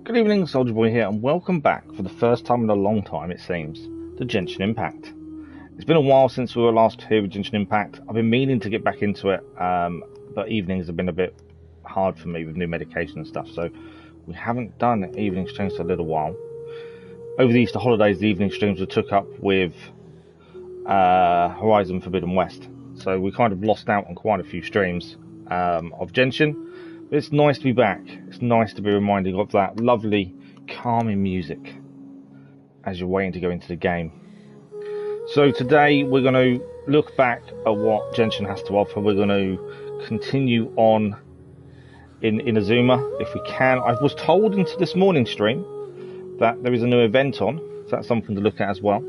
Good evening, Soldier Boy here, and welcome back for the first time in a long time, it seems, to Genshin Impact. It's been a while since we were last here with Genshin Impact. I've been meaning to get back into it, but evenings have been a bit hard for me with new medication and stuff, so we haven't done evening streams for a little while. Over the Easter holidays, the evening streams were took up with Horizon Forbidden West, so we kind of lost out on quite a few streams of Genshin. But it's nice to be back. It's nice to be reminded of that lovely, calming music as you're waiting to go into the game. So today we're going to look back at what Genshin has to offer. We're going to continue on in Inazuma if we can. I was told into this morning's stream that there is a new event on, so that's something to look at as well.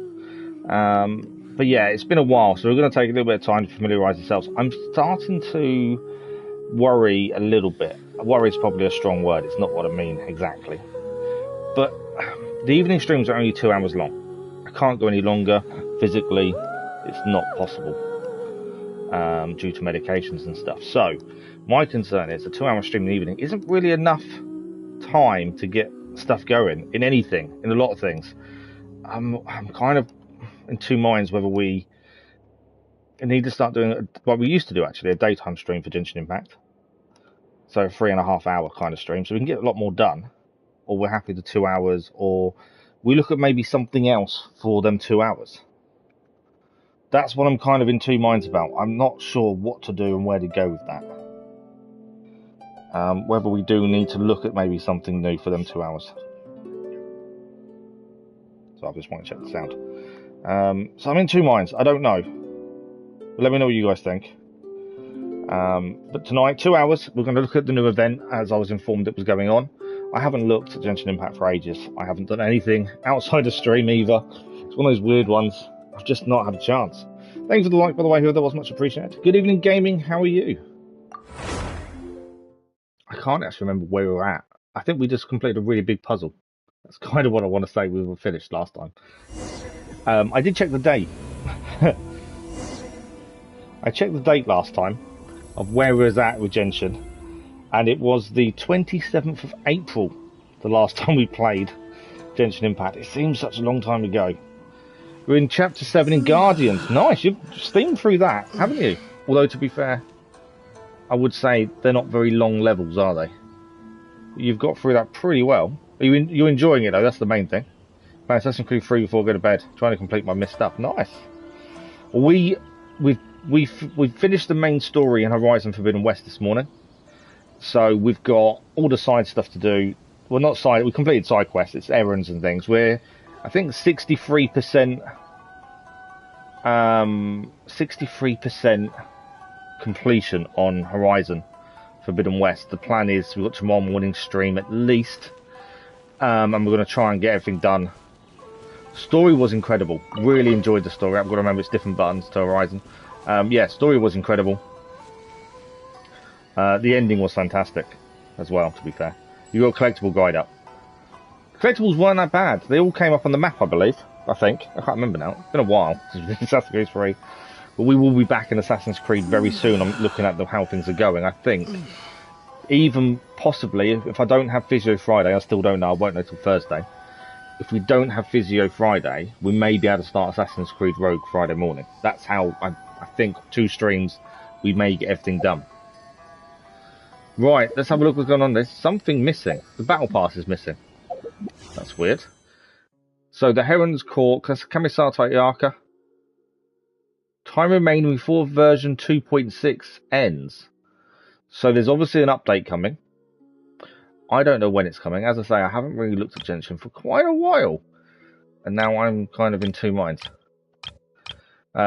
But yeah, it's been a while, so we're going to take a little bit of time to familiarise ourselves. I'm starting to worry a little bit. Worry is probably a strong word. It's not what I mean exactly. But the evening streams are only 2 hours long. I can't go any longer. Physically, it's not possible due to medications and stuff. So my concern is a 2-hour stream in the evening isn't really enough time to get stuff going in anything, in a lot of things. I'm kind of in two minds whether we need to start doing what we used to do, actually, a daytime stream for Genshin Impact. So a 3.5 hour kind of stream, so we can get a lot more done. Or we're happy with 2 hours, or we look at maybe something else for them 2 hours. That's what I'm kind of in two minds about. I'm not sure what to do and where to go with that. Whether we do need to look at maybe something new for them 2 hours. So I just want to check the sound. So I'm in two minds. I don't know. Let me know what you guys think. But tonight, 2 hours, we're going to look at the new event as I was informed it was going on. I haven't looked at Genshin Impact for ages. I haven't done anything outside of stream either. It's one of those weird ones. I've just not had a chance. Thanks for the like, by the way, whoever, that was much appreciated. Good evening, gaming. How are you? I can't actually remember where we were at. I think we just completed a really big puzzle. That's kind of what I want to say we were finished last time. I did check the date. I checked the date last time of where we was at with Genshin, and it was the 27th of April, the last time we played Genshin Impact. It seems such a long time ago. We're in Chapter 7 in Guardians. Nice, you've steamed through that, haven't you? Although, to be fair, I would say they're not very long levels, are they? You've got through that pretty well. You're enjoying it, though, that's the main thing. Man, Assassin's Creed 3 before I go to bed, trying to complete my missed stuff. Nice. We've finished the main story in Horizon Forbidden West this morning. So we've got all the side stuff to do. Well, not side, we completed side quests, it's errands and things. We're, I think, 63% completion on Horizon Forbidden West. The plan is we've got tomorrow morning stream at least. And we're going to try and get everything done. Story was incredible. Really enjoyed the story. I've got to remember it's different buttons to Horizon. Yeah, story was incredible. The ending was fantastic as well, to be fair. You got a collectible guide up. Collectibles weren't that bad. They all came up on the map, I believe. I think. I can't remember now. It's been a while since Assassin's Creed 3. But we will be back in Assassin's Creed very soon. I'm looking at how things are going, I think. Even possibly, if I don't have Physio Friday, I still don't know. I won't know till Thursday. If we don't have Physio Friday, we may be able to start Assassin's Creed Rogue Friday morning. That's how I think 2 streams, we may get everything done. Right, let's have a look what's going on. There's something missing. The battle pass is missing. That's weird. So the Heron's Court, Kamisata Iaka. Time remaining before version 2.6 ends. So there's obviously an update coming. I don't know when it's coming. As I say, I haven't really looked at Genshin for quite a while. And now I'm kind of in two minds.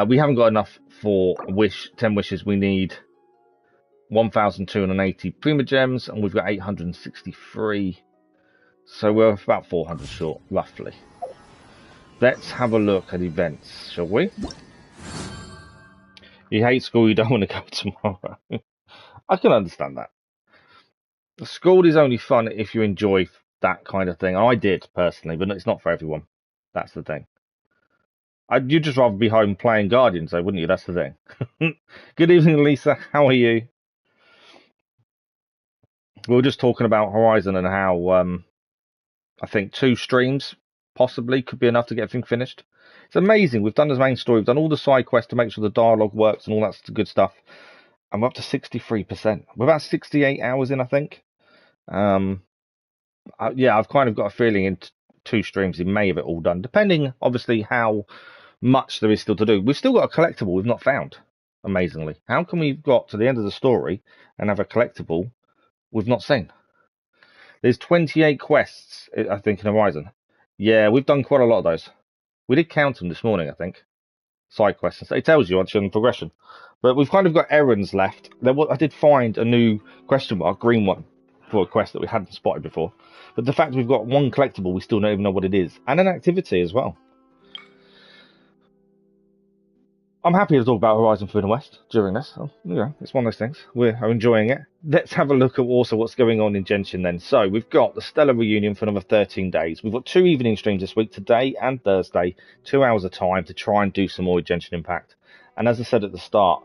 We haven't got enough for 10 wishes. We need 1,280 Prima Gems, and we've got 863. So we're about 400 short, roughly. Let's have a look at events, shall we? You hate school, you don't want to go tomorrow. I can understand that. School is only fun if you enjoy that kind of thing. I did, personally, but it's not for everyone. That's the thing. You'd just rather be home playing Guardians, though, wouldn't you? That's the thing. Good evening, Lisa. How are you? We were just talking about Horizon and how I think 2 streams possibly could be enough to get everything finished. It's amazing. We've done the main story, we've done all the side quests to make sure the dialogue works and all that good stuff. And we're up to 63%. We're about 68 hours in, I think. Yeah, I've kind of got a feeling in 2 streams we may have it all done, depending obviously how much there is still to do. We've still got a collectible we've not found, amazingly. How can we got to the end of the story and have a collectible we've not seen? There's 28 quests, I think, in Horizon. Yeah, we've done quite a lot of those. We did count them this morning, I think. Side quests. It tells you actually on progression. But we've kind of got errands left. I did find a new question mark, green one, for a quest that we hadn't spotted before. But the fact we've got 1 collectible, we still don't even know what it is. And an activity as well. I'm happy to talk about Horizon Forbidden West during this. It's one of those things. We're enjoying it. Let's have a look at also what's going on in Genshin then. So we've got the Stellar Reunion for another 13 days. We've got 2 evening streams this week, today and Thursday, 2 hours of time to try and do some more Genshin Impact. And as I said at the start,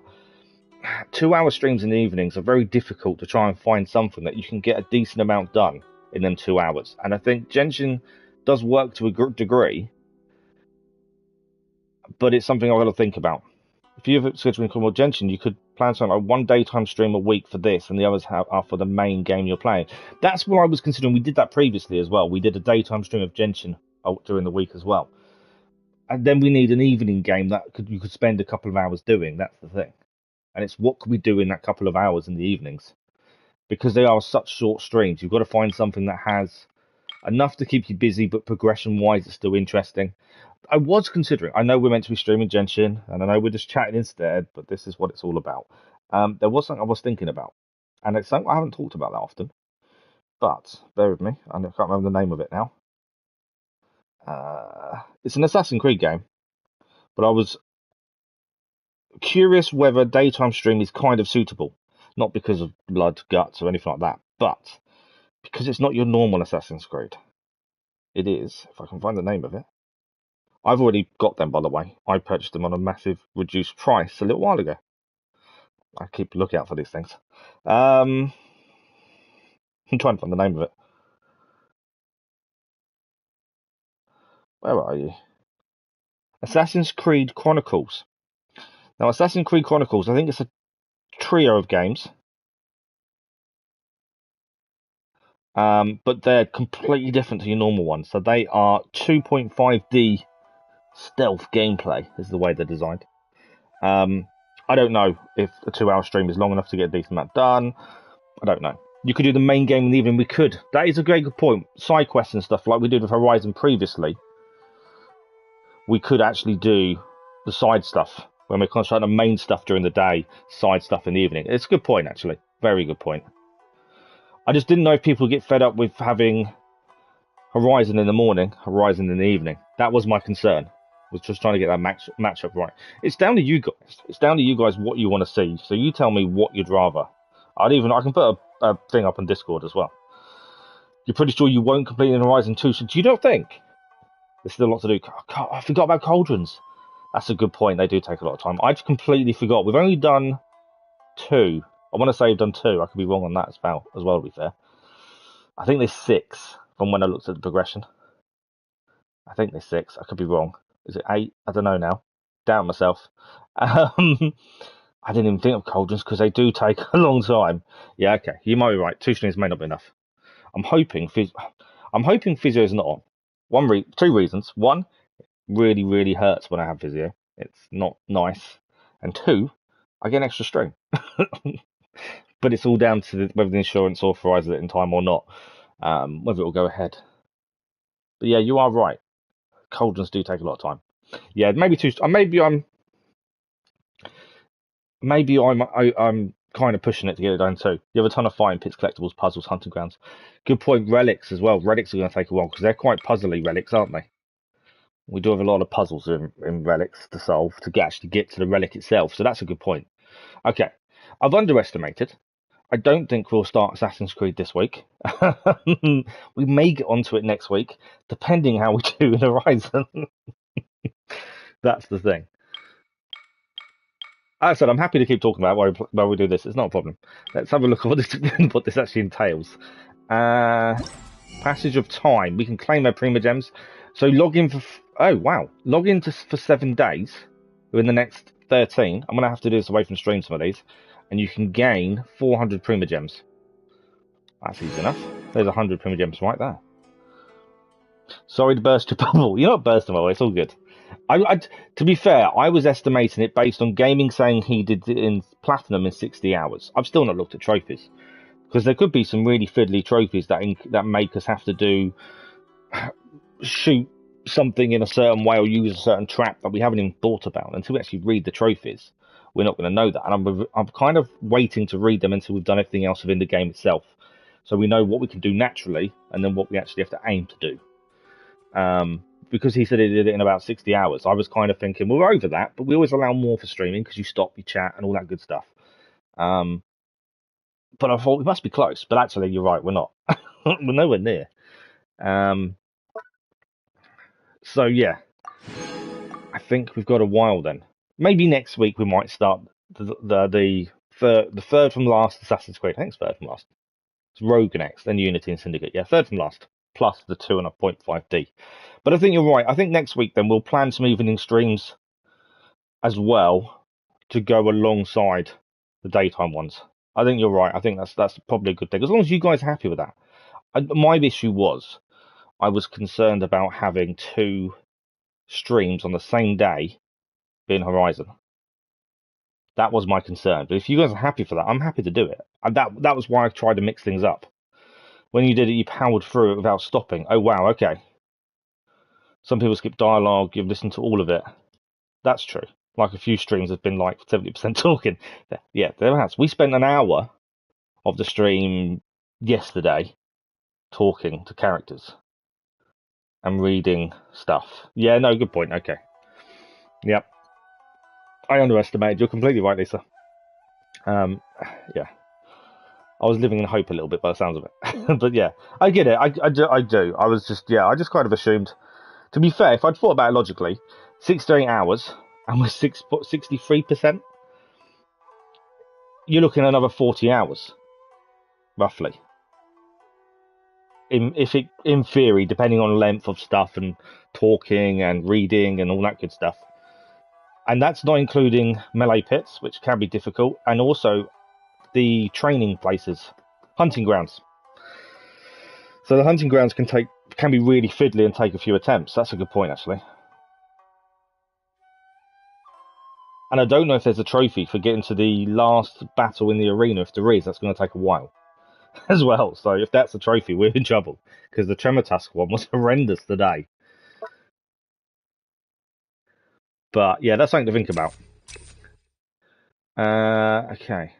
2-hour streams in the evenings are very difficult to try and find something that you can get a decent amount done in them 2 hours. And I think Genshin does work to a degree, but it's something I've got to think about. If you're scheduling more Genshin, you could plan something like 1 daytime stream a week for this, and the others are for the main game you're playing. That's what I was considering. We did that previously as well. We did a daytime stream of Genshin during the week as well. And then we need an evening game that you could spend a couple of hours doing. That's the thing. And it's what can we do in that couple of hours in the evenings? Because they are such short streams, you've got to find something that has enough to keep you busy, but progression-wise, it's still interesting. I was considering, I know we're meant to be streaming Genshin, and I know we're just chatting instead, but this is what it's all about. There was something I was thinking about, and it's something I haven't talked about that often, but bear with me, I can't remember the name of it now. It's an Assassin's Creed game, but I was curious whether daytime stream is kind of suitable, not because of blood, guts, or anything like that, but because it's not your normal Assassin's Creed. It is, if I can find the name of it. I've already got them, by the way. I purchased them on a massive reduced price a little while ago. I keep a lookout for these things. I'm trying to find the name of it. Where are you? Assassin's Creed Chronicles. Now, Assassin's Creed Chronicles, I think it's a trio of games. But they're completely different to your normal ones. So they are 2.5D stealth gameplay, is the way they're designed. I don't know if a 2-hour stream is long enough to get a decent amount done. I don't know. You could do the main game in the evening. We could. That is a great good point. Side quests and stuff like we did with Horizon previously. We could actually do the side stuff when we're concentrating on main stuff during the day, side stuff in the evening. It's a good point, actually. Very good point. I just didn't know if people would get fed up with having Horizon in the morning, Horizon in the evening. That was my concern. Was just trying to get that matchup right. It's down to you guys. It's down to you guys what you want to see. So you tell me what you'd rather. I can put a thing up on Discord as well. You're pretty sure you won't complete in Horizon 2, so do you not think? There's still a lot to do. I forgot about cauldrons. That's a good point. They do take a lot of time. I've completely forgot. We've only done 2. I want to say we've done 2. I could be wrong on that as well, to be fair. I think there's 6 from when I looked at the progression. I think there's 6. I could be wrong. Is it 8? I don't know now. Doubt myself. I didn't even think of cauldrons because they do take a long time. Yeah, okay. You might be right. 2 streams may not be enough. I'm hoping physio is not on. 2 reasons. 1, really, really hurts when I have physio. It's not nice. And 2, I get an extra stream. But it's all down to whether the insurance authorises it in time or not. Whether it will go ahead. But yeah, you are right. Cauldrons do take a lot of time. Yeah, maybe 2. Maybe I'm kind of pushing it to get it done too. You have a ton of fighting pits, collectibles, puzzles, hunting grounds. Good point. Relics as well. Relics are going to take a while because they're quite puzzly relics, aren't they? We do have a lot of puzzles in relics to solve to actually get to the relic itself. So that's a good point. Okay, I've underestimated. I don't think we'll start Assassin's Creed this week. We may get onto it next week, depending how we do in Horizon. That's the thing. As I said, I'm happy to keep talking about it while we do this. It's not a problem. Let's have a look at what this actually entails. Passage of time. We can claim our Prima Gems. So log in for... Oh, wow. Log in for 7 days. In the next 13. I'm going to have to do this away from stream, some of these. And you can gain 400 Prima Gems. That's easy enough. There's 100 Prima Gems right there. Sorry to burst your bubble. You're not bursting my bubble. It's all good. To be fair, I was estimating it based on gaming saying he did it in Platinum in 60 hours. I've still not looked at trophies. Because there could be some really fiddly trophies that make us have to shoot something in a certain way or use a certain trap that we haven't even thought about. Until we actually read the trophies, we're not going to know that. And I'm kind of waiting to read them until we've done everything else within the game itself. So we know what we can do naturally and then what we actually have to aim to do. Because he said he did it in about 60 hours, I was kind of thinking, well, we're over that, but we always allow more for streaming because you stop, you chat, and all that good stuff. But I thought we must be close. But actually, you're right, we're not. We're nowhere near. So, yeah. I think we've got a while then. Maybe next week we might start the third from last Assassin's Creed. I think it's third from last. It's Rogue next, then Unity and Syndicate. Yeah, third from last. Plus the 2.5D. But I think you're right. I think next week then we'll plan some evening streams as well to go alongside the daytime ones. I think you're right. I think that's probably a good thing. As long as you guys are happy with that. My issue was I was concerned about having 2 streams on the same day being Horizon. That was my concern. But if you guys are happy for that, I'm happy to do it. And that was why I tried to mix things up. When you did it, you powered through it without stopping. Oh, wow, okay. Some people skip dialogue. You've listened to all of it. That's true. Like a few streams have been like 70% talking. Yeah, there has. We spent an hour of the stream yesterday talking to characters and reading stuff. Yeah, no, good point. Okay. Yep. I underestimated. You're completely right, Lisa. Yeah. I was living in hope a little bit by the sounds of it. But yeah, I get it. I do. I just kind of assumed. To be fair, if I'd thought about it logically, 68 hours and we're 63%, you're looking at another 40 hours, roughly. In theory, depending on length of stuff and talking and reading and all that good stuff. And that's not including melee pits, which can be difficult, and also the training places, hunting grounds. So the hunting grounds can be really fiddly and take a few attempts. That's a good point, actually. And I don't know if there's a trophy for getting to the last battle in the arena. If there is, that's going to take a while as well. So if that's a trophy, we're in trouble because the Tremortusk one was horrendous today. But yeah, that's something to think about. Okay.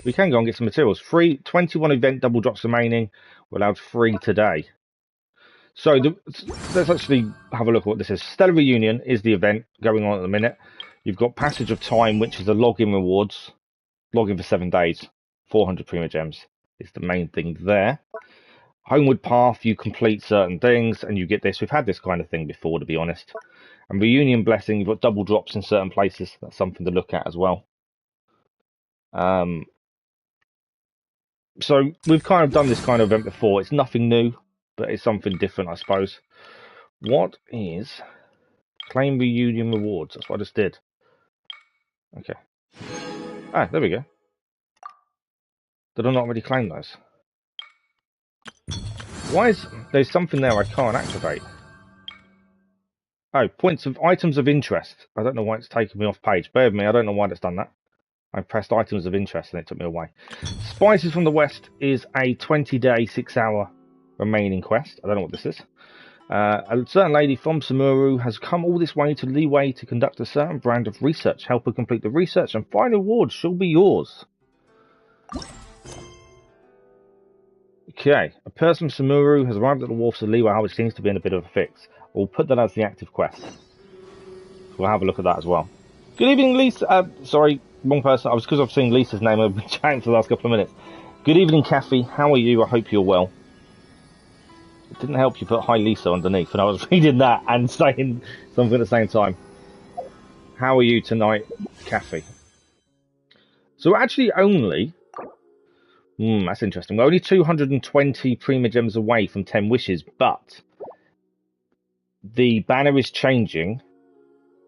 We can go and get some materials. Free 21 event double drops remaining. We're allowed 3 today. So let's actually have a look at what this is. Stellar Reunion is the event going on at the minute. You've got Passage of Time, which is the login rewards. Login for 7 days. 400 Prima Gems is the main thing there. Homeward Path, you complete certain things and you get this. We've had this kind of thing before, to be honest. And Reunion Blessing, you've got double drops in certain places. That's something to look at as well. So we've kind of done this kind of event before. It's nothing new, but it's something different, I suppose. What is claim reunion rewards? That's what I just did. Okay. Ah, there we go. Did I not already claim those? Why is there's something there I can't activate? Oh, items of interest. I don't know why it's taken me off page. Bear with me, I don't know why it's done that. I pressed items of interest and it took me away. Spices from the West is a 20-day, 6-hour remaining quest. I don't know what this is. A certain lady from Samuru has come all this way to Leeway to conduct a certain brand of research. Help her complete the research and final reward shall be yours. Okay, a person from Samuru has arrived at the wharfs of Leeway, which seems to be in a bit of a fix. We'll put that as the active quest. We'll have a look at that as well. Good evening, Lisa. Sorry, wrong person. I was because I've seen Lisa's name. I've been chatting for the last couple of minutes. Good evening, Kathy. How are you? I hope you're well. It didn't help you put hi Lisa underneath, and I was reading that and saying something at the same time. How are you tonight, Kathy? So we're actually only That's interesting. We're only 220 Prima Gems away from 10 wishes, but the banner is changing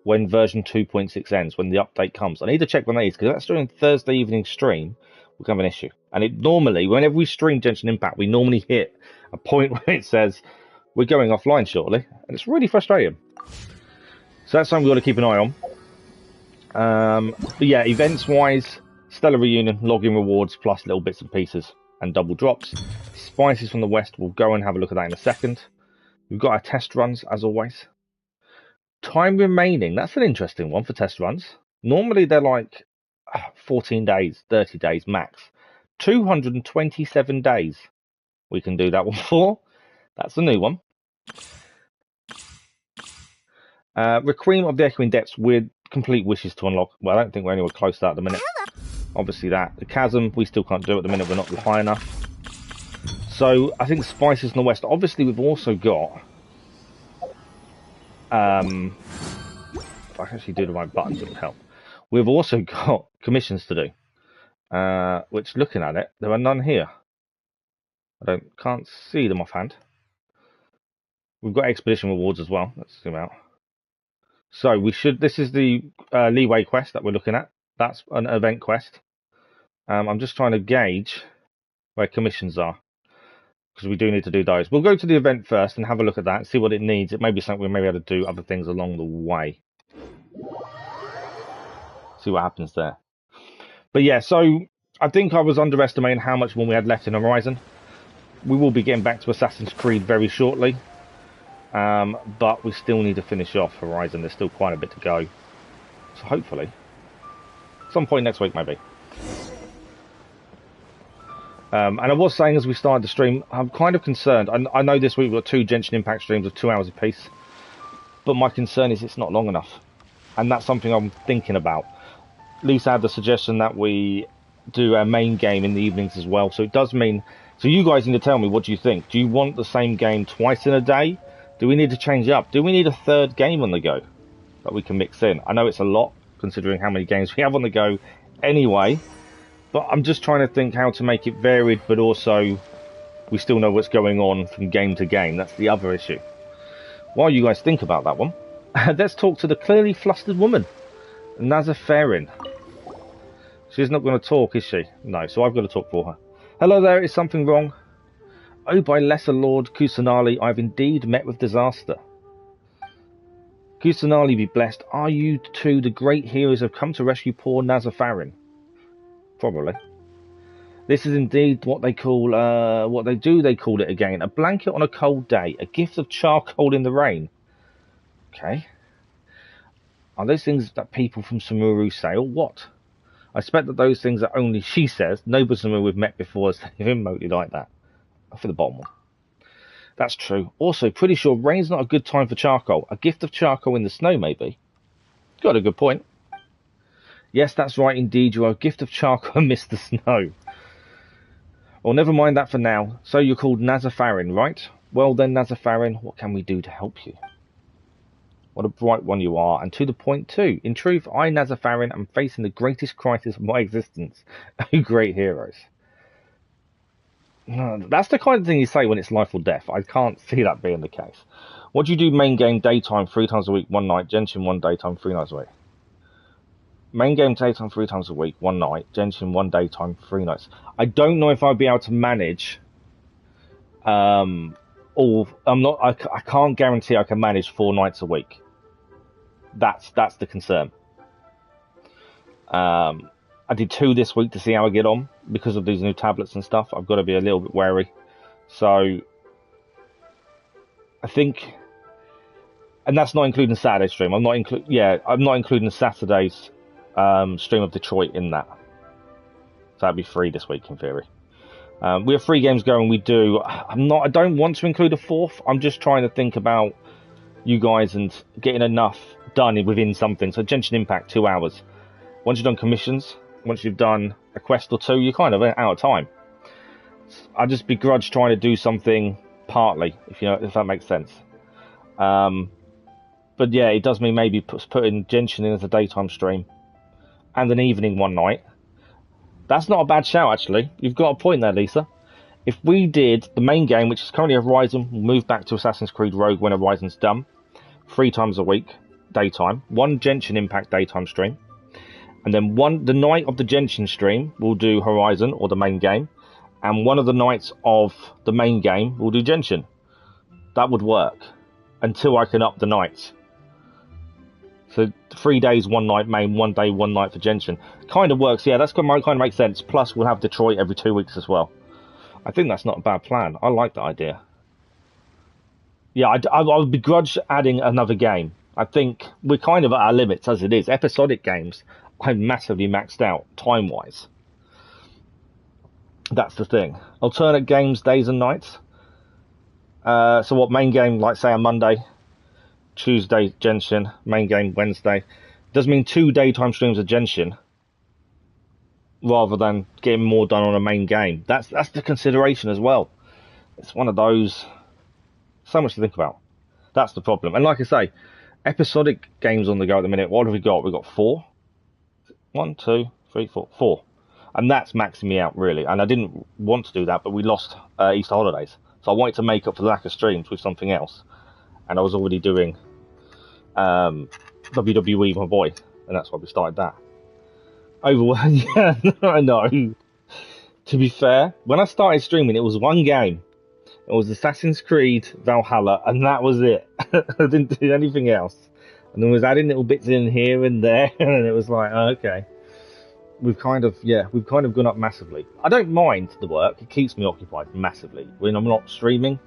when version 2.6 ends, when the update comes. I need to check when that is, because that's during Thursday evening stream, we're going to have an issue. And it normally, whenever we stream Genshin Impact, we normally hit a point where it says, we're going offline shortly. And it's really frustrating. So that's something we've got to keep an eye on. But yeah, events-wise, Stellar Reunion, login rewards, plus little bits and pieces, and double drops. Spices from the West, we'll go and have a look at that in a second. We've got our test runs, as always. Time remaining, that's an interesting one for test runs. Normally they're like 14 days, 30 days max. 227 days we can do that one for. That's a new one. Requiem of the Echoing Depths with complete wishes to unlock. Well, I don't think we're anywhere close to that at the minute. Obviously that. The Chasm, we still can't do at the minute. We're not high enough. So I think Spices in the West. Obviously we've also got... if I can actually do the right buttons, it would help. We've also got commissions to do, which, looking at it, there are none here. I can't see them offhand. We've got expedition rewards as well. Let's zoom out. So we should. This is the leeway quest that we're looking at. That's an event quest. I'm just trying to gauge where commissions are, because we do need to do those. We'll go to the event first and have a look at that and see what it needs. It may be something we may be able to do other things along the way. See what happens there. But yeah, so I think I was underestimating how much more we had left in Horizon. We will be getting back to Assassin's Creed very shortly. But we still need to finish off Horizon. There's still quite a bit to go. So hopefully, some point next week maybe. And I was saying as we started the stream, I'm kind of concerned. I know this week we've got 2 Genshin Impact streams of 2 hours apiece. But my concern is it's not long enough. And that's something I'm thinking about. Lisa had the suggestion that we do a main game in the evenings as well. So it does mean... So you guys need to tell me, what do you think? Do you want the same game twice in a day? Do we need to change it up? Do we need a third game on the go that we can mix in? I know it's a lot, considering how many games we have on the go anyway. But I'm just trying to think how to make it varied, but also we still know what's going on from game to game. That's the other issue. While you guys think about that one, let's talk to the clearly flustered woman, Nazarfarrin. She's not going to talk, is she? No, so I've got to talk for her. Hello there, is something wrong? Oh, by Lesser Lord Kusanali, I've indeed met with disaster. Kusanali be blessed. Are you two the great heroes who have come to rescue poor Nazarfarrin? Probably. This is indeed what they call, they call it again. A blanket on a cold day. A gift of charcoal in the rain. Okay. Are those things that people from Samuru say, or what? I expect that those things are only she says. No Samuru we've met before has remotely like that. For the bottom one. That's true. Also, pretty sure rain's not a good time for charcoal. A gift of charcoal in the snow, maybe. Got a good point. Yes, that's right indeed. You are a gift of charcoal amidst the snow. Well, never mind that for now. So you're called Nazarfarrin, right? Well then, Nazarfarrin, what can we do to help you? What a bright one you are, and to the point too. In truth, I, Nazarfarrin, am facing the greatest crisis of my existence. Oh, great heroes. That's the kind of thing you say when it's life or death. I can't see that being the case. What do you do main game daytime 3 times a week, 1 night, Genshin 1 daytime 3 nights a week? Main game daytime 3 times a week, 1 night, Genshin 1 daytime 3 nights. I don't know if I'd be able to manage I can't guarantee I can manage 4 nights a week. That's the concern. I did 2 this week to see how I get on because of these new tablets and stuff. I've got to be a little bit wary. So I think, and that's not including Saturday stream. I'm not including Saturday's stream of Detroit in that. So that'd be 3 this week in theory. We have 3 games going. We do. I don't want to include a 4th. I'm just trying to think about you guys and getting enough done within something. So Genshin Impact 2 hours. Once you've done commissions, once you've done a quest or 2, you're kind of out of time. I just begrudge trying to do something partly, if that makes sense. But yeah, it does mean maybe putting Genshin in as a daytime stream and an evening 1 night. That's not a bad shout, actually. You've got a point there, Lisa. If we did the main game, which is currently Horizon, we'll move back to Assassin's Creed Rogue when Horizon's done, 3 times a week, daytime, 1 Genshin Impact daytime stream, and then the night of the Genshin stream, we'll do Horizon, or the main game, and one of the nights of the main game, we'll do Genshin. That would work, until I can up the nights. So 3 days, 1 night main, 1 day, 1 night for Genshin. Kind of works, yeah, that's kind of makes sense. Plus, we'll have Detroit every 2 weeks as well. I think that's not a bad plan. I like that idea. Yeah, I would begrudge adding another game. I think we're kind of at our limits as it is. Episodic games, I'm massively maxed out, time-wise. That's the thing. Alternate games, days and nights. So what, main game, like say on Monday, Tuesday, Genshin, main game, Wednesday. Does mean 2 daytime streams of Genshin, rather than getting more done on a main game. That's the consideration as well. It's one of those, so much to think about. That's the problem. And like I say, episodic games on the go at the minute. What have we got? We've got 4. 1, 2, 3, 4. 4. And that's maxing me out, really. And I didn't want to do that, but we lost Easter holidays. So I wanted to make up for the lack of streams with something else. And I was already doing WWE with my boy. And that's why we started that. Overwhelmed, yeah, I know. To be fair, when I started streaming, it was 1 game. It was Assassin's Creed Valhalla, and that was it. I didn't do anything else. And then I was adding little bits in here and there, and it was like, oh, okay. We've kind of gone up massively. I don't mind the work. It keeps me occupied massively. When I'm not streaming,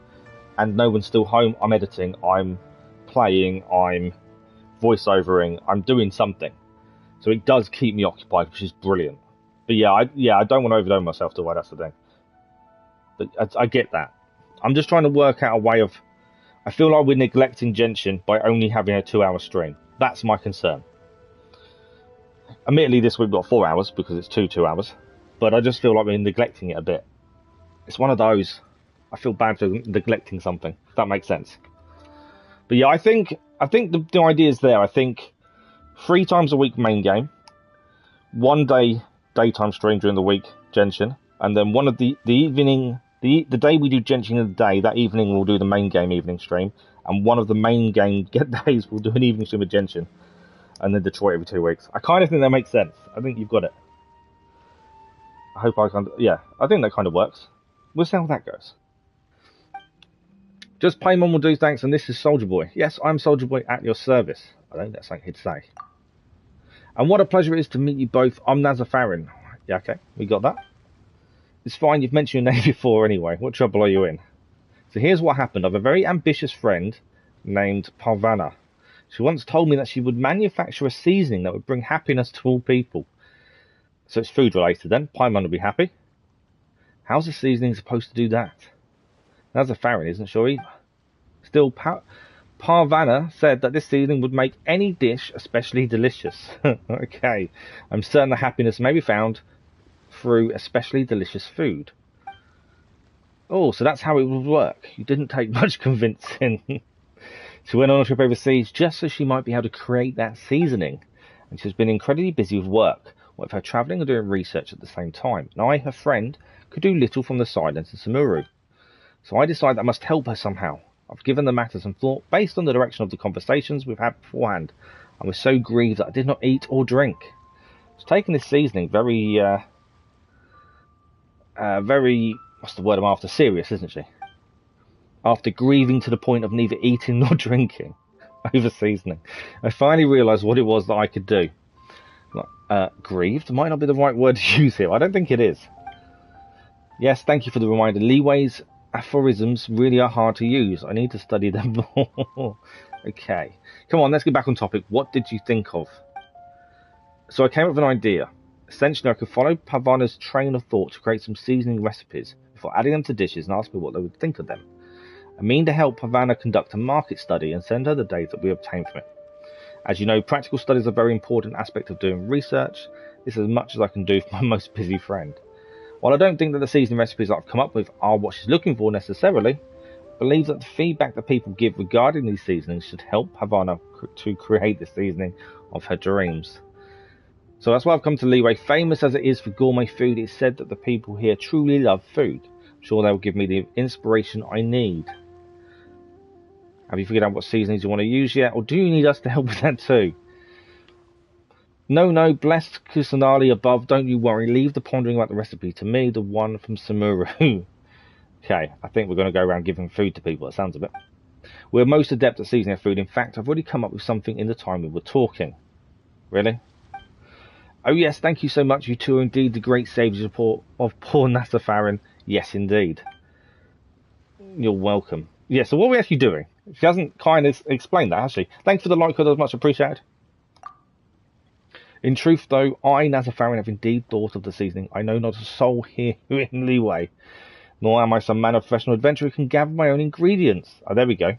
and no one's still home, I'm editing, I'm playing, I'm voiceovering, I'm doing something. So it does keep me occupied, which is brilliant. But yeah, I don't want to overload myself to why that's the thing. But I get that. I'm just trying to work out a way of... I feel like we're neglecting Genshin by only having a 2-hour stream. That's my concern. Admittedly, this week we've got 4 hours because it's 2 hours. But I just feel like we're neglecting it a bit. It's one of those... I feel bad for neglecting something, if that makes sense. But yeah, I think the idea is there. I think 3 times a week main game, 1 day daytime stream during the week Genshin, and then one of the evening, the day we do Genshin in the day, that evening we'll do the main game evening stream, and one of the main game days we'll do an evening stream of Genshin, and then Detroit every 2 weeks. I kind of think that makes sense. I think you've got it. I hope I can. Yeah, I think that kind of works. We'll see how that goes. Just Paymon will do, thanks, and this is Soldier Boy. Yes, I'm Soldier Boy at your service. I think that's something he'd say. And what a pleasure it is to meet you both. I'm Nazarfarrin. Yeah, okay, we got that. It's fine, you've mentioned your name before anyway. What trouble are you in? So here's what happened. I have a very ambitious friend named Parvana. She once told me that she would manufacture a seasoning that would bring happiness to all people. So it's food related then. Paimon will be happy. How's a seasoning supposed to do that? Nazarfarrin isn't sure either. Still, Parvana said that this seasoning would make any dish especially delicious. Okay. I'm certain the happiness may be found through especially delicious food. Oh, so that's how it would work. You didn't take much convincing. She went on a trip overseas just so she might be able to create that seasoning. And she's been incredibly busy with work, with her travelling and doing research at the same time. And I, her friend, could do little from the silence in Samuru. So I decided I must help her somehow. I've given the matter some thought based on the direction of the conversations we've had beforehand. I was so grieved that I did not eat or drink. I was taking this seasoning very, what's the word I'm after? Serious, isn't she? After grieving to the point of neither eating nor drinking over seasoning, I finally realised what it was that I could do. Grieved might not be the right word to use here. I don't think it is. Yes, thank you for the reminder. Leeway's aphorisms really are hard to use. I need to study them more. Okay. Come on, let's get back on topic. What did you think of? So I came up with an idea. Essentially, I could follow Parvana's train of thought to create some seasoning recipes before adding them to dishes and ask me what they would think of them. I mean to help Parvana conduct a market study and send her the data that we obtain from it. As you know, practical studies are a very important aspect of doing research. This is as much as I can do for my most busy friend. While I don't think that the seasoning recipes that I've come up with are what she's looking for necessarily, I believe that the feedback that people give regarding these seasonings should help Havana to create the seasoning of her dreams. So that's why I've come to Leeway. Famous as it is for gourmet food, it's said that the people here truly love food. I'm sure they'll give me the inspiration I need. Have you figured out what seasonings you want to use yet? Or do you need us to help with that too? No, blessed Kusanali above, don't you worry. Leave the pondering about the recipe to me, the one from Samuru. Okay, I think we're going to go around giving food to people. That sounds a bit. We're most adept at seasoning our food. In fact, I've already come up with something in the time we were talking. Really? Oh yes, thank you so much. You two are indeed the great saviors of poor Nazarfarrin. Yes, indeed. You're welcome. Yeah, so what are we actually doing? She hasn't kind of explained that, has she? Thanks for the like, that was much appreciated. In truth, though, I, Nazarfarrin, have indeed thought of the seasoning. I know not a soul here in Leeway, nor am I some man of professional adventure who can gather my own ingredients. Oh, there we go.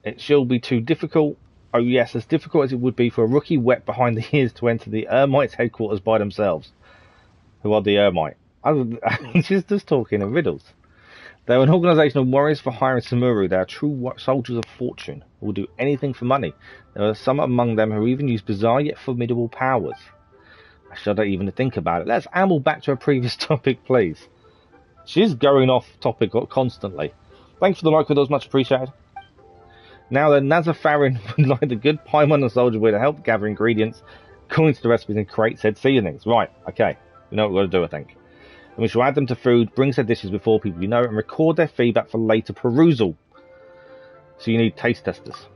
It shall be too difficult. Oh yes, as difficult as it would be for a rookie wet behind the ears to enter the Ermites' headquarters by themselves. Who are the Ermite? She's just talking in riddles. They're an organisation of warriors for hire in Samuru. They are true soldiers of fortune, who will do anything for money. There are some among them who even use bizarre yet formidable powers. I shudder even to think about it. Let's amble back to our previous topic, please. She's going off topic constantly. Thanks for the like, that was much appreciated. Now then, Nazarfarrin would like the good Paimon and Soldier Boy to help gather ingredients according to the recipes and create said seasonings. Right, okay. We know what we've got to do, I think. And we shall add them to food, bring said dishes before people you know, and record their feedback for later perusal. So you need taste testers.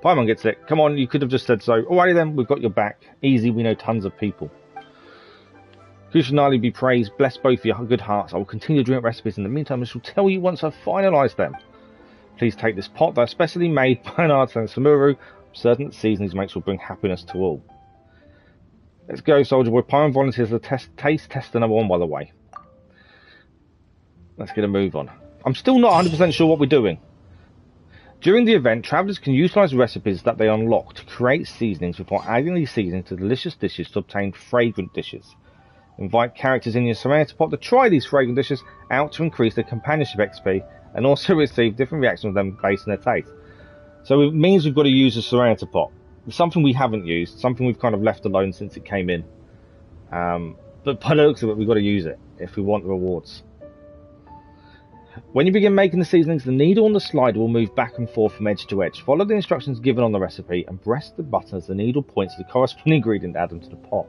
Paimon gets it. Come on, you could have just said so. Alrighty then, we've got your back. Easy, we know tons of people. Kushanali be praised. Bless both of your good hearts. I will continue to drink recipes in the meantime and shall tell you once I've finalised them. Please take this pot. They're specially made by an artisan in Samuru. I'm certain that seasonings makes will bring happiness to all. Let's go, Soldier Boy. Paimon volunteers the taste tester number 1, by the way. Let's get a move on. I'm still not 100% sure what we're doing. During the event, travellers can utilise recipes that they unlock to create seasonings before adding these seasonings to delicious dishes to obtain fragrant dishes. Invite characters in your Serenity Pot to try these fragrant dishes out to increase their companionship XP and also receive different reactions from them based on their taste. So it means we've got to use a Serenity Pot. It's something we haven't used, something we've kind of left alone since it came in. But by the looks of it, we've got to use it if we want rewards. When you begin making the seasonings, the needle on the slider will move back and forth from edge to edge. Follow the instructions given on the recipe and press the button as the needle points to the corresponding ingredient and add them to the pot.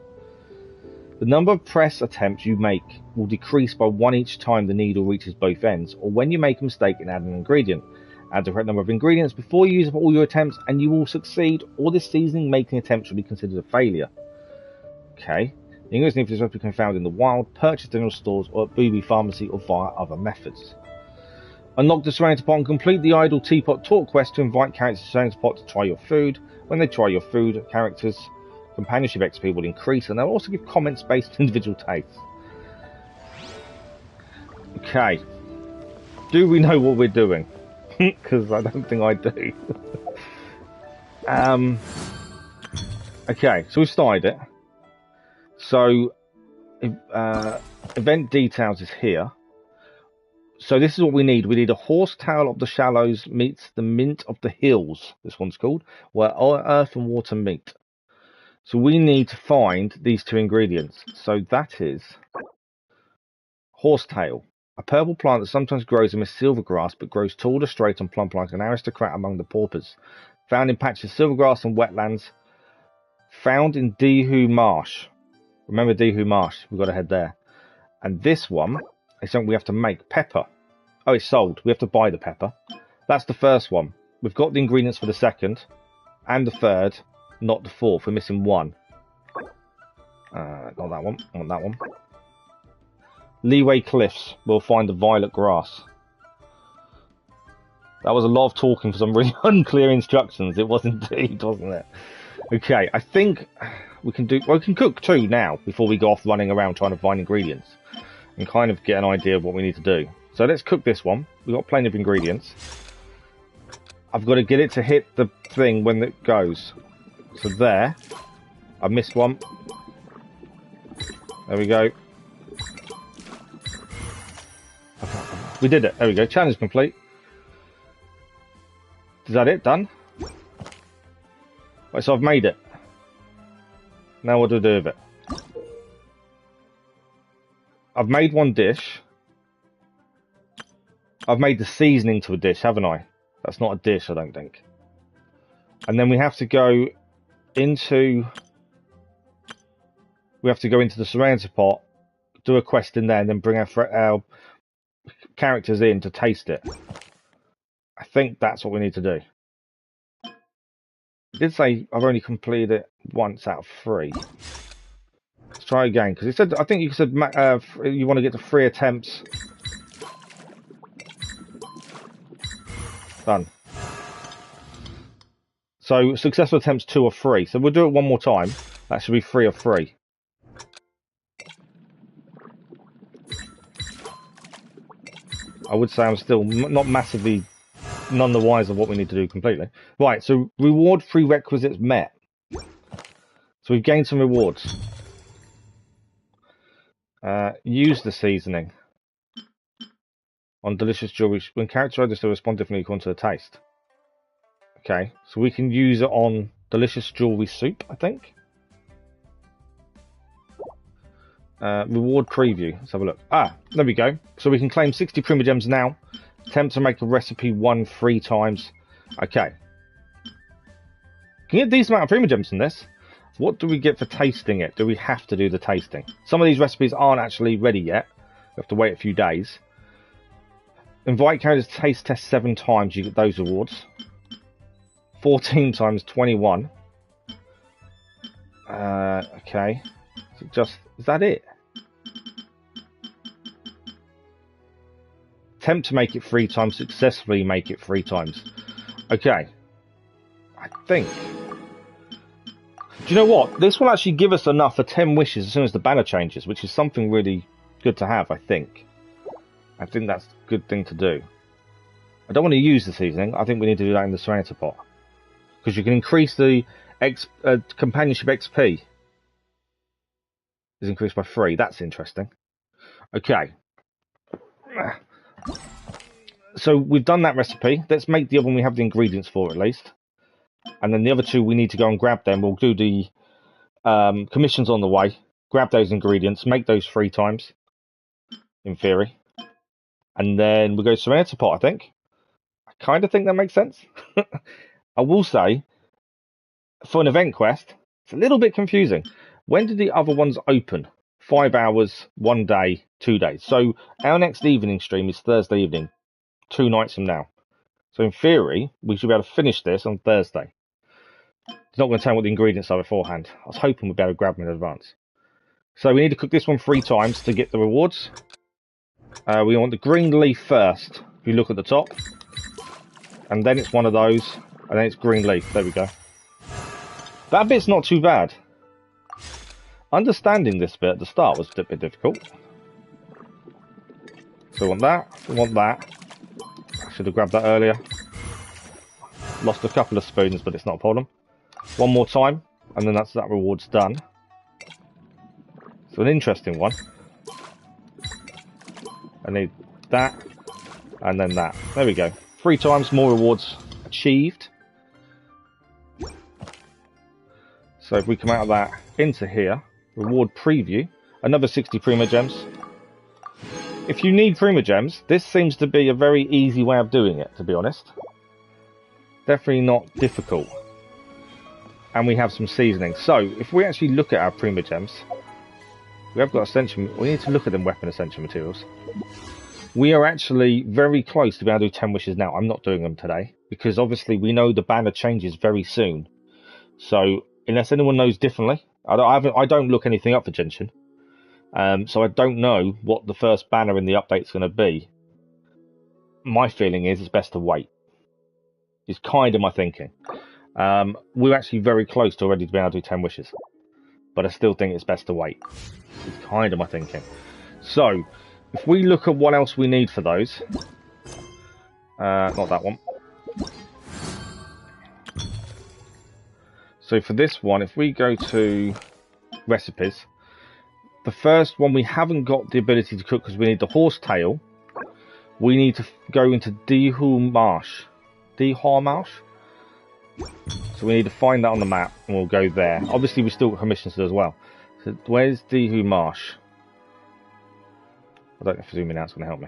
The number of press attempts you make will decrease by 1 each time the needle reaches both ends, or when you make a mistake in adding an ingredient. Add the correct number of ingredients before you use up all your attempts and you will succeed, or this seasoning making attempt should be considered a failure. Okay. The ingredients needed for this recipe can be found in the wild, purchased in your stores, or at Booby Pharmacy, or via other methods. Unlock the Serenity Pot and complete the Idle Teapot Talk quest to invite characters to Serenity Pot to try your food. When they try your food, characters' companionship XP will increase, and they'll also give comments based on individual tastes. Okay. Do we know what we're doing? Because I don't think I do. Okay, so we've started it. So, event details is here. So this is what we need. We need a horsetail of the shallows meets the mint of the hills. This one's called, where earth and water meet. So we need to find these 2 ingredients. So that is horsetail, a purple plant that sometimes grows amidst silver grass, but grows tall to straight and plump like an aristocrat among the paupers. Found in patches of silver grass and wetlands. Found in Dehu Marsh. Remember Dehu Marsh? We've got to head there. And this one is something we have to make. Pepper. Oh, it's sold. We have to buy the pepper. That's the first one. We've got the ingredients for the second and the third, not the fourth. We're missing one. Not that one. I want that one. Leeway Cliffs. We'll find the violet grass. That was a lot of talking for some really unclear instructions. It was indeed, wasn't it? Okay, I think we can do... Well, we can cook 2 now before we go off running around trying to find ingredients and kind of get an idea of what we need to do. So let's cook this one. We've got plenty of ingredients. I've got to get it to hit the thing when it goes. So there. I missed one. There we go. We did it. There we go. Challenge complete. Is that it? Done? Right, so I've made it. Now what do I do with it? I've made one dish. I've made the seasoning to a dish, haven't I? That's not a dish, I don't think. And then we have to go into... We have to go into the serenity pot, do a quest in there, and then bring our characters in to taste it. I think that's what we need to do. It did say I've only completed it once out of 3. Let's try again, because it said, I think you said you want to get to 3 attempts. Done. So successful attempts 2 or 3. So we'll do it one more time. That should be 3 or 3. I would say I'm still not massively none the wiser of what we need to do completely. Right, so reward prerequisites met. So we've gained some rewards. Use the seasoning on delicious jewelry. When character registers respond differently according to the taste. Okay, so we can use it on delicious jewelry soup, I think. Reward preview. Let's have a look. Ah, there we go. So we can claim 60 primogems now. Attempt to make a recipe 3 times. Okay. Can get a decent amount of primogems in this. What do we get for tasting it? Do we have to do the tasting? Some of these recipes aren't actually ready yet. We have to wait a few days. Invite characters to taste test 7 times. You get those rewards. 14 times 21. Okay. Is that it? Attempt to make it 3 times, successfully make it 3 times. Okay. I think. Do you know what? This will actually give us enough for 10 wishes as soon as the banner changes, which is something really good to have, I think. I think that's a good thing to do. I don't want to use the seasoning. I think we need to do that in the Serenity pot. Because you can increase the companionship XP. Is increased by 3. That's interesting. Okay. So we've done that recipe. Let's make the other one we have the ingredients for at least. And then the other 2 we need to go and grab them. We'll do the commissions on the way. Grab those ingredients. Make those 3 times. In theory. And then we'll go to Serenity pot, I think. I kind of think that makes sense. I will say, for an event quest, it's a little bit confusing. When did the other ones open? 5 hours, 1 day, 2 days. So our next evening stream is Thursday evening, 2 nights from now. So in theory, we should be able to finish this on Thursday. It's not going to tell me what the ingredients are beforehand. I was hoping we'd be able to grab them in advance. So we need to cook this one 3 times to get the rewards. We want the green leaf first. If you look at the top. And then it's one of those. And then it's green leaf. There we go. That bit's not too bad. Understanding this bit at the start was a bit difficult. So we want that. We want that. I should have grabbed that earlier. Lost a couple of spoons, but it's not a problem. One more time. And then that reward's done. So an interesting one. I need that. And then that. There we go. 3 times more rewards achieved. So if we come out of that into here, reward preview, another 60 primogems. If you need primogems, this seems to be a very easy way of doing it, to be honest. Definitely not difficult. And we have some seasoning. So if we actually look at our primogems, we have got essential. We need to look at them weapon essential materials. We are actually very close to being able to do 10 wishes now. I'm not doing them today because obviously we know the banner changes very soon. So unless anyone knows differently, I don't look anything up for Genshin. So I don't know what the first banner in the update is going to be. My feeling is it's best to wait. It's kind of my thinking. We're actually very close to already to being able to do 10 wishes. But I still think it's best to wait. It's kind of my thinking. So, if we look at what else we need for those. Not that one. So for this one, if we go to recipes, the first one we haven't got the ability to cook because we need the horsetail. We need to go into Dihul Marsh. So So we need to find that on the map, and we'll go there. Obviously, we still got commissions to do as well. So where's Dehu Marsh? I don't know if zooming out's going to help me.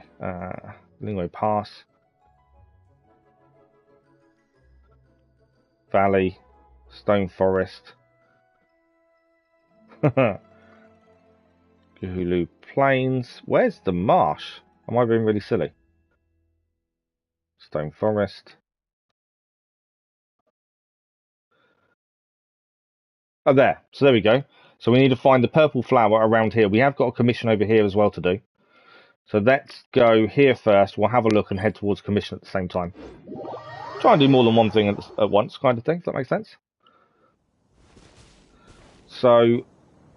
Lingway Pass. Valley. Stone Forest. Guhulu Plains. Where's the marsh? Am I being really silly? Stone Forest. Oh, there. So there we go. So we need to find the purple flower around here. We have got a commission over here as well to do. So let's go here first. We'll have a look and head towards commission at the same time. Try and do more than one thing at once, kind of thing. Does that make sense? So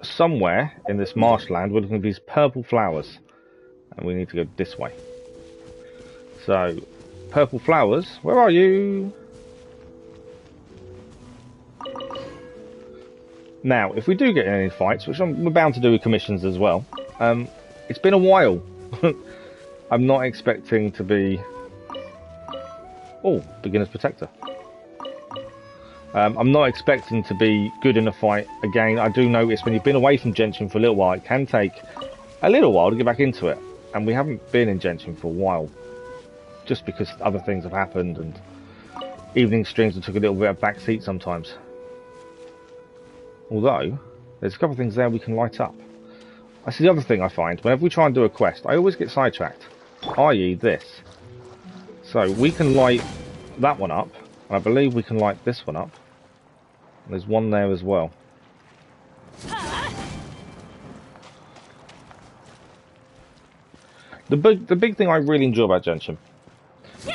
somewhere in this marshland, we're looking at these purple flowers. And we need to go this way. So, purple flowers, where are you? Now, if we do get in any fights, which we're bound to do with commissions as well, it's been a while. I'm not expecting to be... Oh, Beginner's Protector. I'm not expecting to be good in a fight. Again, I do notice when you've been away from Genshin for a little while, it can take a little while to get back into it. And we haven't been in Genshin for a while. Just because other things have happened and evening streams have took a little bit of backseat sometimes. Although, there's a couple of things there we can light up. That's the other thing I find. Whenever we try and do a quest, I always get sidetracked. I.e. this. So, we can light that one up. And I believe we can light this one up. And there's one there as well. The big thing I really enjoy about Genshin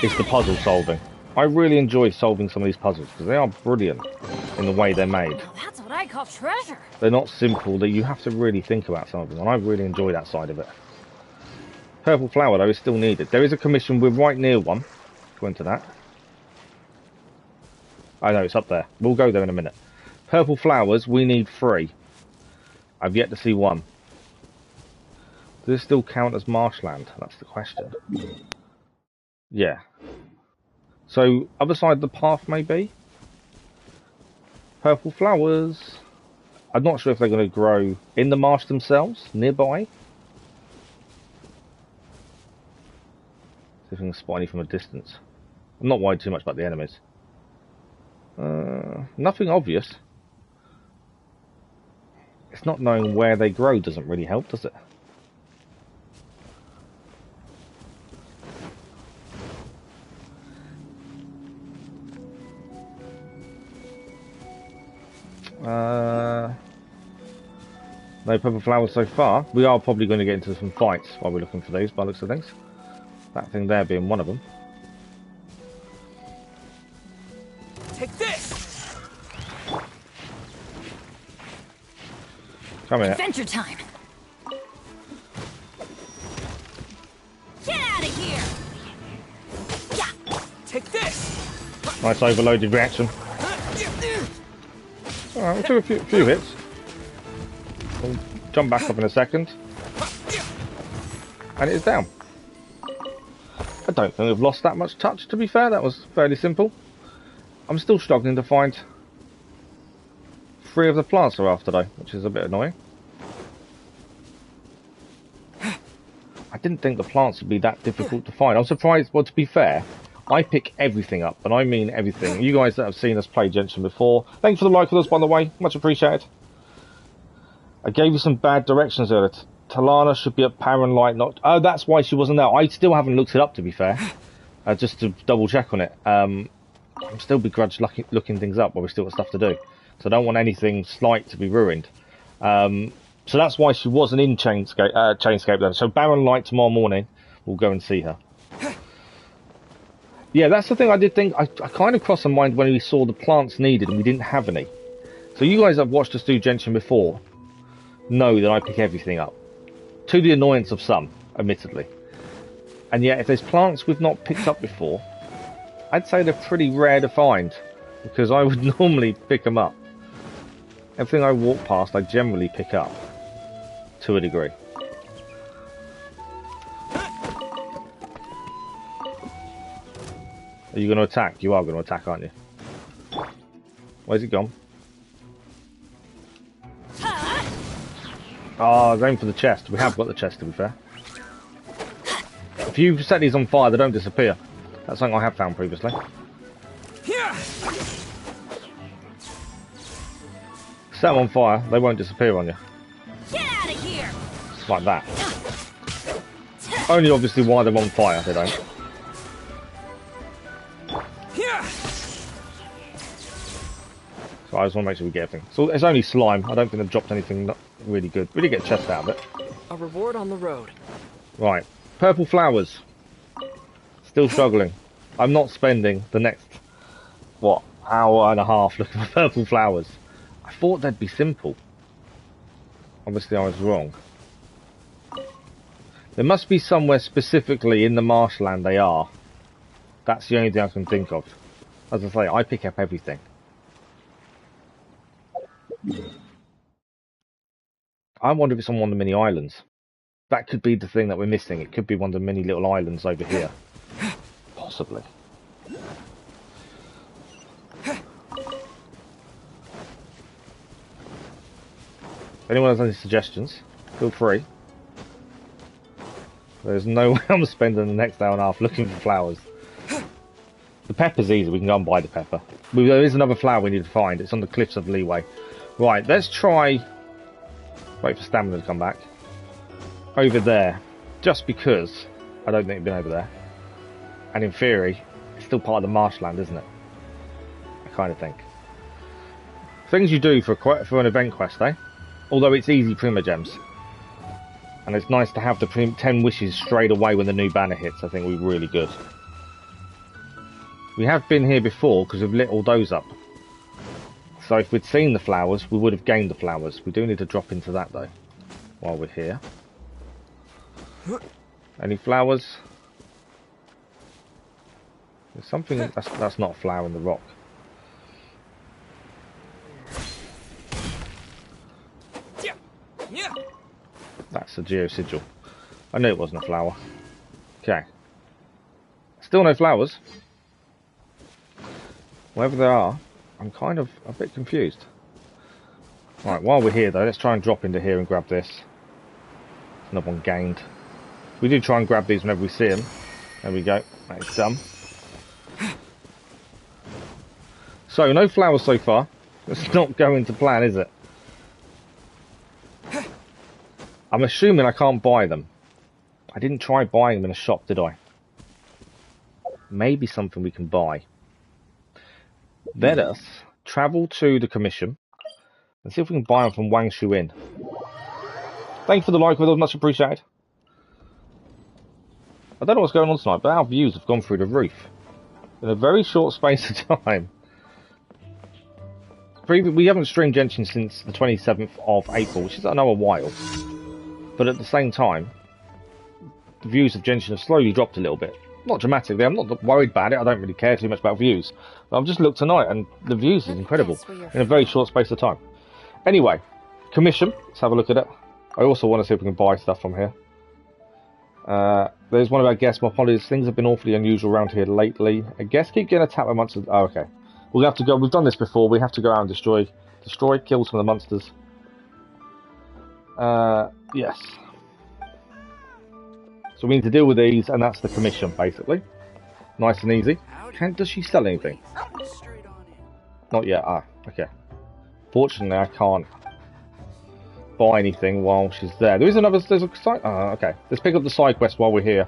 is the puzzle solving. I really enjoy solving some of these puzzles because they are brilliant in the way they're made. That's what I call treasure. They're not simple, that you have to really think about some of them, and I really enjoy that side of it. Purple flower though is still needed. There is a commission, we're right near one. Go into that. I know, it's up there. We'll go there in a minute. Purple flowers, we need 3. I've yet to see one. Does this still count as marshland? That's the question. Yeah. So, other side of the path, maybe? Purple flowers. I'm not sure if they're going to grow in the marsh themselves, nearby. See if we can spot any from a distance. I'm not worried too much about the enemies. Nothing obvious. It's not knowing where they grow doesn't really help, does it? No purple flowers so far. We are probably going to get into some fights while we're looking for these, by the looks of things. That thing there being one of them. Take this! Come here. Adventure time! Get out of here! Yeah! Take this! Nice overloaded reaction. Alright, we'll do a few hits. We'll jump back up in a second. And it is down. I don't think we've lost that much touch, to be fair. That was fairly simple. I'm still struggling to find 3 of the plants are after though, which is a bit annoying. I didn't think the plants would be that difficult to find. I'm surprised, well, to be fair, I pick everything up, and I mean everything. You guys that have seen us play Genshin before, thanks for the like with us, by the way. Much appreciated. I gave you some bad directions earlier. Talana should be at Parent Light, not... Oh, that's why she wasn't there. I still haven't looked it up, to be fair. Just to double check on it. I'm still begrudged looking things up while we've still got stuff to do. So I don't want anything slight to be ruined. So that's why she wasn't in Chainscape then. So Barren Light tomorrow morning, we'll go and see her. Yeah, that's the thing I did think. I kind of crossed my mind when we saw the plants needed and we didn't have any. So you guys that have watched us do Genshin before know that I pick everything up. To the annoyance of some, admittedly. And yet, if there's plants we've not picked up before, I'd say they're pretty rare to find. Because I would normally pick them up. Everything I walk past, I generally pick up. To a degree. Are you going to attack? You are going to attack, aren't you? Where's it gone? Oh, aim for the chest. We have got the chest, to be fair. If you set these on fire, they don't disappear. That's something I have found previously. Set them on fire, they won't disappear on you. Get out of here! It's like that. Only obviously while they're on fire, they don't. So I just want to make sure we get everything. So it's only slime. I don't think they've dropped anything not really good. We did get a chest out of it. A reward on the road. Right. Purple flowers. Still struggling. I'm not spending the next, what, hour and a half looking for purple flowers. I thought they'd be simple. Obviously I was wrong. There must be somewhere specifically in the marshland they are. That's the only thing I can think of. As I say, I pick up everything. I wonder if it's on one of the mini islands. That could be the thing that we're missing. It could be one of the many little islands over here. Possibly. If anyone has any suggestions, feel free. There's no way I'm spending the next hour and a half looking for flowers. The pepper's easy, we can go and buy the pepper. There is another flower we need to find. It's on the cliffs of Leeway. Right, let's try... Wait for stamina to come back. Over there. Just because I don't think it's been over there. And in theory, it's still part of the marshland, isn't it? I kind of think. Things you do for an event quest, eh? Although it's easy primogems. And it's nice to have the 10 wishes straight away when the new banner hits. I think we're really good. We have been here before because we've lit all those up. So if we'd seen the flowers, we would have gained the flowers. We do need to drop into that though, while we're here. Any flowers? There's something that's not a flower in the rock. That's a geosigil. I knew it wasn't a flower. Okay. Still no flowers. Wherever they are, I'm kind of a bit confused. Right, while we're here though, let's try and drop into here and grab this. Another one gained. We do try and grab these whenever we see them. There we go. That's done. So, no flowers so far. It's not going to plan, is it? I'm assuming I can't buy them. I didn't try buying them in a shop, did I? Maybe something we can buy. Let us travel to the commission and see if we can buy them from Wang Shu Inn. Thank you for the like, with us, much appreciated. I don't know what's going on tonight, but our views have gone through the roof in a very short space of time. We haven't streamed Genshin since the 27th of April, which is, I know, a while. But at the same time, the views of Genshin have slowly dropped a little bit. Not dramatically, I'm not worried about it, I don't really care too much about views. But I've just looked tonight and the views is incredible in a very short space of time. Anyway, commission, let's have a look at it. I also want to see if we can buy stuff from here. There's one of our guests, my apologies, things have been awfully unusual around here lately. A guest keep getting attacked by monsters. Oh, okay. We'll have to go, we've done this before, we have to go out and destroy, kill some of the monsters. Yes. So we need to deal with these, and that's the commission, basically. Nice and easy. Does she sell anything? Not yet. Ah, okay. Fortunately, I can't buy anything while she's there. There's a side. Okay. Let's pick up the side quest while we're here.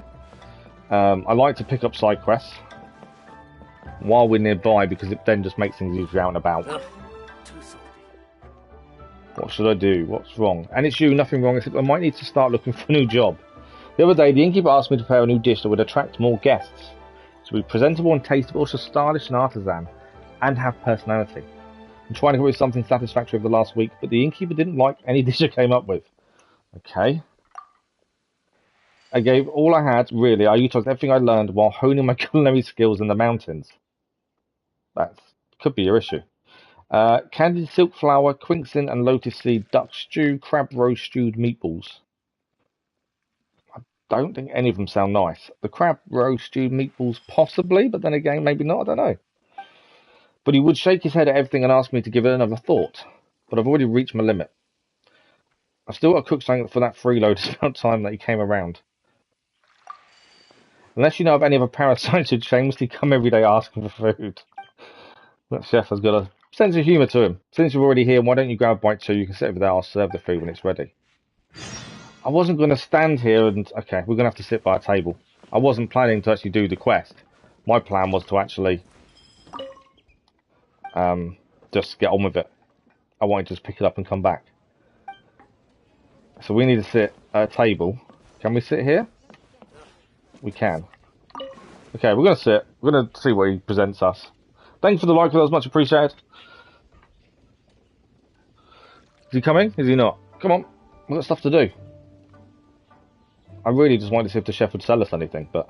I like to pick up side quests while we're nearby because it then just makes things easier out and about. What should I do? What's wrong? And it's you, nothing wrong, except I might need to start looking for a new job. The other day, the innkeeper asked me to prepare a new dish that would attract more guests. To be presentable and tasty, but also stylish and artisan, and have personality. I'm trying to come up with something satisfactory over the last week, but the innkeeper didn't like any dish I came up with. Okay. I gave all I had, really. I utilised everything I learned while honing my culinary skills in the mountains. That could be your issue. Candied silk flower, quinksin and lotus seed, duck stew, crab roast stewed meatballs. I don't think any of them sound nice. The crab roast stewed meatballs possibly, but then again maybe not, I don't know. But he would shake his head at everything and ask me to give it another thought. But I've already reached my limit. I've still got to cook something for that freeload amount of time that he came around. Unless you know of any other parasites who'd shamelessly come every day asking for food. That chef has got a sense of humour to him. Since you're already here, why don't you grab a bite too? You can sit over there, I'll serve the food when it's ready. I wasn't going to stand here and... Okay, we're going to have to sit by a table. I wasn't planning to actually do the quest. My plan was to actually... just get on with it. I wanted to just pick it up and come back. So we need to sit at a table. Can we sit here? We can. Okay, we're going to sit. We're going to see what he presents us. Thanks for the like, that was much appreciated. Is he coming? Is he not? Come on, we've got stuff to do. I really just wanted to see if the chef would sell us anything, but...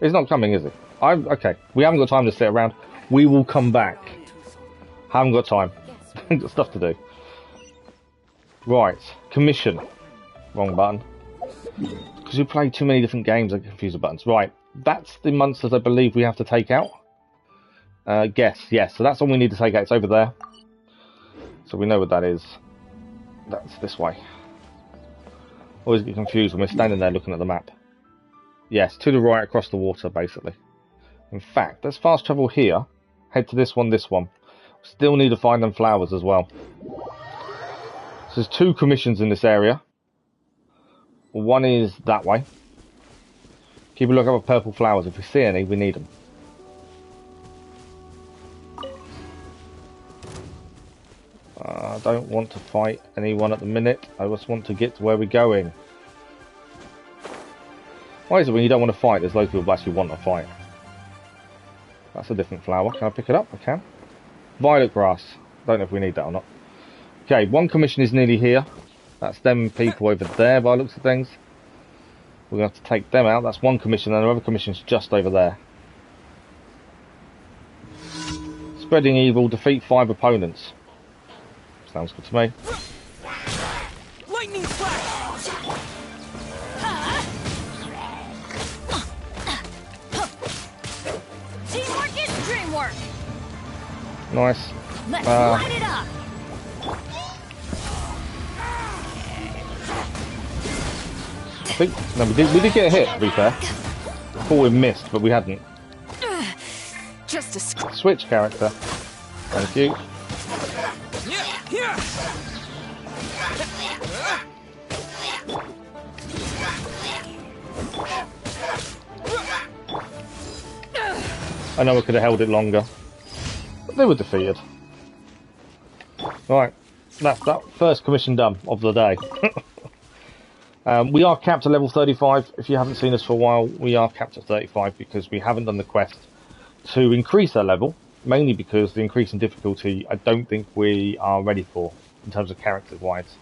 He's not coming, is he? Okay, we haven't got time to sit around. We will come back. Haven't got time. Got stuff to do. Right, commission. Wrong button. Because we play too many different games, I confuse the buttons. Right, that's the monsters I believe we have to take out. Guess, yes. So that's all we need to take out. It's over there. So we know what that is. That's this way. Always get confused when we're standing there looking at the map. Yes, to the right across the water, basically. In fact, let's fast travel here. Head to this one, this one. Still need to find them flowers as well. So there's 2 commissions in this area. One is that way. Keep a look out for purple flowers. If we see any, we need them. I don't want to fight anyone at the minute. I just want to get to where we're going. Why is it when you don't want to fight, there's loads of people who actually want to fight? That's a different flower. Can I pick it up? I can. Violet grass. Don't know if we need that or not. Okay, one commission is nearly here. That's them people over there by the looks of things. We're going to have to take them out. That's one commission, and another commission's just over there. Spreading evil, defeat 5 opponents. Sounds good to me. Lightning flash! Teamwork is dreamwork. Nice. Let's light it up. I think no, we did get a hit. To be fair, I thought we missed, but we hadn't. Just a Switch character. Thank you. I know I could have held it longer, but they were defeated. Right, that's that first commission done of the day. We are capped at level 35. If you haven't seen us for a while, we are capped at 35 because we haven't done the quest to increase our level, mainly because the increase in difficulty I don't think we are ready for in terms of characters wise.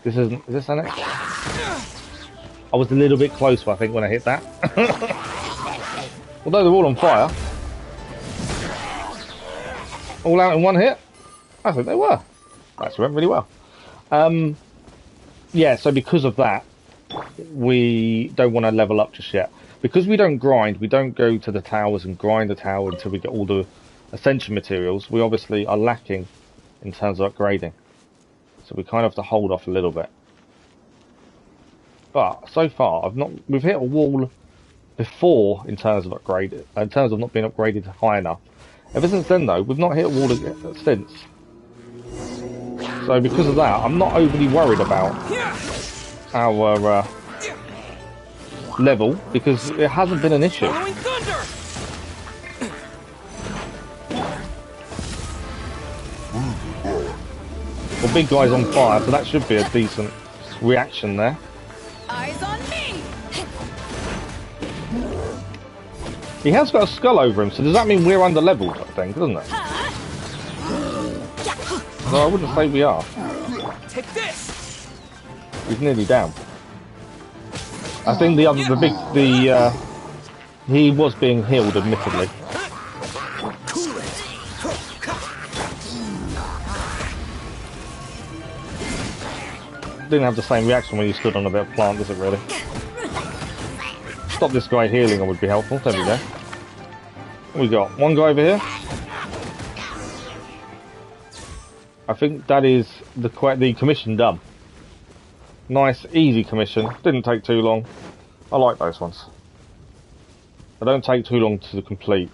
Is this an extra? I was a little bit close, I think, when I hit that. Although they're all on fire. All out in one hit? I think they were. That went really well. Yeah, so because of that, we don't want to level up just yet. Because we don't grind, we don't go to the towers and grind the tower until we get all the ascension materials. We obviously are lacking in terms of upgrading. So we kind of have to hold off a little bit. But so far, we've hit a wall before in terms of upgrade, in terms of not being upgraded high enough. Ever since then, though, we've not hit a wall since. So because of that, I'm not overly worried about our level because it hasn't been an issue. Well, big guy's on fire, so that should be a decent reaction there. Eyes on me. He has got a skull over him, so does that mean we're under leveled, I think, doesn't it? No, I wouldn't say we are. Take this. He's nearly down. I think he was being healed, admittedly. Didn't have the same reaction when you stood on a bit of plant, does it really? Stop this guy healing, I would be helpful. There we go. We got one guy over here. I think that is the commission done. Nice, easy commission. Didn't take too long. I like those ones. They don't take too long to complete.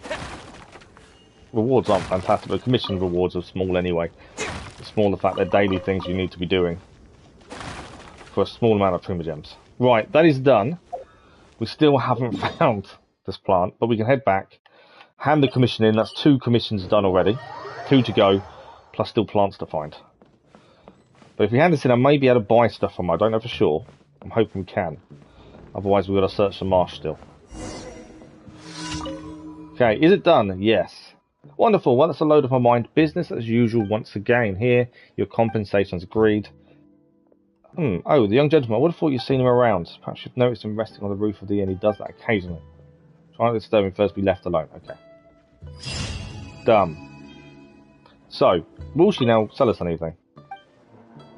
Rewards aren't fantastic, but commission rewards are small anyway. It's small the fact they're daily things you need to be doing for a small amount of primogems. Right, that is done. We still haven't found this plant, but we can head back, hand the commission in. That's 2 commissions done already. 2 to go, plus still plants to find. But if we hand this in, I may be able to buy stuff from them. I don't know for sure. I'm hoping we can. Otherwise, we've got to search the marsh still. Okay, is it done? Yes. Wonderful. Well, that's a load of my mind. Business as usual once again. Here, your compensation's agreed. Oh, the young gentleman. I would have thought you'd seen him around. Perhaps you've noticed him resting on the roof of the inn. He does that occasionally. Try not to disturb him first, be left alone. Okay. Done. So, will she now sell us anything?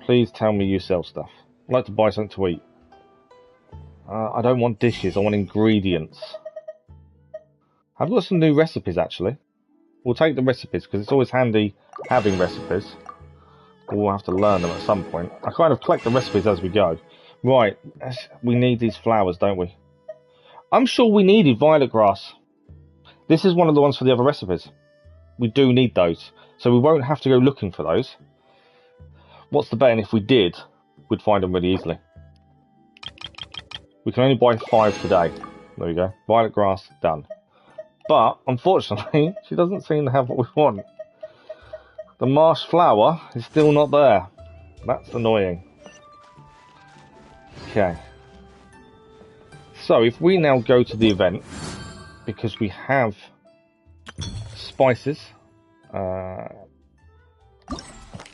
Please tell me you sell stuff. I'd like to buy something to eat. I don't want dishes. I want ingredients. I've got some new recipes, actually. We'll take the recipes, because it's always handy having recipes. We'll have to learn them at some point. I kind of collect the recipes as we go. Right, we need these flowers, don't we? I'm sure we needed violet grass. This is one of the ones for the other recipes. We do need those, so we won't have to go looking for those. What's the bet? And if we did, we'd find them really easily. We can only buy 5 today. There we go. Violet grass, done. But, unfortunately, she doesn't seem to have what we want. The marsh flower is still not there. That's annoying. Okay. So, if we now go to the event, because we have spices,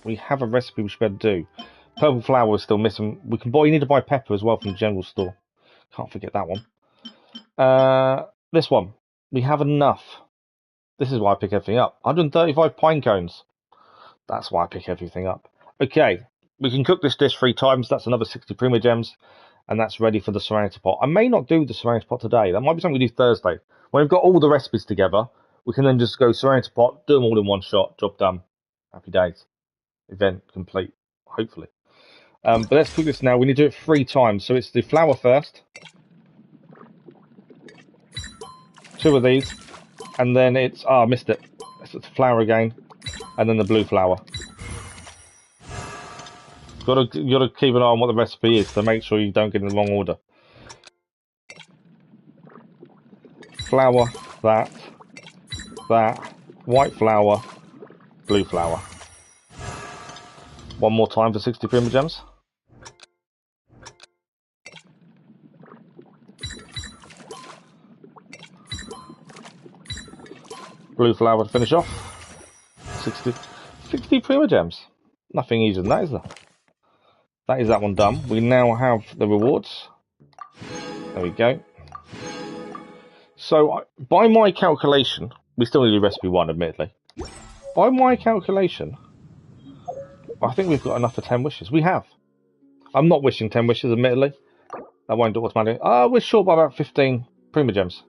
we have a recipe we should be able to do. Purple flower is still missing. We can buy. You need to buy pepper as well from the general store. Can't forget that one. This one. We have enough. This is why I pick everything up. 135 pine cones. That's why I pick everything up. Okay. We can cook this dish 3 times. That's another 60 primogems. And that's ready for the serenity pot. I may not do the serenity pot today. That might be something we do Thursday. When we've got all the recipes together, we can then just go serenity pot, do them all in one shot, job done. Happy days. Event complete. Hopefully. But let's cook this now. We need to do it 3 times. So it's the flour first. 2 of these. And then it's... I missed it. It's the flour again. And then the blue flour. You gotta keep an eye on what the recipe is to make sure you don't get in the wrong order. Flour, that, white flour, blue flour. One more time for 60 primogems. Blue flour to finish off. 60 primogems. Nothing easier than that, is there? That is that one done. We now have the rewards. There we go. So, by my calculation, we still need recipe 1, admittedly. By my calculation, I think we've got enough for 10 wishes. We have. I'm not wishing 10 wishes, admittedly. That won't do automatically. We're short by about 15 primogems.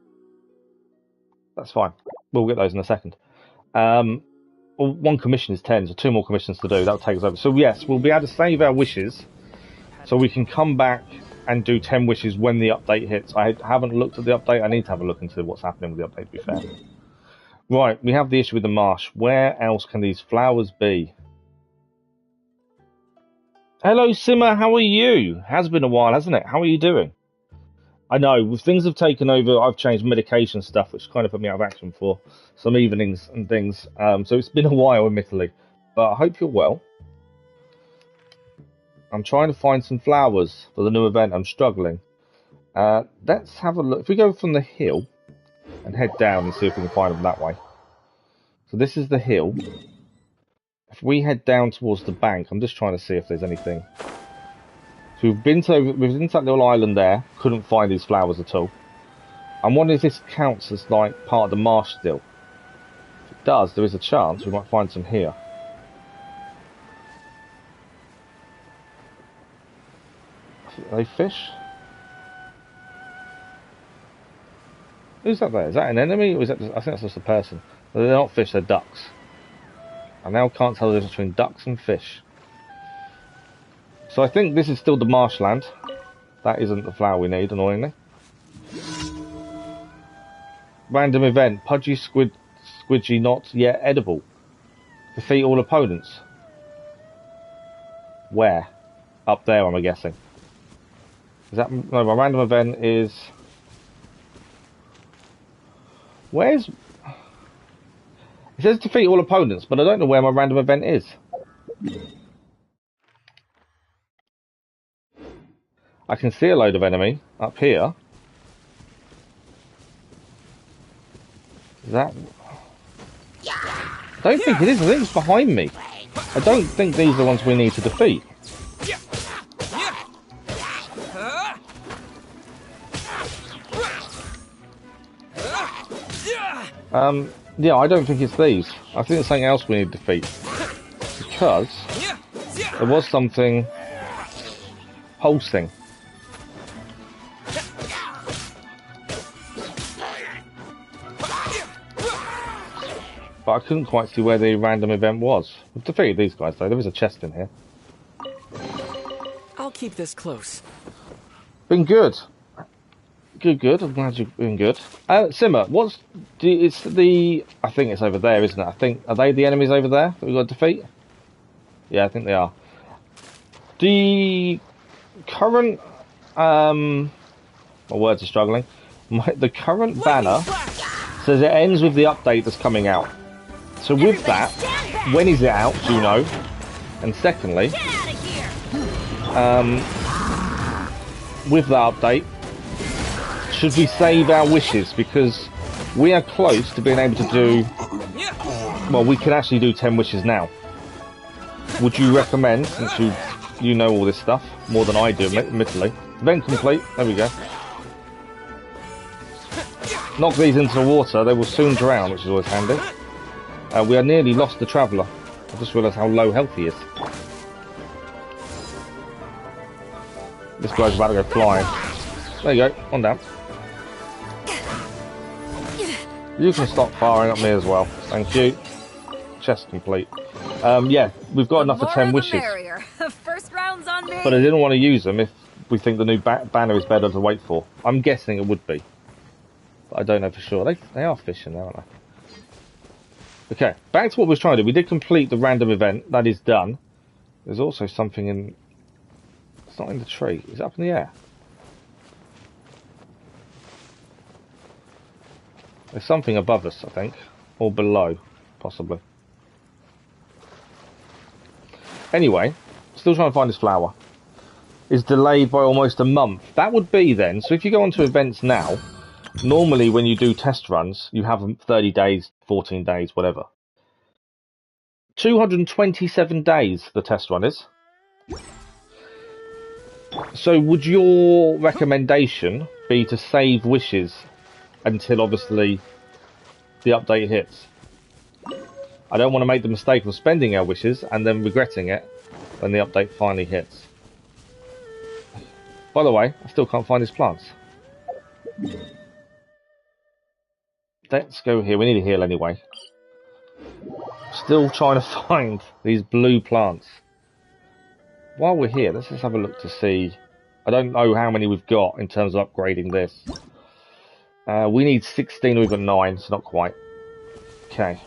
That's fine. We'll get those in a second. Well, 1 commission is 10, so 2 more commissions to do. That'll take us over. So yes, we'll be able to save our wishes, so we can come back and do 10 wishes when the update hits. I haven't looked at the update. I need to have a look into what's happening with the update, to be fair. Right, we have the issue with the marsh. Where else can these flowers be? Hello, Simmer. How are you? Has been a while, hasn't it? How are you doing? I know, things have taken over. I've changed medication stuff, which kind of put me out of action for some evenings and things. So it's been a while, admittedly. But I hope you're well. I'm trying to find some flowers for the new event. I'm struggling. Let's have a look. If we go from the hill and head down and see if we can find them that way. So this is the hill. If we head down towards the bank, I'm just trying to see if there's anything. So we've been to that little island there. Couldn't find these flowers at all. I'm wondering if this counts as like part of the marsh still. If it does, there is a chance we might find some here. Are they fish? Who's that there? Is that an enemy, or is that just, I think that's just a person. They're not fish, they're ducks. I now can't tell the difference between ducks and fish. So I think this is still the marshland. That isn't the flower we need, annoyingly. Random event. Pudgy squidgy not yet edible. Defeat all opponents. Where? Up there, I'm guessing. Is that... No, my random event is... Where's... It says defeat all opponents, but I don't know where my random event is. I can see a load of enemy up here. Is that... I don't think it is. I think it's behind me. I don't think these are the ones we need to defeat. Yeah, I don't think it's these. I think it's something else we need to defeat. Because there was something pulsing. But I couldn't quite see where the random event was. We've defeated these guys though. There is a chest in here. I'll keep this close. Been good. Good. I'm glad you've been good. Simmer, it's the... I think it's over there, isn't it? Are they the enemies over there that we've got to defeat? Yeah, I think they are. The current... my words are struggling. The current banner says it ends with the update that's coming out. So with that, when is it out, do you know? And secondly, with that update, should we save our wishes? Because we are close to being able to do... Well, we can actually do 10 wishes now. Would you recommend, since you know all this stuff, more than I do, admittedly. Event complete, there we go. Knock these into the water, they will soon drown, which is always handy. We are nearly lost the traveller. I just realised how low health he is. This guy's about to go flying. There you go, on down. You can stop firing at me as well. Thank you. Chest complete. Yeah, we've got enough for 10 wishes. First round's on me. But I didn't want to use them if we think the new banner is better to wait for. I'm guessing it would be. But I don't know for sure. They are fishing there, aren't they? Okay, back to what we was trying to do. We did complete the random event. That is done. There's also something in... It's not in the tree. It's up in the air. There's something above us, I think. Or below, possibly. Anyway, still trying to find this flower. Is delayed by almost a month. That would be then, so if you go onto events now, normally when you do test runs, you have them 30 days, 14 days, whatever. 227 days the test run is. So would your recommendation be to save wishes until obviously the update hits? I don't want to make the mistake of spending our wishes and then regretting it when the update finally hits. By the way, I still can't find his plants. Let's go here. We need a heal anyway. Still trying to find these blue plants. While we're here, let's just have a look to see. I don't know how many we've got in terms of upgrading this. We need 16, we've got 9, so not quite. Okay.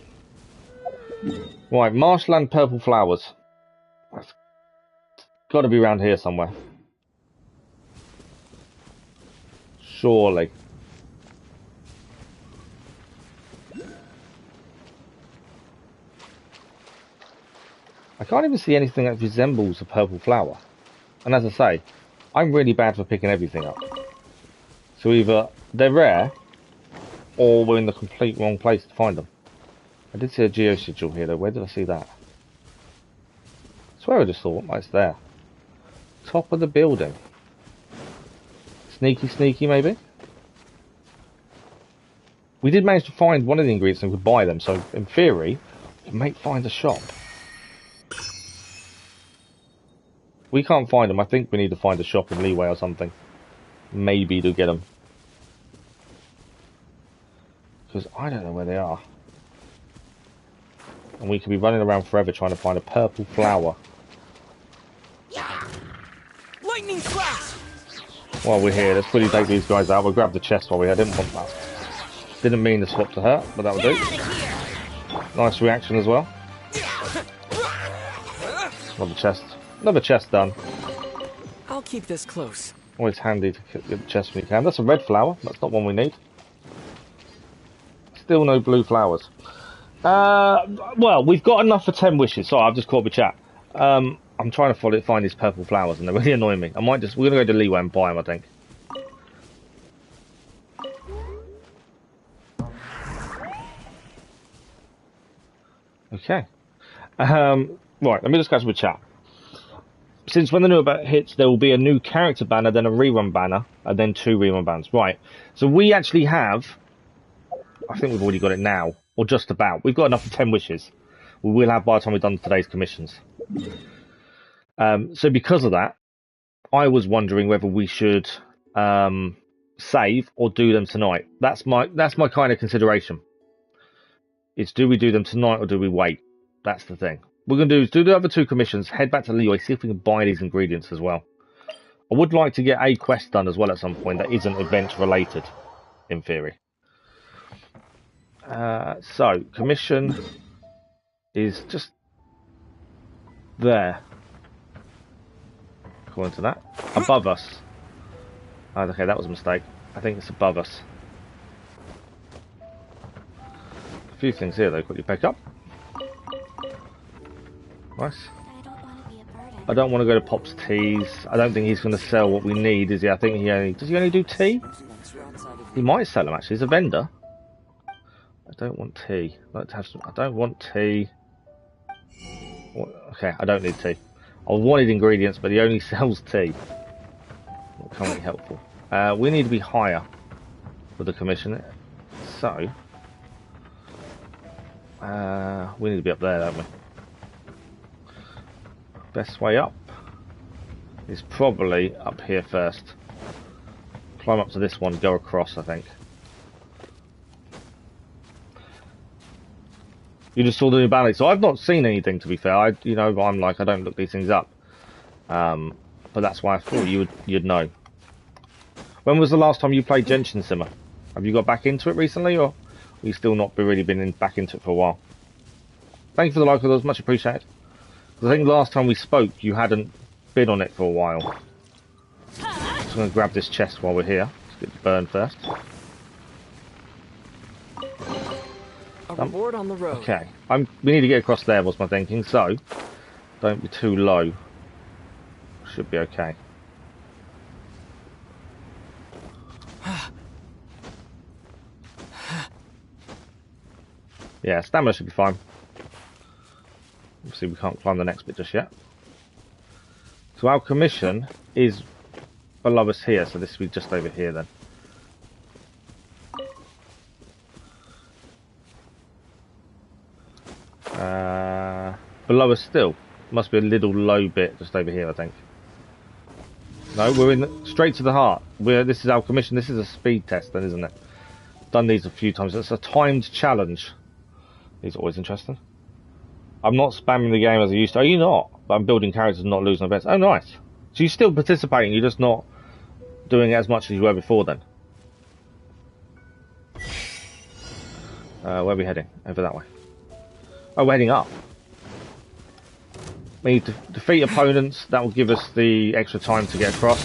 Right, marshland purple flowers. That's got to be around here somewhere. Surely. I can't even see anything that resembles a purple flower. And as I say, I'm really bad for picking everything up. So either they're rare, or we're in the complete wrong place to find them. I did see a geosigil here though. Where did I see that? I swear I just thought, oh, it's there. Top of the building. Sneaky, sneaky maybe? We did manage to find one of the ingredients and we could buy them, so in theory, we might find a shop. We can't find them. I think we need to find a shop in Leeway or something. Maybe to get them. because I don't know where they are. And we could be running around forever trying to find a purple flower. Lightning flash! While we're here, let's quickly take these guys out. We'll grab the chest while we're here. Didn't want that. Didn't mean the swap to hurt, but that'll do. Nice reaction as well. Another chest. Another chest done. I'll keep this close. Always handy to get the chest when you can. That's a red flower. That's not one we need. Still no blue flowers. Well, we've got enough for 10 wishes. Sorry, I've just caught my chat. I'm trying to find these purple flowers, and they're really annoying me. We're gonna go to Leeway and buy them, I think. Okay. Right, let me just catch up with chat. Since when the new event hits, there will be a new character banner, then a rerun banner, and then 2 rerun banners. Right. So we actually have, I think we've already got it now, or just about. We've got enough for 10 wishes. We will have by the time we've done today's commissions. So because of that, I was wondering whether we should save or do them tonight. That's my kind of consideration. It's do we do them tonight or do we wait? That's the thing. We're going to do the other 2 commissions, head back to Leeway, see if we can buy these ingredients as well. I would like to get a quest done as well at some point that isn't event related, in theory. So, commission is just there. According to that. Above us. Oh, okay, that was a mistake. I think it's above us. A few things here though, quickly pick up. Nice. I don't want to go to Pop's Teas. I don't think he's going to sell what we need, is he? I think does he only do tea? He might sell them actually. He's a vendor. I don't want tea. I'd like to have some. I don't want tea. Okay, I don't need tea. I wanted ingredients, but he only sells tea. Not currently helpful. We need to be higher with the commission. So we need to be up there, don't we? Best way up is probably up here first. Climb up to this one, go across, I think. You just saw the new ballet, so I've not seen anything, to be fair. I'm like, I don't look these things up, but that's why I thought you'd know. When was the last time you played Genshin Simmer? Have you got back into it recently, or have you still not really been back into it for a while? Thank you for the like, those much appreciated. I think last time we spoke, you hadn't been on it for a while. So I'm going to grab this chest while we're here. Let's get the burn first. A reward on the road. Okay, we need to get across there, was my thinking, so don't be too low. Should be okay. Yeah, stamina should be fine. Obviously we can't climb the next bit just yet. So our commission is below us here, so this will be just over here then. Below us still. Must be a little low bit just over here, I think. No, we're straight to the heart. This is our commission. This is a speed test then, isn't it? Done these a few times. It's a timed challenge. These are always interesting. I'm not spamming the game as I used to. Are you not? I'm building characters and not losing events. Oh, nice. So you're still participating, you're just not doing it as much as you were before then. Where are we heading? Over that way. Oh, we're heading up. We need to defeat opponents. That will give us the extra time to get across.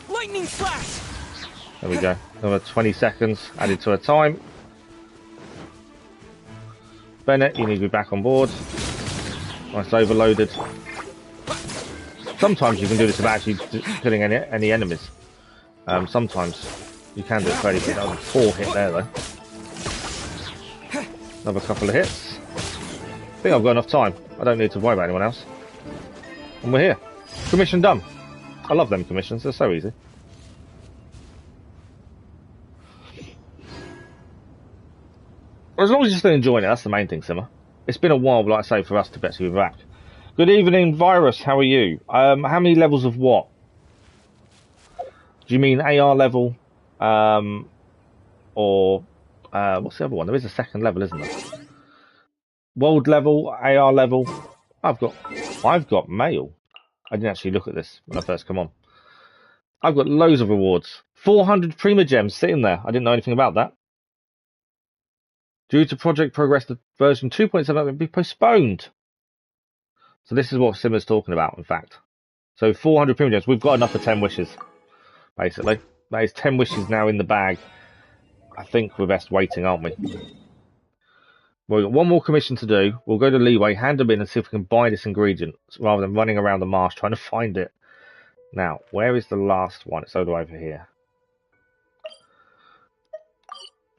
Lightning flash! There we go. Another 20 seconds added to our time. Bennett, you need to be back on board. Nice, overloaded. Sometimes you can do this without actually killing any enemies. Sometimes you can do it fairly quick. That was a 4 hit there though. Another couple of hits. I think I've got enough time. I don't need to worry about anyone else. And we're here. Commission done. I love them commissions, they're so easy. As long as you're still enjoying it, that's the main thing, Simmer. It's been a while, like I say, for us to actually be back. Good evening, Virus, how are you? How many levels of what? Do you mean AR level? or what's the other one? There is a second level, isn't there? World level, AR level. I've got mail. I didn't actually look at this when I first come on. I've got loads of rewards. 400 Prima Gems sitting there. I didn't know anything about that. Due to project progress, the version 2.7 will be postponed. So this is what Simmer's talking about, in fact. So 400 Prima Gems. We've got enough for 10 wishes, basically. That is 10 wishes now in the bag. I think we're best waiting, aren't we? We've got one more commission to do. We'll go to Leeway, hand them in, and see if we can buy this ingredient, rather than running around the marsh trying to find it. Now, where is the last one? It's over here.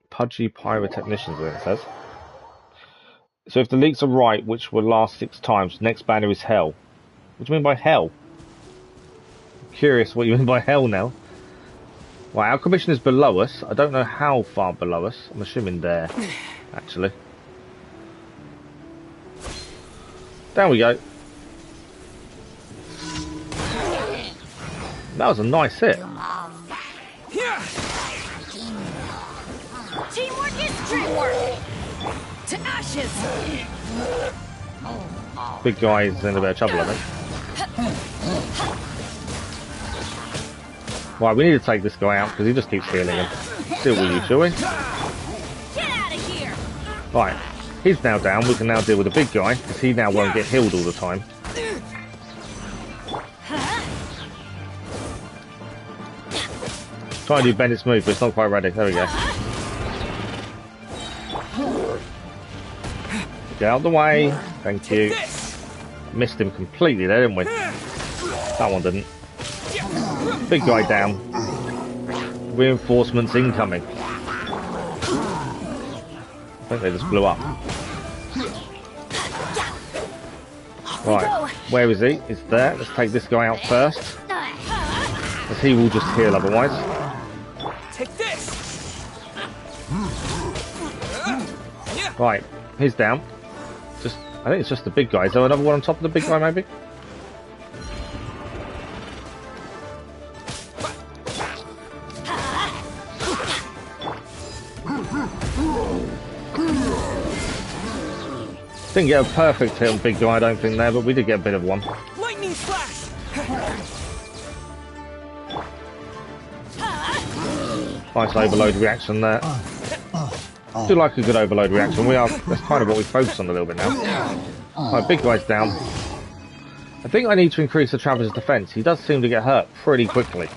Pudgy Pyrotechnicians, it says. So if the leaks are right, which will last 6 times, next banner is hell. What do you mean by hell? I'm curious what you mean by hell now. Right, our commission is below us. I don't know how far below us. I'm assuming there, actually. There we go. That was a nice hit. Teamwork is dreamwork. To ashes. Big guy's in a bit of trouble, I think. Right, we need to take this guy out because he just keeps healing him. Deal with you, shall we? Get out of here. Right, he's now down. We can now deal with the big guy because he now won't get healed all the time. Try and do Bennett's move, but it's not quite ready. There we go. Get out of the way. Thank you. Missed him completely there, didn't we? That one didn't. Big guy down. Reinforcements incoming. I think they just blew up. Right, where is he? He's there. Let's take this guy out first, as he will just heal otherwise. Take this. Right, he's down. I think it's just the big guy. Is there another one on top of the big guy, maybe? Didn't get a perfect hit on big guy, I don't think there, but we did get a bit of one. Lightning flash. Nice overload reaction there. I do like a good overload reaction. That's kind of what we focus on a little bit now. Right, big guy's down. I think I need to increase the Traveler's defense. He does seem to get hurt pretty quickly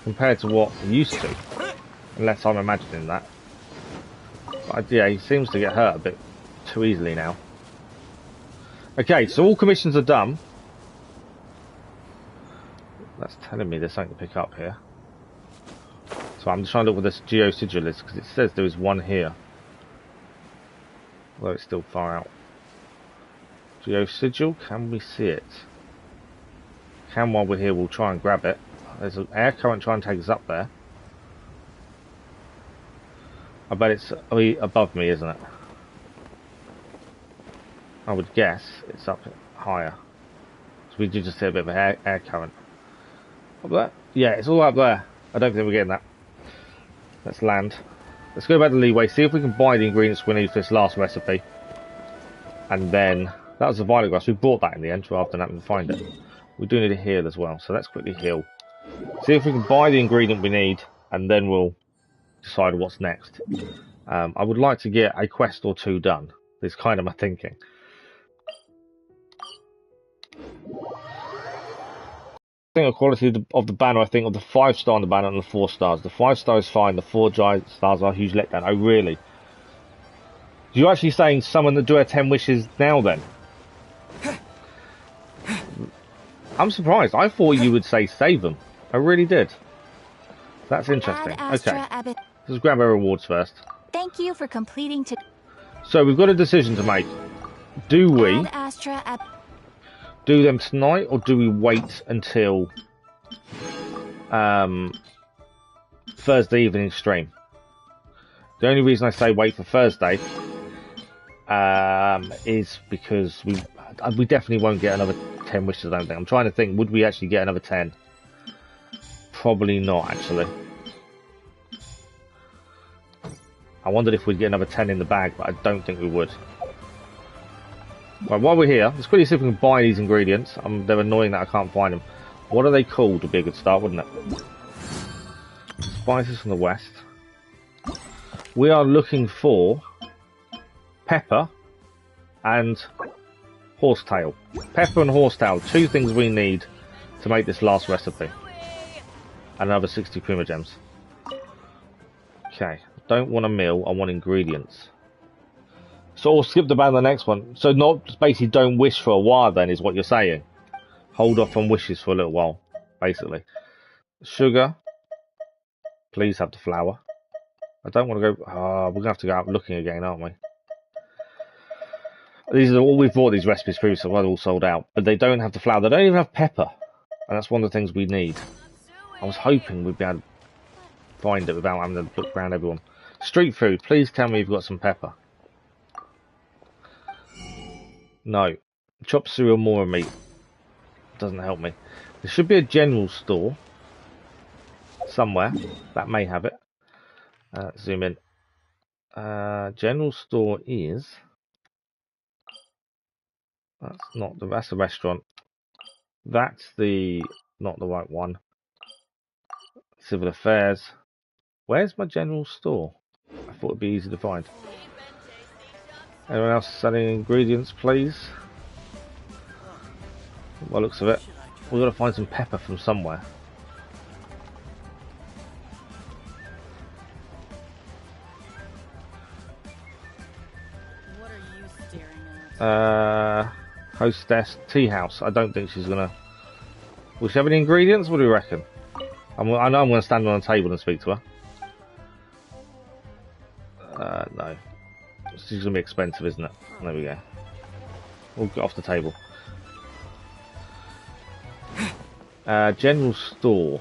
compared to what he used to, unless I'm imagining that. But yeah, he seems to get hurt a bit too easily now. Okay, so all commissions are done. That's telling me there's something to pick up here. So I'm just trying to look where this Geo Sigil is, because it says there is one here. Although it's still far out. Geo Sigil, can we see it? Can, while we're here, we'll try and grab it. There's an air current trying to take us up there. I bet it's above me, isn't it? I would guess it's up higher. So we do just see a bit of an air current. Up there? Yeah, it's all up there. I don't think we're getting that. Let's land. Let's go back to Leeway, see if we can buy the ingredients we need for this last recipe. And then, that was the violet grass. We bought that in the end rather than having to find it. We do need a heal as well, so let's quickly heal. See if we can buy the ingredient we need, and then we'll decide what's next. I would like to get a quest or 2 done. Is kind of my thinking. I think the quality of the banner, I think of the 5-star on the banner and the 4 stars. The 5-star is fine, the 4 stars are a huge letdown. Oh really? You're actually saying someone that do our 10 wishes now then? I'm surprised. I thought you would say save them. I really did. That's interesting. Okay. Let's grab our rewards first. Thank you for completing to. So we've got a decision to make. Do we do them tonight, or do we wait until Thursday evening stream? The only reason I say wait for Thursday is because we definitely won't get another 10 wishes, I don't think. I'm trying to think, would we actually get another 10? Probably not, actually. I wondered if we'd get another 10 in the bag, but I don't think we would. Right, while we're here, let's quickly see if we can buy these ingredients. They're annoying that I can't find them. What are they called would be a good start, wouldn't it? Spices from the west. We are looking for pepper and horsetail. Pepper and horsetail, 2 things we need to make this last recipe. And another 60 prima gems. Okay, don't want a meal, I want ingredients. So we'll skip the ban the next one. So not basically don't wish for a while then is what you're saying. Hold off on wishes for a little while, basically. Sugar. Please have the flour. I don't want to go... we're going to have to go out looking again, aren't we? These are all we've bought these recipes previously, well, they're all sold out. But they don't have the flour. They don't even have pepper. And that's one of the things we need. I was hoping we'd be able to find it without having to look around everyone. Street food. Please tell me you've got some pepper. No. Chopped cereal, more meat. Doesn't help me. There should be a general store somewhere that may have it. Zoom in. General store is... That's the restaurant. That's not the right one. Civil affairs. Where's my general store? I thought it'd be easy to find. Anyone else selling ingredients, please? By the looks of it, we've got to find some pepper from somewhere. What are you staring at? Hostess, tea house. I don't think she's gonna. Will she have any ingredients? What do you reckon? I know I'm gonna stand on a table and speak to her. No. She's gonna be expensive, isn't it? There we go. We'll get off the table. General store.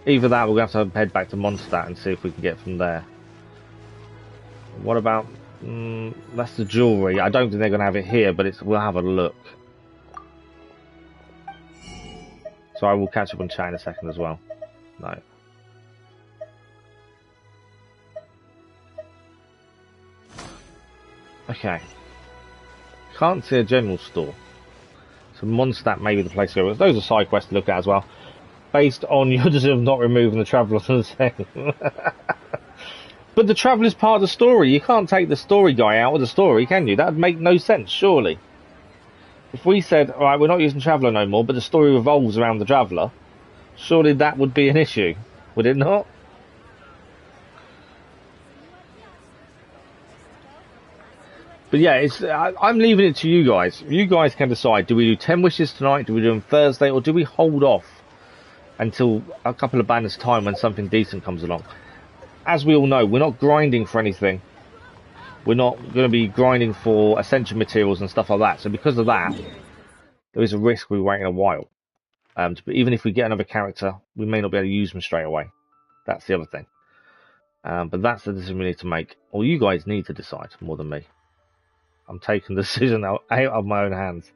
Either that, we're going to have to head back to Mondstadt and see if we can get from there. What about... that's the jewellery. I don't think they're going to have it here, but we'll have a look. So I will catch up on chat in a second as well. No. Okay. Can't see a general store. So Mondstadt may be the place to go. Those are side quests to look at as well. Based on your decision of not removing the traveller from the thing. But the traveller is part of the story. You can't take the story guy out of the story, can you? That would make no sense, surely. If we said, alright, we're not using traveller no more, but the story revolves around the traveller, surely that would be an issue, would it not? But yeah, I'm leaving it to you guys. You guys can decide, do we do 10 wishes tonight, do we do them Thursday, or do we hold off until a couple of banners time when something decent comes along? As we all know, we're not grinding for anything. We're not going to be grinding for essential materials and stuff like that. So because of that, there is a risk we're waiting a while. But even if we get another character, we may not be able to use them straight away. That's the other thing. But that's the decision we need to make. Or you guys need to decide more than me. I'm taking the decision out of my own hands.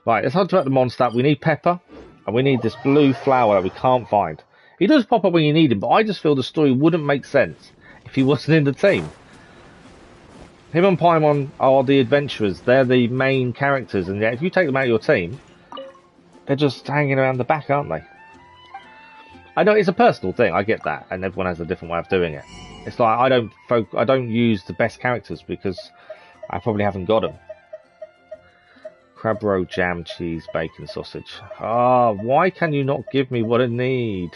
Right, let's head to the Mondstadt. We need pepper. And we need this blue flower that we can't find. He does pop up when you need him, but I just feel the story wouldn't make sense if he wasn't in the team. Him and Paimon are the adventurers. They're the main characters, and yet if you take them out of your team, they're just hanging around the back, aren't they? I know it's a personal thing, I get that, and everyone has a different way of doing it. It's like I don't use the best characters because I probably haven't got them. Crab roe, jam, cheese, bacon, sausage. Why can you not give me what I need?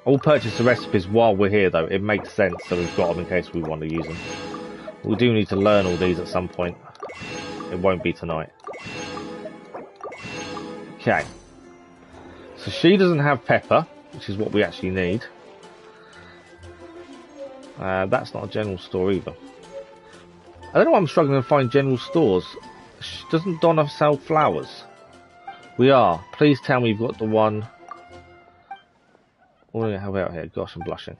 I'll purchase the recipes while we're here, though. It makes sense that we've got them in case we want to use them. We do need to learn all these at some point. It won't be tonight. Okay. So she doesn't have pepper, which is what we actually need. That's not a general store either. I don't know why I'm struggling to find general stores. Doesn't Donna sell flowers? We are. Please tell me you've got the one... What do we have out here? Gosh, I'm blushing.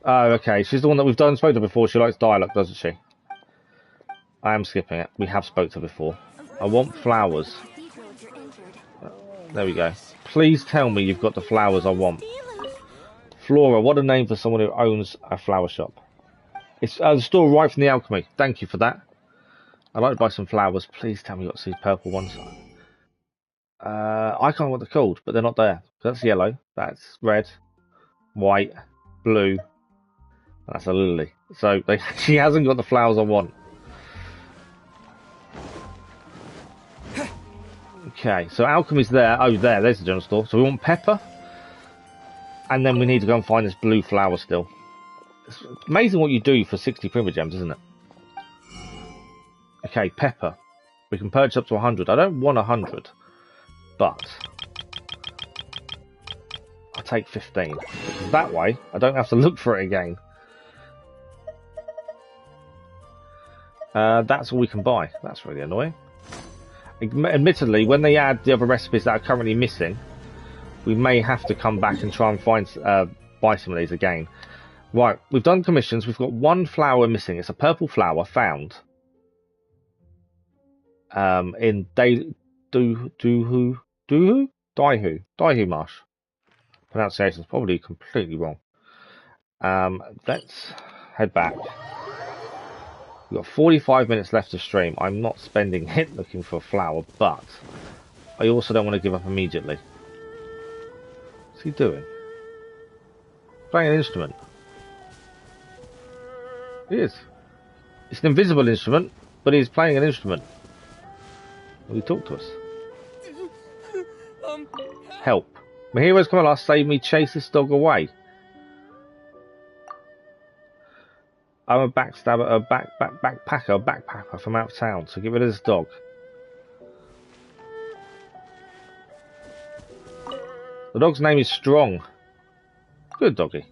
Oh, okay. She's the one that we've spoke to before. She likes dialogue, doesn't she? I am skipping it. We have spoke to her before. I want flowers. There we go. Please tell me you've got the flowers I want. Flora, what a name for someone who owns a flower shop. It's the store right from the alchemy. Thank you for that. I'd like to buy some flowers. Please tell me you got these purple ones. I can't know what they're called, but they're not there. That's yellow. That's red, white, blue. That's a lily. So she hasn't got the flowers I want. Okay, so alchemy's there. Oh, there's the general store. So we want pepper. And then we need to go and find this blue flower still. It's amazing what you do for 60 Prima Gems, isn't it? Okay, pepper. We can purchase up to 100. I don't want 100. But I'll take 15. Because that way, I don't have to look for it again. That's all we can buy. That's really annoying. Admittedly, when they add the other recipes that are currently missing, we may have to come back and try and find buy some of these again. Right, we've done commissions. We've got one flower missing. It's a purple flower found in Daihu Marsh. Pronunciation's probably completely wrong. Let's head back. We've got 45 minutes left to stream. I'm not spending it looking for a flower, but I also don't want to give up immediately. What's he doing? Playing an instrument. He is. It's an invisible instrument, but he's playing an instrument. Will he talk to us? Help. My heroes come along, save me, chase this dog away. I'm a backstabber, a backpacker from out of town, so get rid of this dog. The dog's name is Strong. Good doggy.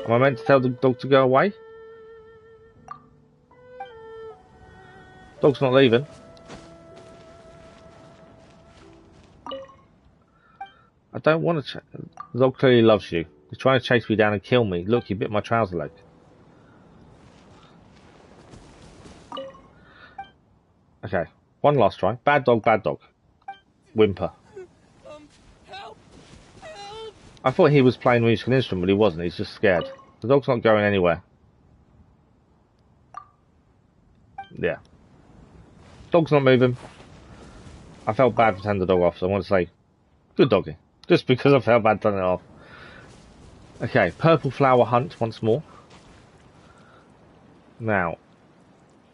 Am I meant to tell the dog to go away? Dog's not leaving. I don't want to. The dog clearly loves you. He's trying to chase me down and kill me. Look, he bit my trouser leg. Okay, one last try. Bad dog, bad dog. Whimper. Help! Help! I thought he was playing a musical instrument, but he wasn't. He's just scared. The dog's not going anywhere. Yeah. Dog's not moving. I felt bad for turning the dog off, so I want to say, good doggy. Just because I felt bad turning it off. Okay, purple flower hunt once more. Now,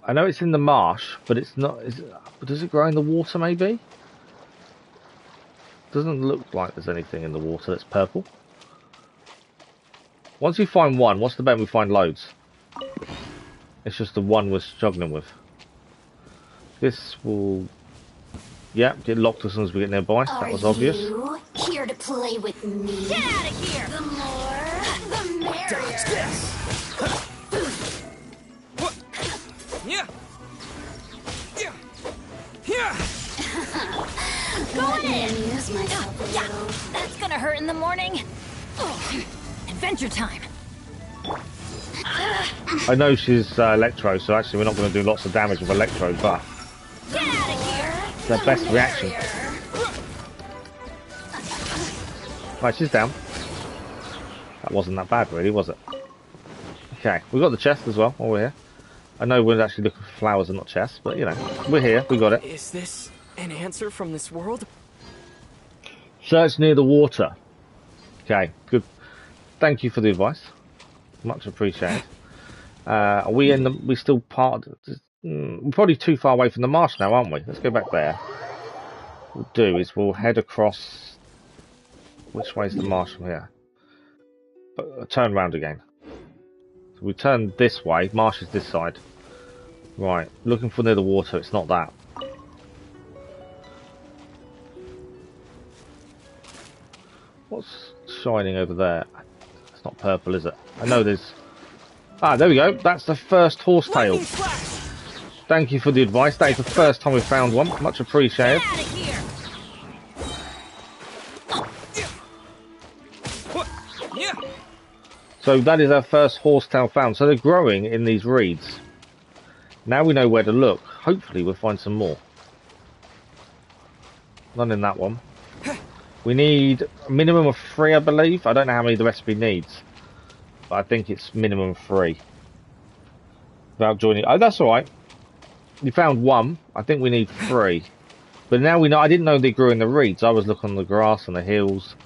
I know it's in the marsh, but it's not. Does it grow in the water? Maybe. Doesn't look like there's anything in the water that's purple. Once we find one, what's the bet we find loads? It's just the one we're struggling with. This will, yeah, get locked as soon as we get nearby. That was obvious. You here to play with me? Get out of here! The more, the merrier. Yeah. Yeah. Yeah. Go in! Amuse myself a Yeah, little. that's gonna hurt in the morning. Oh, adventure time. I know she's Electro, so actually we're not going to do lots of damage with Electro, but Get out of here! it's their best reaction. Right, she's down. That wasn't that bad, really, was it? Okay, we got the chest as well while we're here. I know we're actually looking for flowers and not chests, but you know, we're here, we got it. Is this an answer from this world? Search near the water. Okay, good. Thank you for the advice. Much appreciated. Are we in the? We still part? We're probably too far away from the marsh now, aren't we? Let's go back there. What we'll do is we'll head across. Which way is the marsh from here? Turn round again. So we turn this way. Marsh is this side. Right. Looking for near the water. It's not that. What's shining over there? It's not purple, is it? I know there's... Ah, there we go. That's the first horsetail. Thank you for the advice. That is the first time we've found one. Much appreciated. Get out of here! Yeah. So that is our first horsetail found. So they're growing in these reeds. Now we know where to look. Hopefully we'll find some more. None in that one. We need a minimum of 3, I believe. I don't know how many the recipe needs, but I think it's minimum of 3. Without joining. Oh, that's all right. You found 1. I think we need 3. But now we know. I didn't know they grew in the reeds. I was looking on the grass and the hills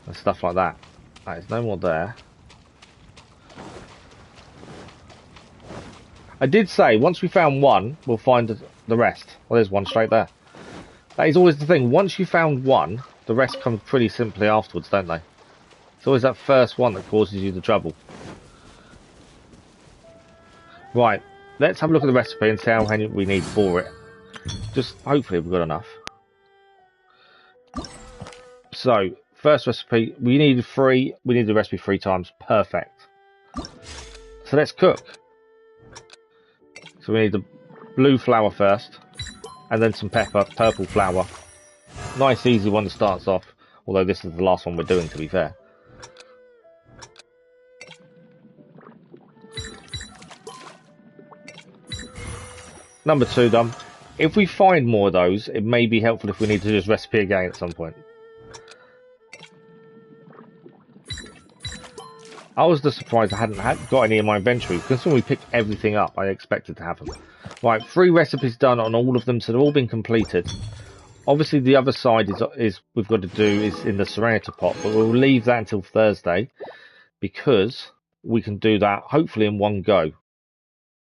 and stuff like that. Right, there's no more there. I did say once we found 1, we'll find the rest. Well, there's 1 straight there. That is always the thing. Once you found 1, the rest comes pretty simply afterwards, don't they? It's always that first one that causes you the trouble. Right, let's have a look at the recipe and see how many we need for it. Just hopefully we've got enough. So, first recipe, we need 3. We need the recipe 3 times. Perfect. So let's cook. So we need the blue flour first, and then some pepper, purple flour. Nice easy one that starts off, although this is the last one we're doing, to be fair. Number 2 done. If we find more of those, it may be helpful if we need to do this recipe again at some point. I was just surprised I hadn't got any in my inventory, because when we picked everything up, I expected to have them. Right, 3 recipes done on all of them, so they've all been completed. Obviously, the other side is we've got to do is in the Serenity pot, but we'll leave that until Thursday, because we can do that hopefully in one go.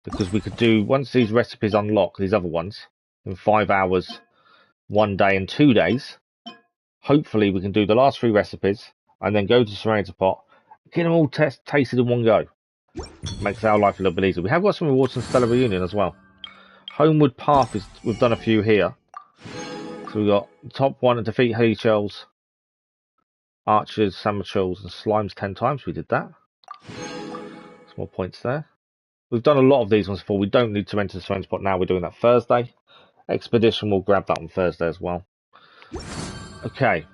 Because we could do, once these recipes unlock, these other ones, in 5 hours, 1 day and 2 days, hopefully we can do the last 3 recipes, and then go to Serenity pot, get them all tasted in one go. Makes our life a little bit easier. We have got some rewards in Stellar Reunion as well. Homeward Path, we've done a few here. So we've got top 1 to defeat hay shells, archers, samatrils, and slimes 10 times. We did that. Some more points there. We've done a lot of these ones before. We don't need to enter the Serenity pot now. We're doing that Thursday. Expedition, we'll grab that on Thursday as well. Okay.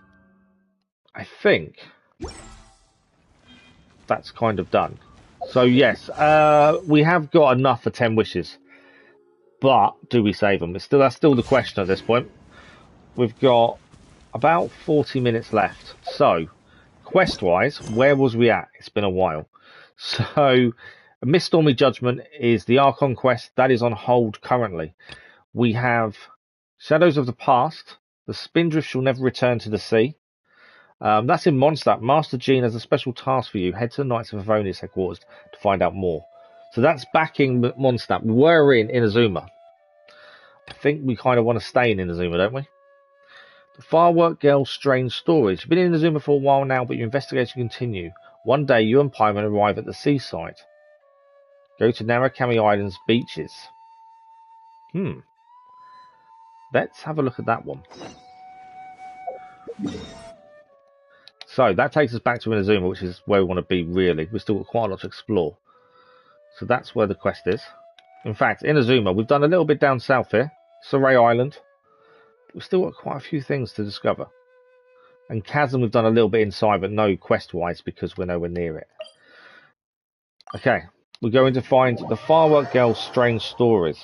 I think that's kind of done. So yes, we have got enough for 10 wishes. But do we save them? That's still the question at this point. We've got about 40 minutes left. So, quest-wise, where was we at? It's been a while. So, Miss Stormy Judgment is the Archon quest. That is on hold currently. We have Shadows of the Past. The Spindrift shall never return to the sea. That's in Mondstadt. Master Jean has a special task for you. Head to the Knights of Favonius headquarters to find out more. So that's backing Mondstadt. We were in Inazuma. I think we kind of want to stay in Inazuma, don't we? The Firework Girl's Strange Stories. You've been in Inazuma for a while now, but your investigation continue. One day, you and Paimon arrive at the seaside. Go to Narakami Island's beaches. Let's have a look at that one. So, that takes us back to Inazuma, which is where we want to be, really. We've still got quite a lot to explore. So that's where the quest is. In fact, Inazuma, we've done a little bit down south here. Saray Island. We've still got quite a few things to discover. And Chasm, we've done a little bit inside, but no quest-wise, because we're nowhere near it. Okay, we're going to find the Firework Girl's Strange Stories.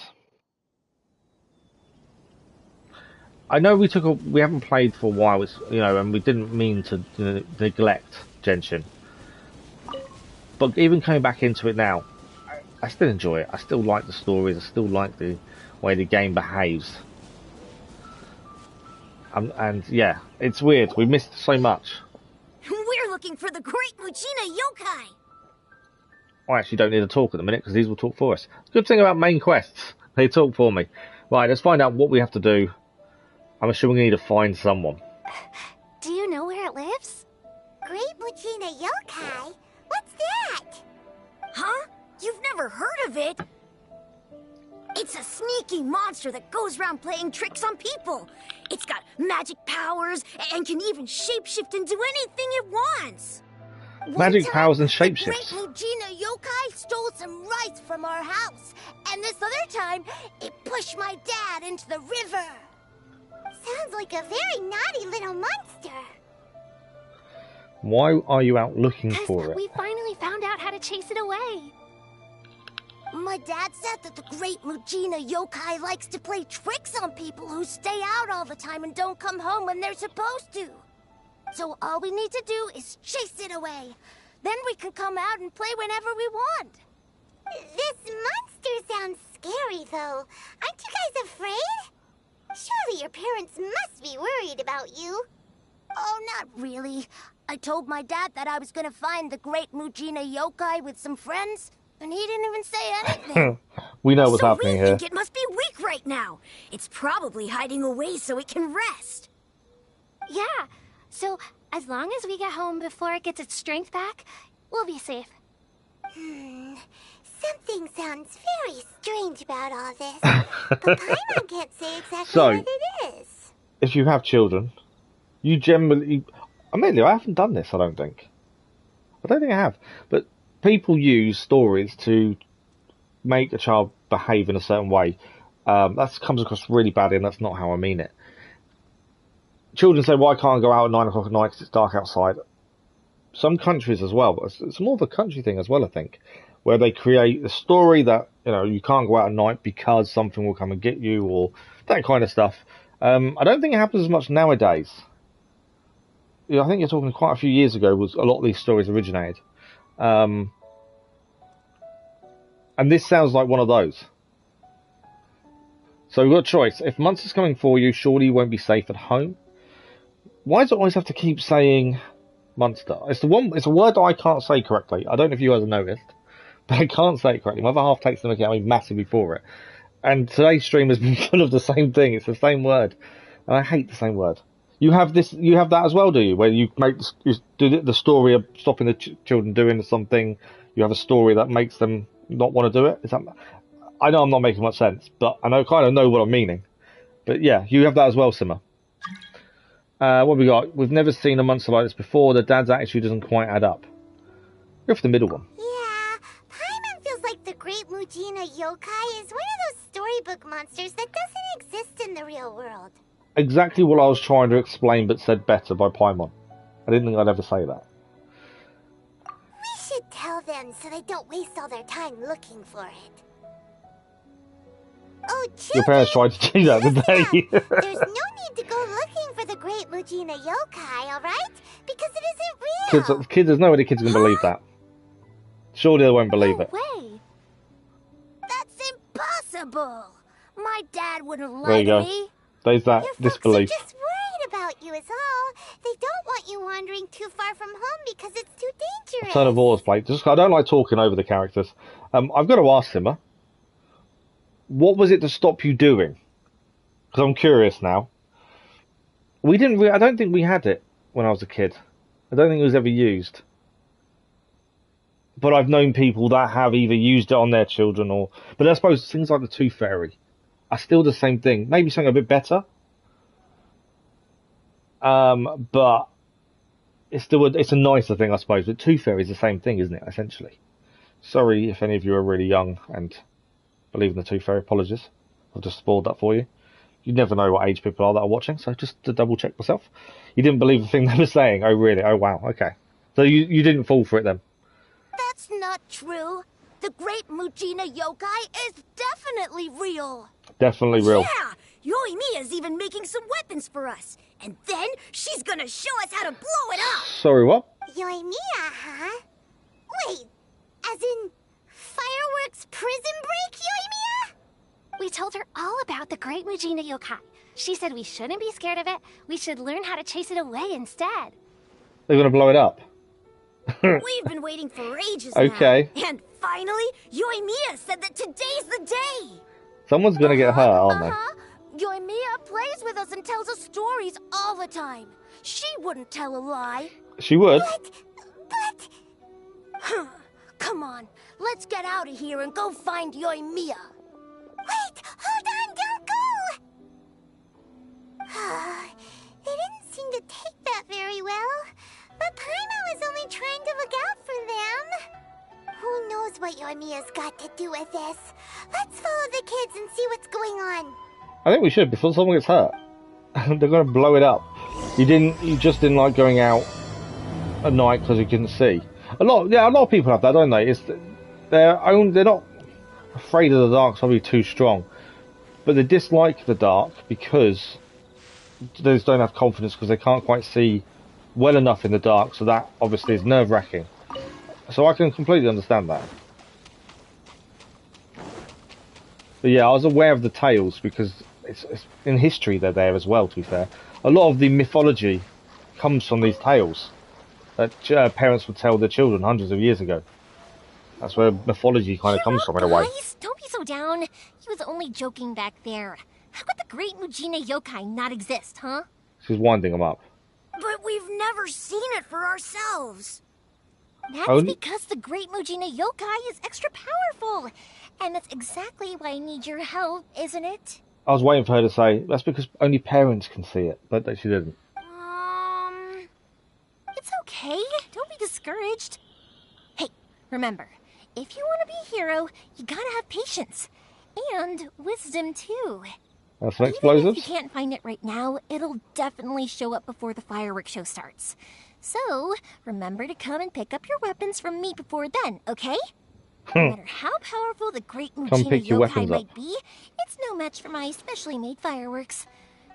I know we haven't played for a while, and we didn't mean to neglect Genshin. But even coming back into it now, I still enjoy it. I still like the stories. I still like the way the game behaves. And yeah, it's weird. We missed so much. We're looking for the great Muchina yokai. I actually don't need to talk at the minute because these will talk for us. Good thing about main quests, they talk for me. Right, let's find out what we have to do. I'm assuming we need to find someone. Do you know where it lives? Great Muchina yokai? What's that? Huh? You've never heard of it? It's a sneaky monster that goes around playing tricks on people. It's got magic powers and can even shapeshift into anything it wants. Magic powers and shapeshifts. The great Muchina yokai stole some rice from our house, and this other time, it pushed my dad into the river. Sounds like a very naughty little monster. Why are you out looking for it? We finally found out how to chase it away. My dad said that the great Muchina yokai likes to play tricks on people who stay out all the time and don't come home when they're supposed to. So all we need to do is chase it away. Then we can come out and play whenever we want. This monster sounds scary, though. Aren't you guys afraid? Surely your parents must be worried about you. Oh, not really. I told my dad that I was gonna find the great Mujina yokai with some friends, and he didn't even say anything. We know what's happening we here. think it must be weak right now. It's probably hiding away so it can rest. Yeah, so as long as we get home before it gets its strength back, we'll be safe. Something sounds very strange about all this. But Paimon can't say exactly So, what it is. If you have children, you generally... Amelia, I haven't done this, I don't think. I don't think I have. But people use stories to make a child behave in a certain way. That comes across really badly, and that's not how I mean it. Children say, well, I can't go out at 9 o'clock at night because it's dark outside. Some countries as well, but it's more of a country thing as well, I think, where they create a story that, you know, you can't go out at night because something will come and get you, or that kind of stuff. I don't think it happens as much nowadays. Yeah, I think you're talking quite a few years ago was a lot of these stories originated. And this sounds like one of those. So we've got a choice. If monsters coming for you, surely you won't be safe at home. Why does it always have to keep saying monster? It's a word that I can't say correctly. I don't know if you guys have noticed, but I can't say it correctly. My other half takes the mickey out of me massively for it. And today's stream has been full of the same thing. It's the same word. And I hate the same word. You have that as well, do you? Where you do the story of stopping the children doing something. You have a story that makes them not want to do it. I know I'm not making much sense, but I kind of know what I'm meaning. But yeah, you have that as well, Simmer. What have we got? We've never seen a monster like this before. The dad's attitude doesn't quite add up. Go for the middle one. Yeah, Paimon feels like the great Mujina yokai is one of those storybook monsters that doesn't exist in the real world. Exactly what I was trying to explain, but said better by Paimon. I didn't think I'd ever say that. We should tell them so they don't waste all their time looking for it. Oh, children, Your parents tried to do that, didn't they? There's no need to go looking for the great Mujina yokai, alright? Because it isn't real. Kids, there's no way the kids can believe that. Surely they won't believe it. No way. That's impossible. My dad wouldn't There lie you to go. me. There's that Your folks disbelief. are just worried about you is all. They don't want you wandering too far from home because it's too dangerous. Turn of Vora's plate. Just I don't like talking over the characters. I've got to ask Simmer. What was it to stop you doing? Because I'm curious now. We didn't. I don't think we had it when I was a kid. I don't think it was ever used. But I've known people that have either used it on their children or. But I suppose things like the Tooth Fairy are still the same thing. Maybe something a bit better. But it's still it's a nicer thing, I suppose. But Tooth Fairy is the same thing, isn't it? Essentially. Sorry if any of you are really young and believe in the Tooth Fairy. Apologies. I've just spoiled that for you. You never know what age people are that are watching, so just to double check myself. You didn't believe the thing they were saying. Oh, really? Oh, wow. Okay. So you didn't fall for it then? That's not true. The great Mujina yokai is definitely real. Definitely real. Yeah, Yoimiya's even making some weapons for us. And then she's gonna show us how to blow it up. Sorry, what? Yoimiya, huh? Wait, as in fireworks prison break, Yoimiya? We told her all about the great Mujina yokai. She said we shouldn't be scared of it. We should learn how to chase it away instead. They're going to blow it up. We've been waiting for ages Okay. now. And finally, Yoimiya said that today's the day. Someone's going to get hurt, aren't they? Yoimiya plays with us and tells us stories all the time. She wouldn't tell a lie. She would. But... Come on, let's get out of here and go find Yoimiya. Wait, hold on, don't go! They didn't seem to take that very well. But Paimon was only trying to look out for them. Who knows what Yoimiya's got to do with this? Let's follow the kids and see what's going on. I think we should before someone gets hurt. They're going to blow it up. You just didn't like going out at night because you couldn't see. A lot of people have that, don't they? They're not afraid of the dark, it's probably too strong, but they dislike the dark because they just don't have confidence because they can't quite see well enough in the dark, so that obviously is nerve-wracking. So I can completely understand that. But yeah, I was aware of the tales because it's in history they're there as well, to be fair. A lot of the mythology comes from these tales that parents would tell their children hundreds of years ago. That's where mythology kind of comes from in a way. Guys, don't be so down. He was only joking back there. How could the great Mujina yokai not exist, huh? She's winding him up. But we've never seen it for ourselves. That's because the great Mujina yokai is extra powerful. And that's exactly why I need your help, isn't it? I was waiting for her to say, that's because only parents can see it, but she didn't. It's okay. Don't be discouraged. Hey, remember, if you want to be a hero, you gotta have patience. And wisdom, too. That's some explosives? Even if you can't find it right now, it'll definitely show up before the fireworks show starts. So, remember to come and pick up your weapons from me before then, okay? No matter how powerful the great Mujina yokai might be, it's no match for my specially made fireworks.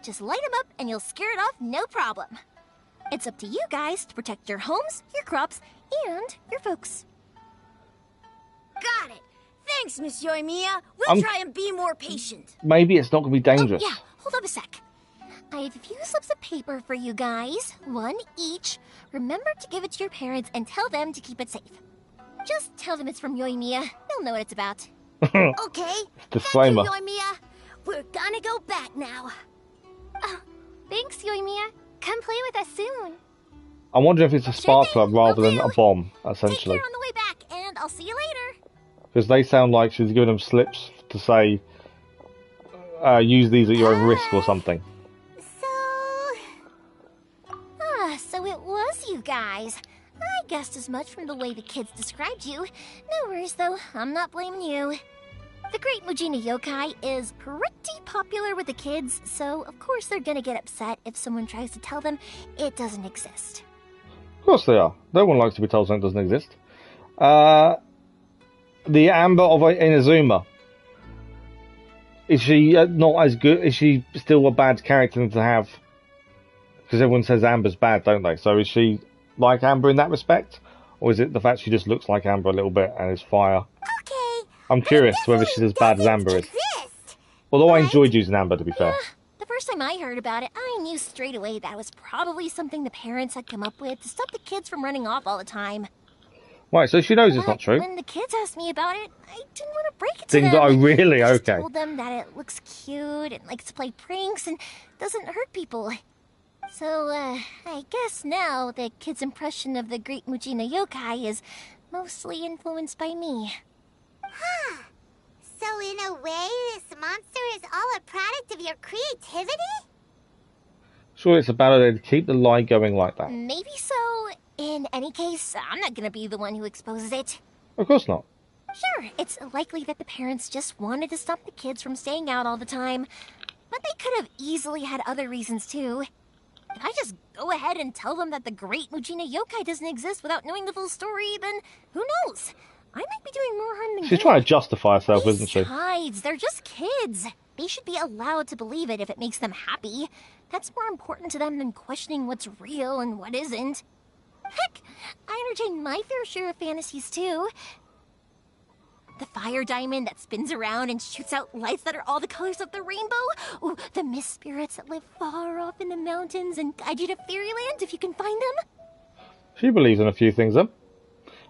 Just light them up and you'll scare it off no problem. It's up to you guys to protect your homes, your crops, and your folks. Got it. Thanks, Miss Yoimiya. We'll try and be more patient. Maybe it's not going to be dangerous. Oh, yeah, hold up a sec. I have a few slips of paper for you guys, one each. Remember to give it to your parents and tell them to keep it safe. Just tell them it's from Yoimiya. They'll know what it's about. Okay. Disclaimer. Thank you, Yoimiya. We're gonna go back now. Thanks, Yoimiya. Come play with us soon. I wonder if it's a sparkler rather than a bomb, essentially. Take care on the way back, and I'll see you later. Because they sound like she's giving them slips to say, use these at your own risk or something. So it was you guys. I guessed as much from the way the kids described you. No worries, though. I'm not blaming you. The great Mujina yokai is pretty popular with the kids, so of course they're gonna get upset if someone tries to tell them it doesn't exist. Of course they are. No one likes to be told something doesn't exist. The Amber of Inazuma. Is she not as good? Is she still a bad character to have? Because everyone says Amber's bad, don't they? So is she like Amber in that respect? Or is it the fact she just looks like Amber a little bit and is fire? Okay. I'm curious whether she's as bad as Amber is. Although I enjoyed using Amber, to be fair. The first time I heard about it, I knew straight away that was probably something the parents had come up with to stop the kids from running off all the time. Right, so she knows it's not true. When the kids asked me about it, I didn't want to break it to them. Oh, really? I just Okay. told them that it looks cute and likes to play pranks and doesn't hurt people. So, I guess now the kids' impression of the great Mujina yokai is mostly influenced by me. Huh. So in a way, this monster is all a product of your creativity? Sure, it's a bad idea to keep the lie going like that. Maybe so. In any case, I'm not gonna be the one who exposes it. Of course not. Sure, it's likely that the parents just wanted to stop the kids from staying out all the time. But they could have easily had other reasons too. If I just go ahead and tell them that the great Mujina yokai doesn't exist without knowing the full story, then who knows? I might be doing more harm than good. She's trying to justify herself, isn't she? Besides, they're just kids. They should be allowed to believe it if it makes them happy. That's more important to them than questioning what's real and what isn't. Heck, I entertain my fair share of fantasies too. The fire diamond that spins around and shoots out lights that are all the colors of the rainbow. Ooh, the mist spirits that live far off in the mountains and guide you to fairyland if you can find them. She believes in a few things, then.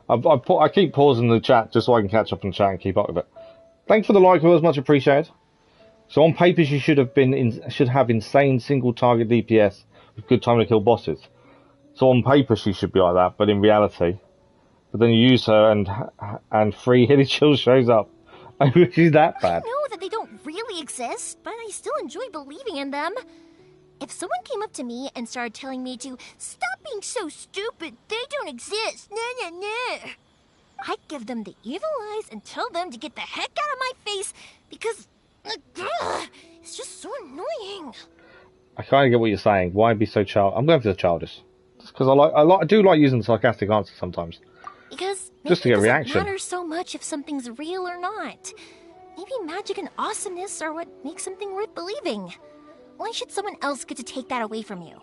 I keep pausing the chat just so I can catch up on the chat and keep up with it. Thanks for the like, it was much appreciated. So on paper, she should have insane single target DPS with good time to kill bosses. So on paper, she should be like that, but in reality, but then you use her and free Hilly Chill shows up. She's that bad. I know that they don't really exist, but I still enjoy believing in them. If someone came up to me and started telling me to stop being so stupid, they don't exist, I'd give them the evil eyes and tell them to get the heck out of my face because it's just so annoying. I kind of get what you're saying. Why be so child? I'm going for the childish. Just because I do like using sarcastic answers sometimes. Because just to get it reaction. doesn't matter so much if something's real or not. Maybe magic and awesomeness are what makes something worth believing. Why should someone else get to take that away from you?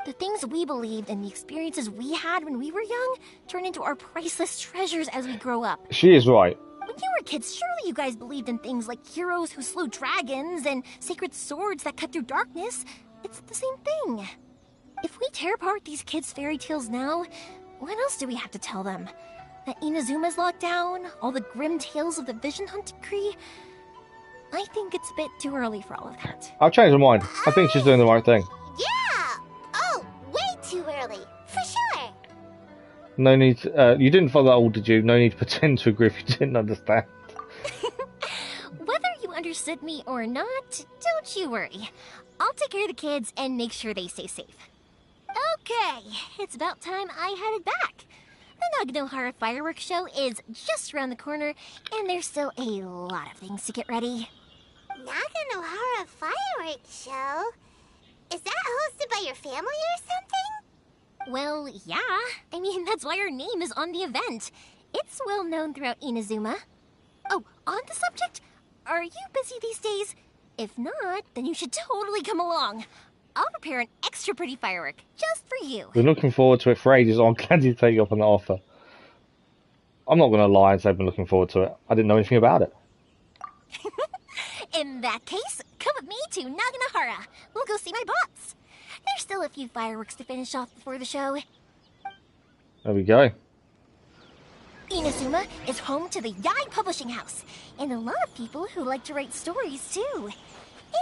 The things we believed and the experiences we had when we were young turn into our priceless treasures as we grow up. She is right. When you were kids, surely you guys believed in things like heroes who slew dragons and sacred swords that cut through darkness. It's the same thing. If we tear apart these kids' fairy tales now, what else do we have to tell them? That Inazuma's locked down? All the grim tales of the Vision Hunt decree? I think it's a bit too early for all of that. I've changed my mind. I think she's doing the right thing. Yeah! Oh, way too early. For sure. No need to, you didn't follow that all, did you? No need to pretend to agree if you didn't understand. Whether you understood me or not, don't you worry. I'll take care of the kids and make sure they stay safe. Okay, it's about time I headed back. The Naganohara fireworks show is just around the corner, and there's still a lot of things to get ready. Naganohara fireworks show? Is that hosted by your family or something? Well, yeah. I mean, that's why our name is on the event. It's well known throughout Inazuma. Oh, on the subject, are you busy these days? If not, then you should totally come along. I'll prepare an extra pretty firework, just for you. Been looking forward to it for ages. I'm glad you take up on that offer. I'm not going to lie and say I've been looking forward to it. I didn't know anything about it. In that case, come with me to Naganohara. We'll go see my bots. There's still a few fireworks to finish off before the show. There we go. Inazuma is home to the Yai Publishing House, and a lot of people who like to write stories too.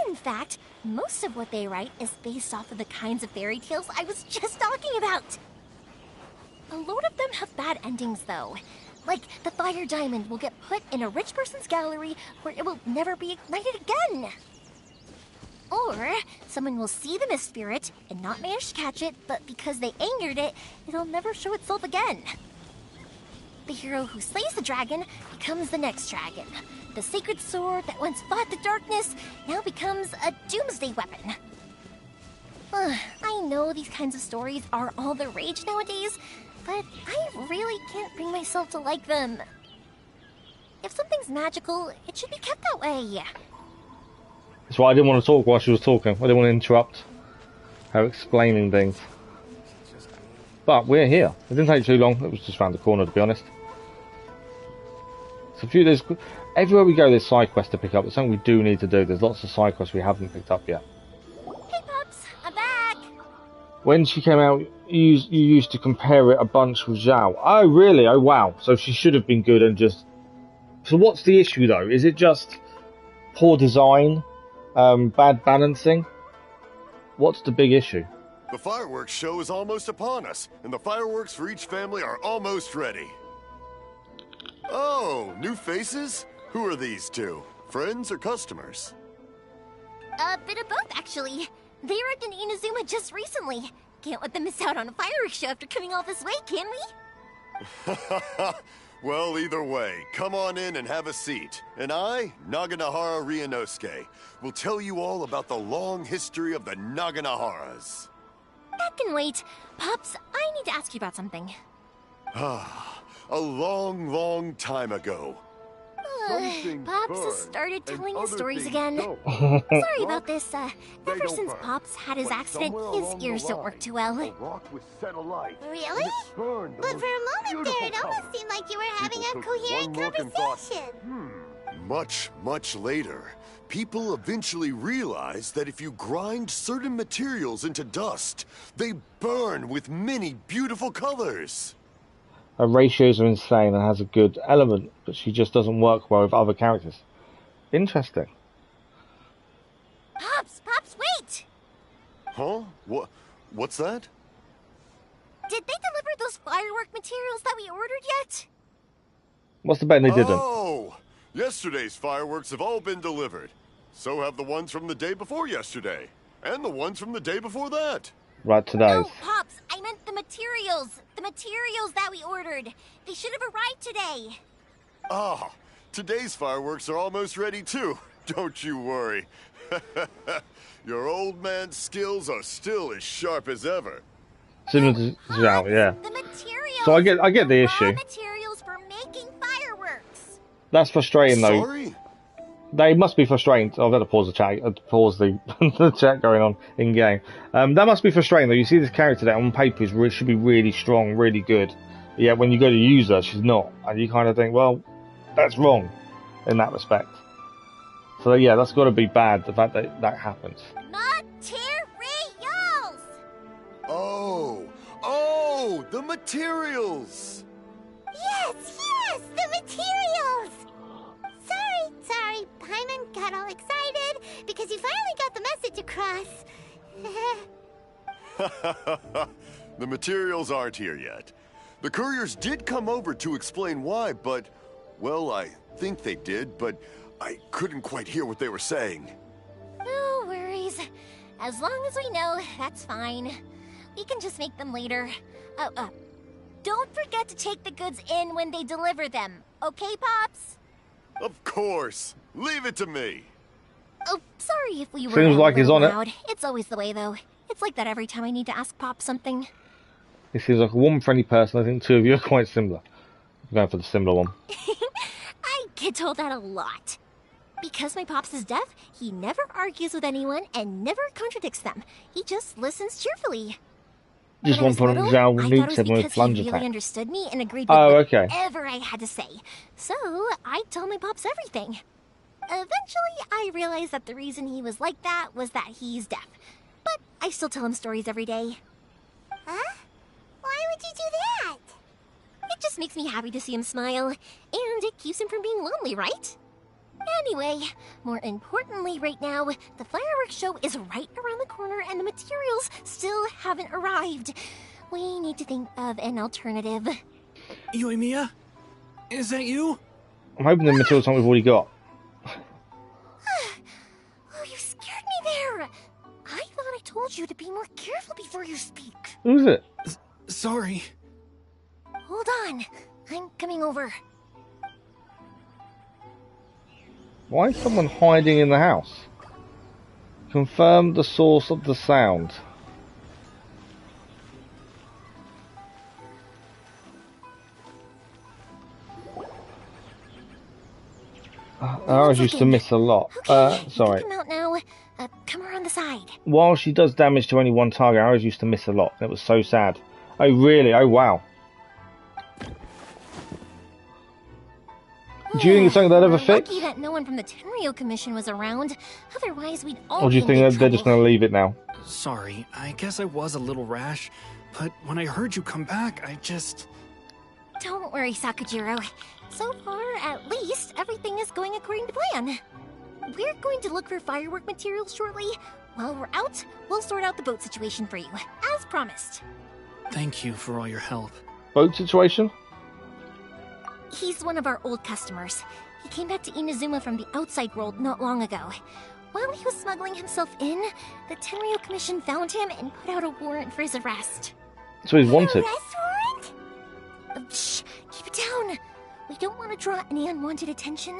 In fact, most of what they write is based off of the kinds of fairy tales I was just talking about. A lot of them have bad endings though. Like, the fire diamond will get put in a rich person's gallery where it will never be ignited again. Or, someone will see the mist spirit and not manage to catch it, but because they angered it, it'll never show itself again. The hero who slays the dragon becomes the next dragon. The sacred sword that once fought the darkness now becomes a doomsday weapon. I know these kinds of stories are all the rage nowadays, but I really can't bring myself to like them. If something's magical, it should be kept that way. That's why I didn't want to talk while she was talking. I didn't want to interrupt her explaining things. But we're here. It didn't take too long. It was just around the corner, to be honest. So everywhere we go, there's side quests to pick up. It's something we do need to do. There's lots of side quests we haven't picked up yet. Hey, Pops, I'm back. When she came out, you used to compare it a bunch with Zhao. Oh, really? Oh, wow. So she should have been good and just... So what's the issue, though? Is it just poor design? Bad balancing? What's the big issue? The fireworks show is almost upon us, and the fireworks for each family are almost ready. Oh, new faces? Who are these two? Friends or customers? A bit of both, actually. They arrived in Inazuma just recently. Can't let them miss out on a fireworks show after coming all this way, can we? Well, either way, come on in and have a seat. And I, Naganohara Ryunosuke, will tell you all about the long history of the Naganoharas. That can wait. Pops, I need to ask you about something. A long, long time ago. Pops has started telling his stories again. Sorry about this. Ever since Pops had his accident, his ears don't work too well. Really? But for a moment there, it almost seemed like you were having a coherent conversation. Much, much later, people eventually realized that if you grind certain materials into dust, they burn with many beautiful colors. Her ratios are insane and has a good element, but she just doesn't work well with other characters. Interesting. Pops, wait! Huh? What's that? Did they deliver those firework materials that we ordered yet? What's the bet they didn't? Oh! Yesterday's fireworks have all been delivered. So have the ones from the day before yesterday. And the ones from the day before that. Right, today's. No, Pops, I meant the materials. The materials that we ordered. They should have arrived today. Ah, today's fireworks are almost ready too. Don't you worry. Your old man's skills are still as sharp as ever. Similar to Zhao, yeah. The materials. So I get the issue. Raw materials for making fireworks. That's frustrating though. Sorry? They must be frustrating. I've had to pause the chat, pause the, the chat going on in game. That must be frustrating though. You see this character that on paper should be really strong, really good. Yet when you go to use her, she's not, and you kind of think, well, that's wrong in that respect. So yeah, that's got to be bad. The fact that that happens. Materials! Oh, the materials! Yes, the materials! Sorry, Paimon got all excited because he finally got the message across. The materials aren't here yet. The couriers did come over to explain why, but, well, I think they did, but I couldn't quite hear what they were saying. No worries. As long as we know, that's fine. We can just make them later. Don't forget to take the goods in when they deliver them. Okay, Pops? Of course. Leave it to me. Oh, sorry if we were Seems like he's on loud. It's always the way, though. It's like that every time I need to ask Pop something. He seems like a warm, friendly person. I think two of you are quite similar. I'm going for the similar one. I get told that a lot. Because my Pops is deaf, he never argues with anyone and never contradicts them. He just listens cheerfully. Just When I one was point little, of Zhao I nukes thought it was everyone with because plunge he really attack. understood me and agreed with Oh, okay. whatever I had to say. So, I tell my Pops everything. Eventually, I realized that the reason he was like that was that he's deaf. But I still tell him stories every day. Huh? Why would you do that? It just makes me happy to see him smile, and it keeps him from being lonely, right? Anyway, more importantly right now, the fireworks show is right around the corner and the materials still haven't arrived. We need to think of an alternative. Yoimiya? Is that you? I'm hoping the material's something we've already got. Oh, you scared me there! I thought I told you to be more careful before you speak. Who's it? Sorry. Hold on, I'm coming over. Why is someone hiding in the house? Confirm the source of the sound. Arrows used to miss a lot. Okay, Sorry. come out now. Come around the side. While she does damage to only one target, arrows used to miss a lot. It was so sad. Oh, really? Oh, wow. Do you think it's something they'll ever fix? Lucky that no one from the Tenryo Commission was around. Otherwise, we'd all Or do you be in think big they're just going trouble. to leave it now? Sorry, I guess I was a little rash, but when I heard you come back, I just... Don't worry, Sakujiro. So far, at least, everything is going according to plan. We're going to look for firework materials shortly. While we're out, we'll sort out the boat situation for you, as promised. Thank you for all your help. Boat situation? He's one of our old customers. He came back to Inazuma from the outside world not long ago. While he was smuggling himself in, the Tenryo Commission found him and put out a warrant for his arrest. So he's wanted. Arrest warrant? Shh! Keep it down! We don't want to draw any unwanted attention.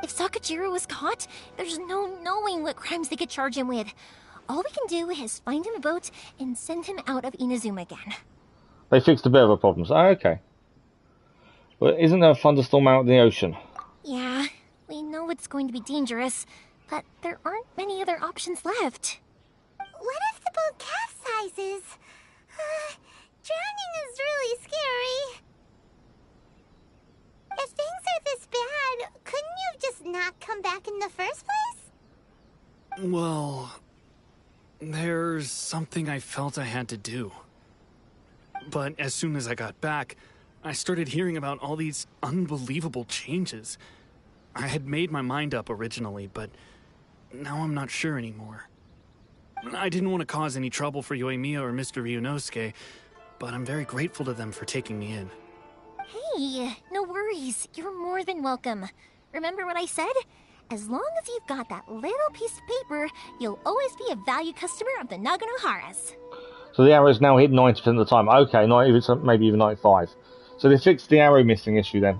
If Sakujiro was caught, there's no knowing what crimes they could charge him with. All we can do is find him a boat and send him out of Inazuma again. They fixed a bit of a problem. Oh, okay. But isn't there a thunderstorm out in the ocean? Yeah, we know it's going to be dangerous, but there aren't many other options left. What if the boat capsizes? Drowning is really scary. If things are this bad, couldn't you have just not come back in the first place? Well, there's something I felt I had to do. But as soon as I got back, I started hearing about all these unbelievable changes. I had made my mind up originally, but now I'm not sure anymore. I didn't want to cause any trouble for Yoimiya or Mr. Ryunosuke, but I'm very grateful to them for taking me in. Hey, no worries. You're more than welcome. Remember what I said? As long as you've got that little piece of paper, you'll always be a valued customer of the Naganoharas. So the arrows now hit 90% of the time. Okay, not even, maybe even 95. So they fixed the arrow missing issue then.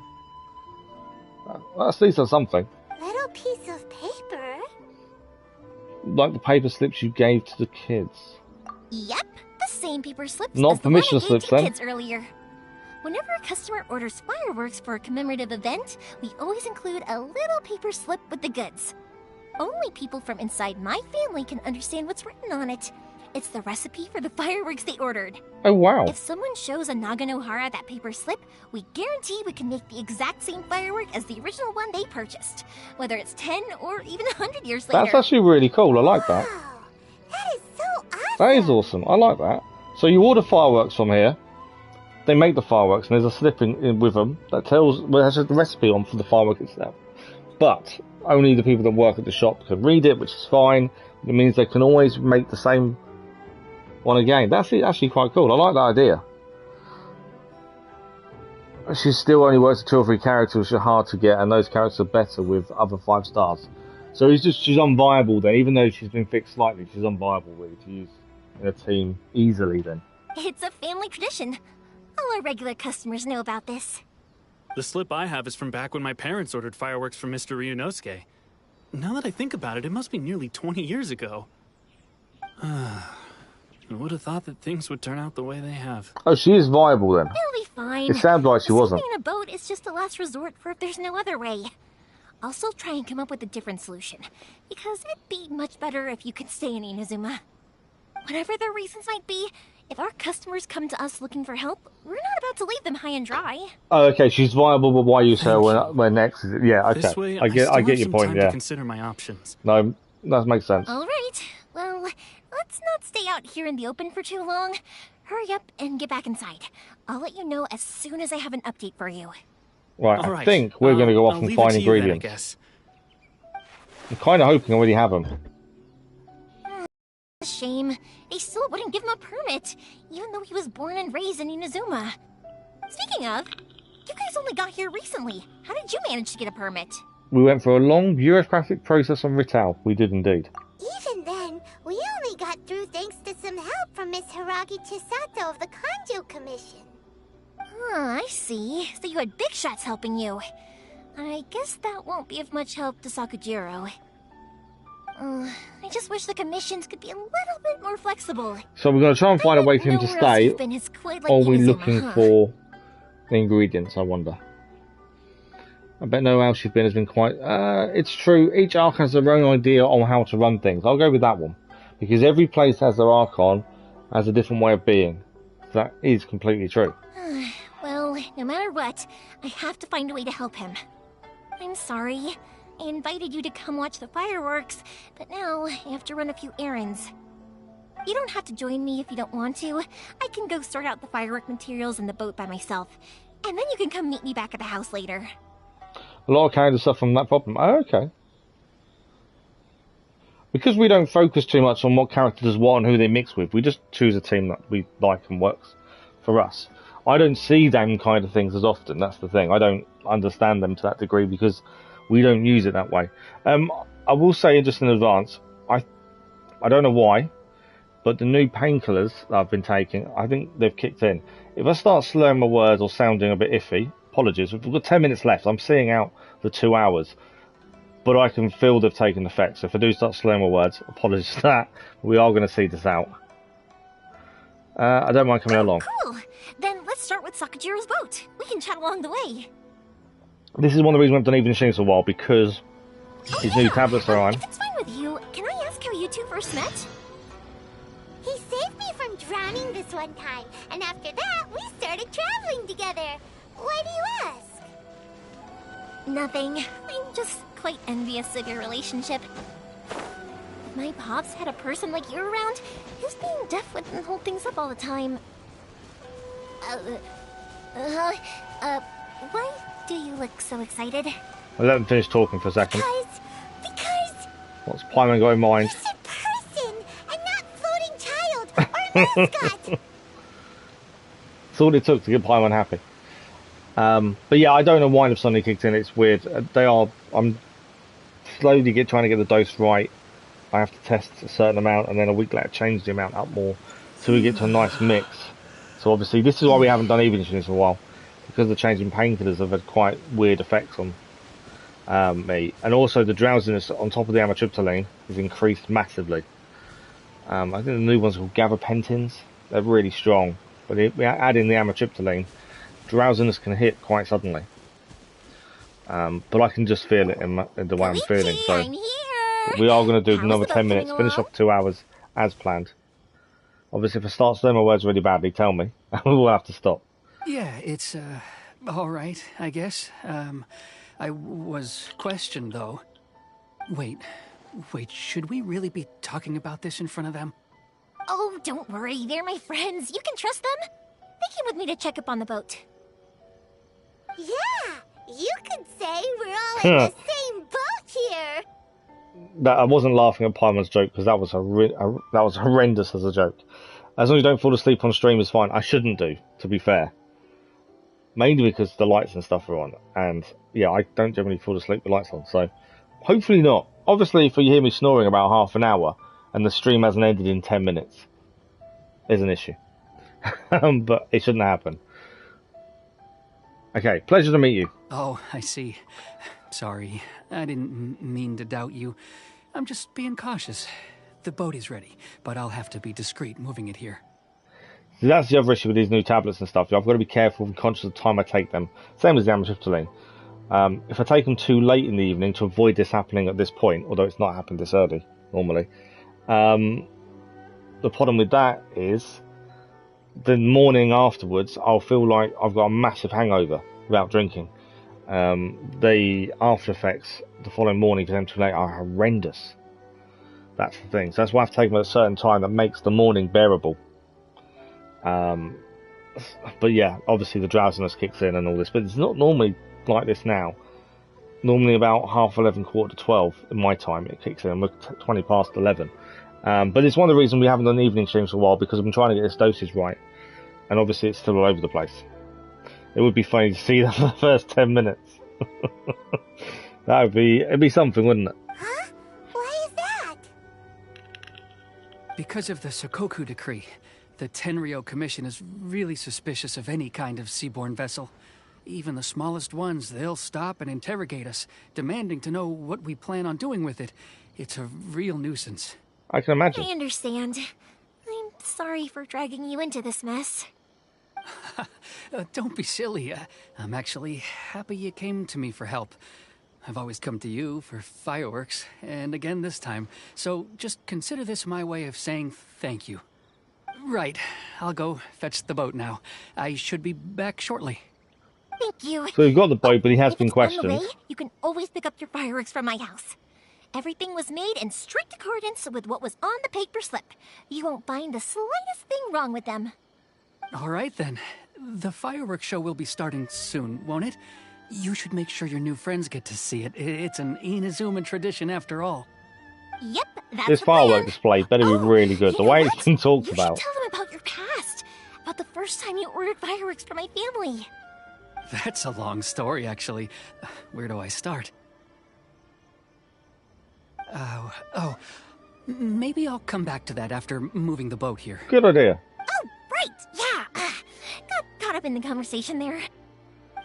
Well, at least that's something. Little piece of paper? Like the paper slips you gave to the kids. Yep, the same paper slips Not as the one I permission gave slips, to the then. kids earlier. Whenever a customer orders fireworks for a commemorative event, we always include a little paper slip with the goods. Only people from inside my family can understand what's written on it. It's the recipe for the fireworks they ordered. Oh, wow. If someone shows a Naganohara that paper slip, we guarantee we can make the exact same firework as the original one they purchased, whether it's 10 or even 100 years later. That's actually really cool. I like that. Wow, that is so awesome. That is awesome. I like that. So you order fireworks from here. They make the fireworks, and there's a slip in with them that tells, well, has a recipe on for the firework itself. But only the people that work at the shop can read it, which is fine. It means they can always make the same one again. That's actually quite cool. I like that idea. She still only works with 2 or 3 characters, which are hard to get, and those characters are better with other 5 stars. So she's unviable then, even though she's been fixed slightly. She's unviable really to use in a team easily then. It's a family tradition. All our regular customers know about this. The slip I have is from back when my parents ordered fireworks from Mr. Ryunosuke. Now that I think about it, it must be nearly 20 years ago. I would have thought that things would turn out the way they have. Oh, she is viable then. It'll be fine. It sounds like she wasn't. Sleeping in a boat is just a last resort for if there's no other way. I'll still try and come up with a different solution, because it'd be much better if you could stay in Inazuma. Whatever their reasons might be, if our customers come to us looking for help, we're not about to leave them high and dry. Oh, okay. She's viable, but why use her when next? Yeah, okay. This way, I get your point. To Yeah. consider my options. No, that makes sense. All right. Well, let's not stay out here in the open for too long. Hurry up and get back inside. I'll let you know as soon as I have an update for you. Right. All I right. think we're going to go off I'll and leave find it to you then, ingredients. I guess. I'm kind of hoping I already have them. A shame. They still wouldn't give him a permit, even though he was born and raised in Inazuma. Speaking of, you guys only got here recently. How did you manage to get a permit? We went through a long bureaucratic process on Ritao. We did indeed. Even then, we only got through thanks to some help from Miss Hiragi Chisato of the Kanjo Commission. I see. So you had big shots helping you. I guess that won't be of much help to Sakujiro. I just wish the commissions could be a little bit more flexible. So we're going to try and find a way for him to Nowhere else stay, you've been is quite like or are we Inazuma, looking huh? for the ingredients, I wonder. I bet nowhere else you've been has been quite... it's true, each Archon has their own idea on how to run things. I'll go with that one. Because every place has their Archon, has a different way of being. That is completely true. Well, no matter what, I have to find a way to help him. I'm sorry. I invited you to come watch the fireworks, but now I have to run a few errands. You don't have to join me if you don't want to. I can go sort out the firework materials in the boat by myself, and then you can come meet me back at the house later. A lot of character stuff from that problem. Oh, okay. Because we don't focus too much on what character does what and who they mix with, we just choose a team that we like and works for us. I don't see them kind of things as often, that's the thing. I don't understand them to that degree because we don't use it that way. I will say just in advance, I don't know why, but the new painkillers that I've been taking, I think they've kicked in. If I start slurring my words or sounding a bit iffy, apologies. We've got 10 minutes left. I'm seeing out the 2 hours, but I can feel they've taken effect. So if I do start slurring my words, apologies for that. We are going to see this out. I don't mind coming along. Cool. Then let's start with Sakujiro's boat. We can chat along the way. This is one of the reasons I've done even streams for a while, because his new tablets are on. If it's fine with you, can I ask how you two first met? He saved me from drowning this one time, and after that, we started traveling together. Why do you ask? Nothing. I'm just quite envious of your relationship. If my pops had a person like you around, his being deaf wouldn't hold things up all the time. Why do you look so excited? I'll let them finish talking for a second. Because What's Paimon got in mind? it's a person and not floating child or mascot. That's all it took to get Paimon happy. But yeah, I don't know why they've suddenly kicked in. It's weird. I'm slowly trying to get the dose right. I have to test a certain amount, and then a week later change the amount up more, so we get to a nice mix. So obviously, this is why we haven't done even streams for a while, because the changing painkillers have had quite weird effects on me, and also the drowsiness on top of the amitriptyline has increased massively. I think the new ones are called gabapentins. They're really strong, but we add in the amitriptyline. drowsiness can hit quite suddenly. But I can just feel it in the way I'm feeling. So I'm here. we are going to do How's another the 10 boat minutes, coming finish along? off 2 hours as planned. Obviously, if I start saying my words really badly, tell me. We'll have to stop. Yeah, it's, all right, I guess. I was questioned, though. Wait, should we really be talking about this in front of them? Oh, don't worry. They're my friends. You can trust them. They came with me to check up on the boat. Yeah, you could say we're all in the same boat here. I wasn't laughing at Paimon's joke because that was that was horrendous as a joke. As long as you don't fall asleep on stream is fine. I shouldn't do, to be fair. Mainly because the lights and stuff are on. And yeah, I don't generally fall asleep with lights on. So hopefully not. Obviously, if you hear me snoring about half an hour and the stream hasn't ended in 10 minutes, there's an issue. But it shouldn't happen. Okay, pleasure to meet you. Oh, I see. Sorry, I didn't mean to doubt you. I'm just being cautious. The boat is ready, but I'll have to be discreet moving it here. See, that's the other issue with these new tablets and stuff. I've got to be careful and conscious of the time I take them. Same as the amitriptyline. If I take them too late in the evening to avoid this happening at this point, although it's not happened this early, normally, the problem with that is the morning afterwards, I'll feel like I've got a massive hangover without drinking. The after effects the following morning for them too late are horrendous. That's the thing. So that's why I've taken them at a certain time that makes the morning bearable. But yeah, obviously the drowsiness kicks in and all this, but it's not normally like this now. Normally about 11:30, 12 in my time it kicks in, and we're 20 past 11. But it's one of the reasons we haven't done evening streams for a while, because I've been trying to get this dosage right, and obviously it's still all over the place. It would be funny to see that for the first 10 minutes. It'd be something, wouldn't it? Huh? Why is that? Because of the Sokoku decree, the Tenryou Commission is really suspicious of any kind of seaborne vessel. Even the smallest ones, they'll stop and interrogate us, demanding to know what we plan on doing with it. It's a real nuisance. I can imagine. I understand. I'm sorry for dragging you into this mess. Don't be silly. I'm actually happy you came to me for help. I've always come to you for fireworks, and again this time. So just consider this my way of saying thank you. Right, I'll go fetch the boat now. I should be back shortly. Thank you. So you've got the boat, but he has If been it's on the questioned. way, you can always pick up your fireworks from my house. Everything was made in strict accordance with what was on the paper slip. You won't find the slightest thing wrong with them. All right then. The fireworks show will be starting soon, won't it? You should make sure your new friends get to see it. It's an Inazuma tradition after all. Yep, that's This the firework plan. display better be really good. The You know way what? it's been talked You about. should tell them about your past. About the first time you ordered fireworks for my family. That's a long story, actually. Where do I start? Maybe I'll come back to that after moving the boat here. Good idea. Oh, right, yeah. Got caught up in the conversation there.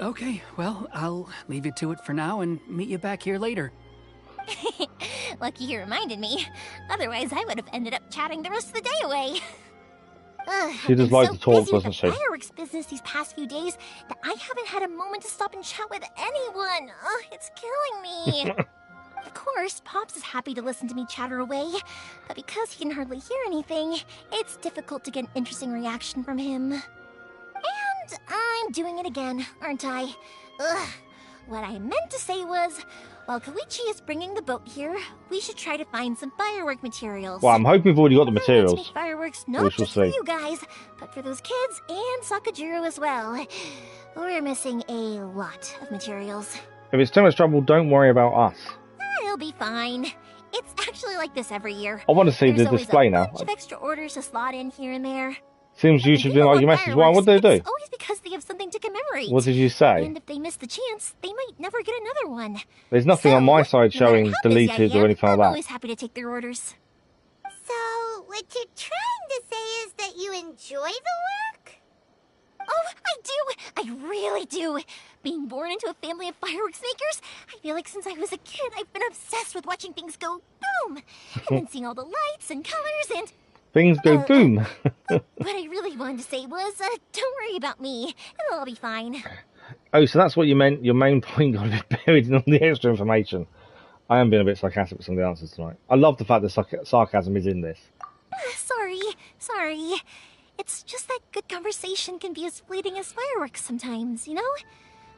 Okay, well, I'll leave you to it for now and meet you back here later. Lucky you reminded me. Otherwise, I would have ended up chatting the rest of the day away. She does like to talk, doesn't she? The fireworks business these past few days that I haven't had a moment to stop and chat with anyone. It's killing me. Of course, Pops is happy to listen to me chatter away, but because he can hardly hear anything, it's difficult to get an interesting reaction from him. And I'm doing it again, aren't I? What I meant to say was, while Koichi is bringing the boat here, we should try to find some firework materials. Well, I'm hoping we've already got the I want materials. to make fireworks We not shall just for see. you guys, but for those kids and Sakajiro as well. We're missing a lot of materials. If it's too much trouble, don't worry about us. It'll be fine. It's actually like this every year. I want to see the There's always display a now. bunch of extra orders to slot in here and there. Seems you should be like your message. Why? What did they do? It's always because they have something to commemorate. What did you say? And if they miss the chance, they might never get another one. There's nothing on my side no matter showing how busy I deleted or am, anything like I'm that. always happy to take their orders. So, what you're trying to say is that you enjoy the work? Oh, I do! I really do! Being born into a family of fireworks makers, I feel like since I was a kid, I've been obsessed with watching things go boom! And then seeing all the lights and colors and... Things go boom. What I really wanted to say was, don't worry about me. It'll all be fine. Oh, so that's what you meant. Your main point got a bit buried in all the extra information. I am being a bit sarcastic with some of the answers tonight. I love the fact that sarcasm is in this. Sorry. It's just that good conversation can be as fleeting as fireworks sometimes, you know?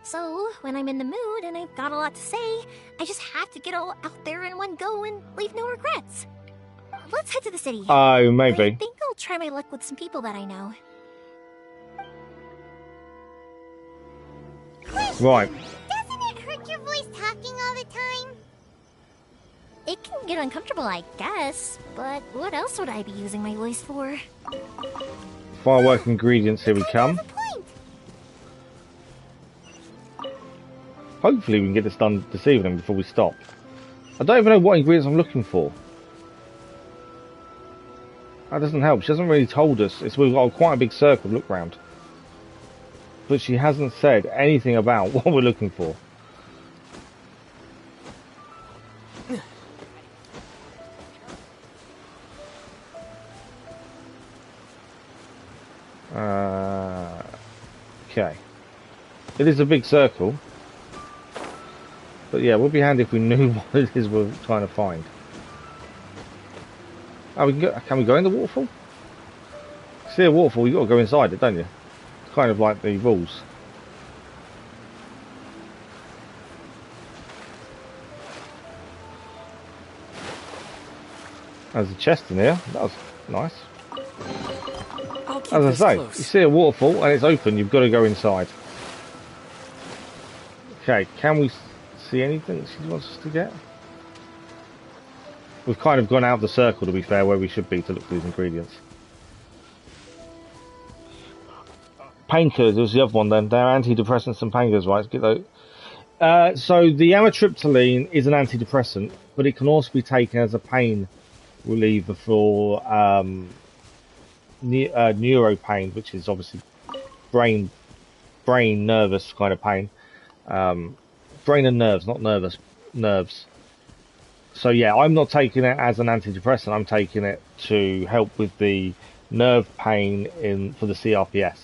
So, when I'm in the mood and I've got a lot to say, I just have to get all out there in one go and leave no regrets. Let's head to the city. Oh, maybe. I think I'll try my luck with some people that I know. Right. Doesn't it hurt your voice talking all the time? It can get uncomfortable, I guess, but what else would I be using my voice for? Firework ingredients, here we come. Hopefully we can get this done this evening before we stop. I don't even know what ingredients I'm looking for. That doesn't help. She hasn't really told us. We've got quite a big circle look round. But she hasn't said anything about what we're looking for. Okay. It is a big circle. But yeah, it would be handy if we knew what it is we're trying to find. Oh, can we go in the waterfall? See a waterfall, you've got to go inside it, don't you? It's kind of like the rules. There's a chest in here. That was nice. As I say, you see a waterfall and it's open, you've got to go inside. Okay, can we see anything that she wants us to get? We've kind of gone out of the circle, to be fair, where we should be to look for these ingredients. Painkillers was the other one then. They're antidepressants and painkillers, right? Get those. So the amitriptyline is an antidepressant, but it can also be taken as a pain reliever for neuro pain, which is obviously brain nervous kind of pain. Brain and nerves, not nerves. So yeah, I'm not taking it as an antidepressant. I'm taking it to help with the nerve pain for the CRPS.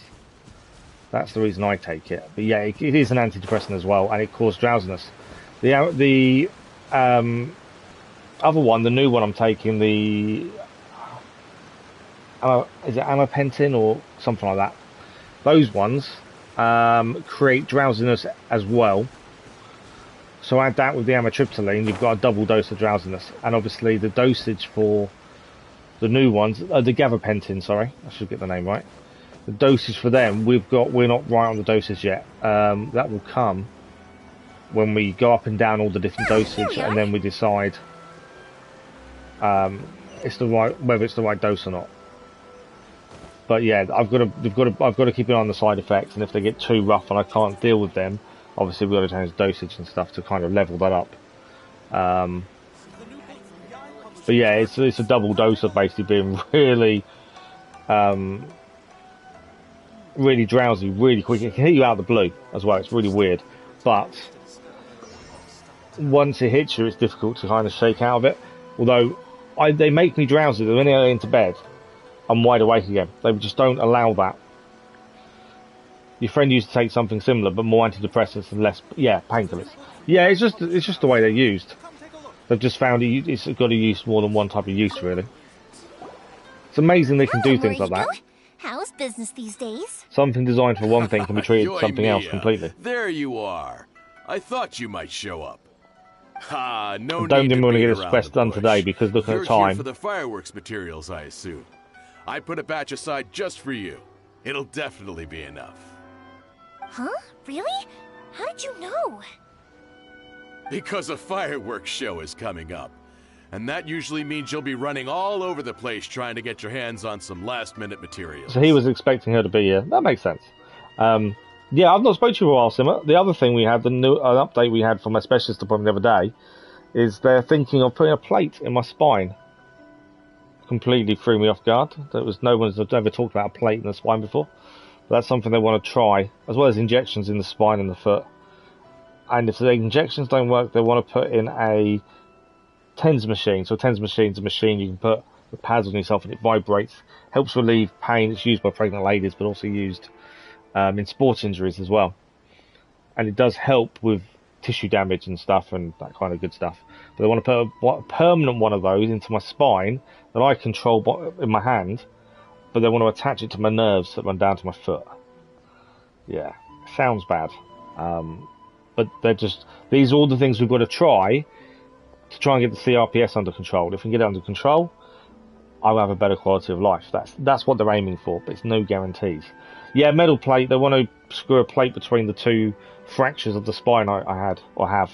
That's the reason I take it. But yeah, it is an antidepressant as well, and it causes drowsiness. The other one, the new one I'm taking, is it amipentin or something like that? Those ones create drowsiness as well. So add that with the amitriptyline, you've got a double dose of drowsiness. And obviously the dosage for the new ones, the gabapentin, sorry, I should get the name right. The dosage for them, we're not right on the dosage yet. That will come when we go up and down all the different dosage, and then we decide whether it's the right dose or not. But yeah, I've got to keep an eye on the side effects, and if they get too rough and I can't deal with them, obviously we've got to change dosage and stuff to kind of level that up. But yeah, it's a double dose of basically being really really drowsy, really quick. It can hit you out of the blue as well. It's really weird, but once it hits you, it's difficult to kind of shake out of it. Although they make me drowsy. When I go into bed, I'm wide awake again. They just don't allow that. Your friend used to take something similar, but more antidepressants and less, painkillers. Yeah, it's just the way they're used. They've just found it's got to use more than one type of use, really. It's amazing they can do things like that. How's business these days? Something designed for one thing can be treated as something else completely. There you are. I thought you might show up. Ha, no I don't need think to we're going to beat get this around quest the done bush. today because look at the You're here time. for the fireworks materials, I assume. I put a batch aside just for you. It'll definitely be enough. Huh? Really? How did you know? Because a fireworks show is coming up. And that usually means you'll be running all over the place trying to get your hands on some last-minute materials. So he was expecting her to be here. That makes sense. Yeah, I've not spoken to you for a while, Simmer. The other thing we had, an update we had from my specialist appointment the other day, is they're thinking of putting a plate in my spine. Completely threw me off guard. No one's ever talked about a plate in the spine before. But that's something they want to try, as well as injections in the spine and the foot. And if the injections don't work, they want to put in a TENS machine. So a TENS machine is a machine you can put the pads on yourself and it vibrates. Helps relieve pain. It's used by pregnant ladies, but also used in sports injuries as well. And it does help with tissue damage and stuff and that kind of good stuff. But they want to put a permanent one of those into my spine that I control in my hand, but they want to attach it to my nerves that run down to my foot. Yeah, sounds bad. But they're just, these are all the things we've got to try and get the CRPS under control. If we can get it under control, I'll have a better quality of life. That's what they're aiming for, but it's no guarantees. Yeah, metal plate, they want to screw a plate between the two fractures of the spine I had, or have,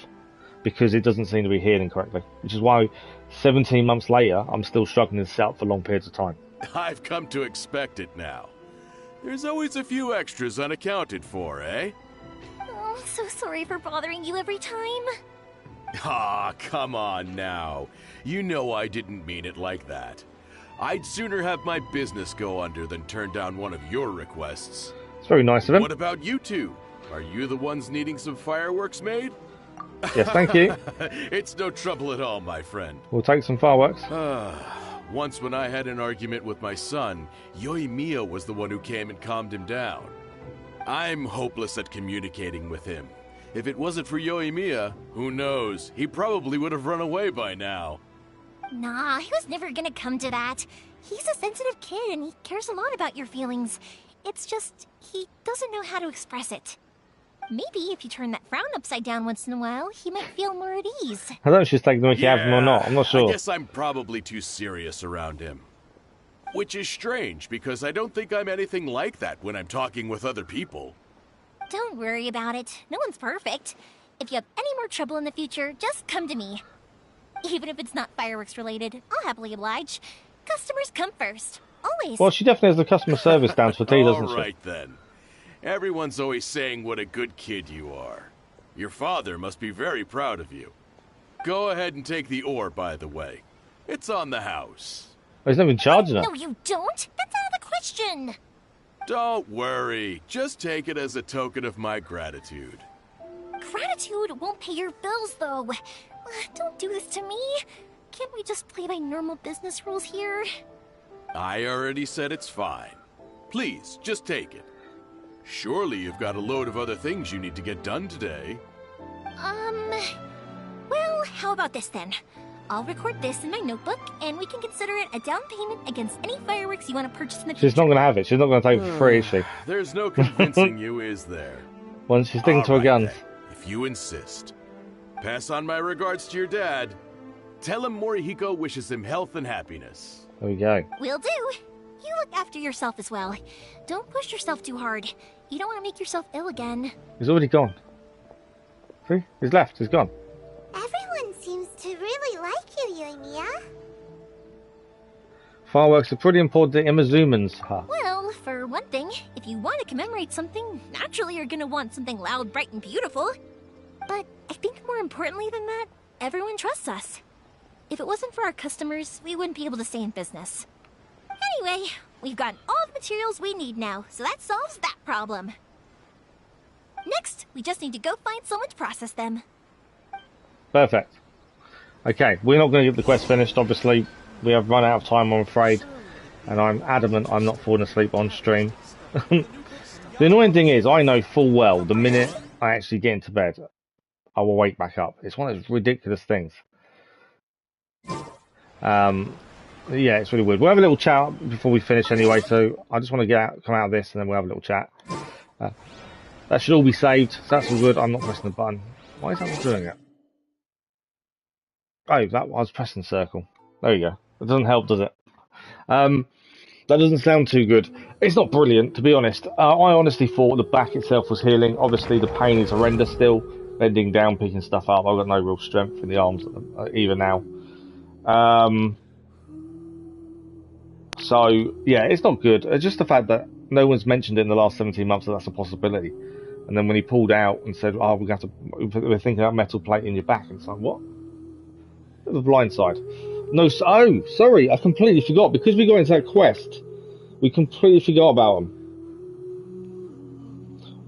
because it doesn't seem to be healing correctly, which is why 17 months later, I'm still struggling to sit up for long periods of time. I've come to expect it now. There's always a few extras unaccounted for, eh? Oh, I'm so sorry for bothering you every time. Ah, come on now. You know I didn't mean it like that. I'd sooner have my business go under than turn down one of your requests. It's very nice of him. What about you two? Are you the ones needing some fireworks made? Yes, thank you. It's no trouble at all, my friend. We'll take some fireworks. Once when I had an argument with my son, Yoimiya was the one who came and calmed him down. I'm hopeless at communicating with him. If it wasn't for Yoimiya, who knows, he probably would have run away by now. Nah, he was never gonna come to that. He's a sensitive kid and he cares a lot about your feelings. It's just, he doesn't know how to express it. Maybe if you turn that frown upside down once in a while, he might feel more at ease. I don't know if she's taking the mickey out of him or not. I'm not sure. I guess I'm probably too serious around him. Which is strange, because I don't think I'm anything like that when I'm talking with other people. Don't worry about it. No one's perfect. If you have any more trouble in the future, just come to me. Even if it's not fireworks related, I'll happily oblige. Customers come first. Always. Well, she definitely has the customer service down for tea, doesn't she? All right, then. Everyone's always saying what a good kid you are. Your father must be very proud of you. Go ahead and take the ore, by the way. It's on the house. Oh, he's not even charging her. No, you don't. That's out of the question. Don't worry. Just take it as a token of my gratitude. Gratitude won't pay your bills, though. Don't do this to me. Can't we just play by normal business rules here? I already said it's fine. Please, just take it. Surely you've got a load of other things you need to get done today. Well, how about this then? I'll record this in my notebook, and we can consider it a down payment against any fireworks you want to purchase in the future. She's not going to have it. She's not going to take it for free, is she? There's no convincing you, is there? Well, she's sticking to her guns. Then, if you insist. Pass on my regards to your dad. Tell him Morihiko wishes him health and happiness. There we go. Will do. You look after yourself as well. Don't push yourself too hard. You don't want to make yourself ill again. He's already gone. See? He's left. He's gone. Everyone seems to really like you, Yoimiya. Fireworks are pretty important to Inazumans, huh? Well, for one thing, if you want to commemorate something, naturally you're gonna want something loud, bright, and beautiful. But I think more importantly than that, everyone trusts us. If it wasn't for our customers, we wouldn't be able to stay in business. Anyway, we've got all the materials we need now, so that solves that problem. Next, we just need to go find someone to process them. Perfect. Okay, we're not going to get the quest finished, obviously. We have run out of time, I'm afraid. And I'm adamant I'm not falling asleep on stream. The annoying thing is, I know full well the minute I actually get into bed, I will wake back up. It's one of those ridiculous things. Yeah, it's really weird. We'll have a little chat before we finish anyway, so I just want to come out of this and then we'll have a little chat. That should all be saved, so that's all good. I'm not pressing the button. Why is that not doing it? Oh, I was pressing circle. There you go. It doesn't help, does it? That doesn't sound too good. It's not brilliant, to be honest. I honestly thought the back itself was healing. Obviously, the pain is horrendous still. Bending down, picking stuff up. I've got no real strength in the arms either now. So, yeah, it's not good. It's just the fact that no one's mentioned it in the last 17 months that that's a possibility. And then when he pulled out and said, oh, we're thinking about metal plate in your back. And it's like, what? The blind side. No, oh, sorry, I completely forgot. Because we got into that quest, we completely forgot about them.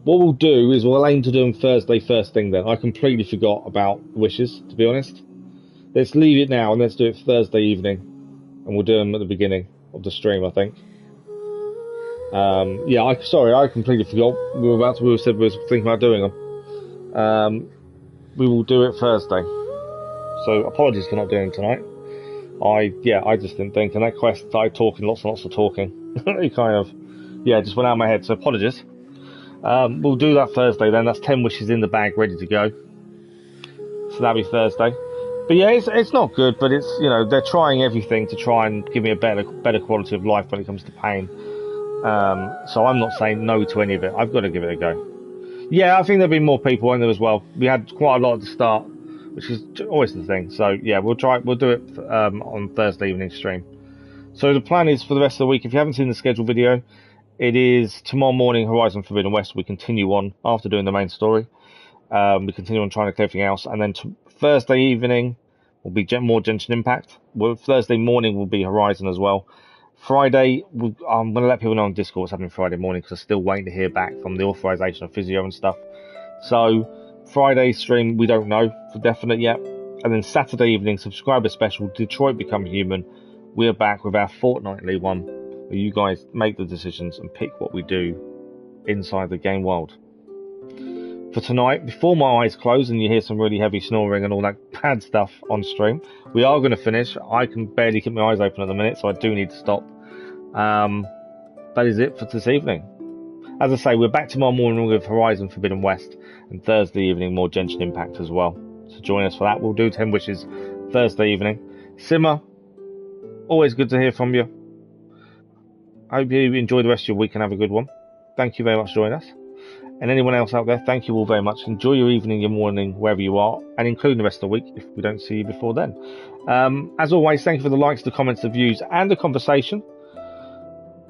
What we'll do is we'll aim to do them Thursday first thing then. I completely forgot about wishes, to be honest. Let's leave it now and let's do it Thursday evening. and we'll do them at the beginning of the stream, I think. Yeah, sorry, I completely forgot. We said we were thinking about doing them. We will do it Thursday. So apologies for not doing it tonight. I just didn't think, and that quest started talking lots and lots of talking. It kind of, just went out of my head. So apologies. We'll do that Thursday then. That's 10 wishes in the bag, ready to go. So that'll be Thursday. But yeah, it's not good, but it's, they're trying everything to try and give me a better quality of life when it comes to pain. So I'm not saying no to any of it. I've got to give it a go. Yeah, I think there'll be more people in there as well. We had quite a lot at the start, which is always the thing. So yeah, we'll do it on Thursday evening stream. So the plan is for the rest of the week, if you haven't seen the scheduled video, it is tomorrow morning, Horizon Forbidden West. We continue on after doing the main story. We continue on trying to clear everything else, and then Thursday evening will be more Genshin Impact. Thursday morning will be Horizon as well. Friday, I'm going to let people know on Discord what's happening Friday morning, because I'm still waiting to hear back from the authorization of physio and stuff. So Friday stream, we don't know for definite yet. And then Saturday evening, subscriber special, Detroit Become Human. We're back with our fortnightly one, where you guys make the decisions and pick what we do inside the game world. For tonight, before my eyes close and you hear some really heavy snoring and all that bad stuff on stream, we are going to finish. I can barely keep my eyes open at the minute, so I do need to stop. That is it for this evening. As I say, we're back tomorrow morning with Horizon Forbidden West, and Thursday evening more Genshin Impact as well. So join us for that. We'll do 10 wishes Thursday evening. Simmer, always good to hear from you. I hope you enjoy the rest of your week and have a good one. Thank you very much for joining us. And anyone else out there, thank you all very much. Enjoy your evening, your morning, wherever you are, and including the rest of the week if we don't see you before then. As always, thank you for the likes, the comments, the views, and the conversation.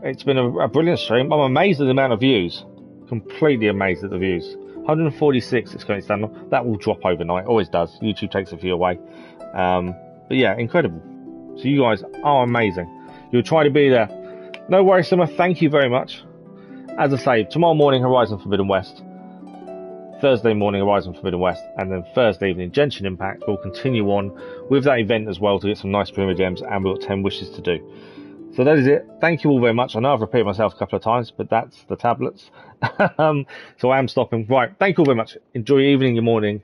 It's been a brilliant stream. I'm amazed at the amount of views. Completely amazed at the views. 146 it's going down. That will drop overnight. Always does. YouTube takes a few away. But yeah, incredible. So you guys are amazing. You'll try to be there. No worries, Summer. Thank you very much. As I say, tomorrow morning, Horizon Forbidden West. Thursday morning, Horizon Forbidden West. And then Thursday evening, Genshin Impact. We'll continue on with that event as well to get some nice Prima Gems. And we've got 10 wishes to do. So that is it. Thank you all very much. I know I've repeated myself a couple of times, but that's the tablets. So I am stopping. Right. Thank you all very much. Enjoy your evening, your morning,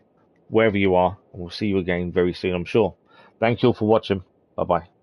wherever you are. And we'll see you again very soon, I'm sure. Thank you all for watching. Bye-bye.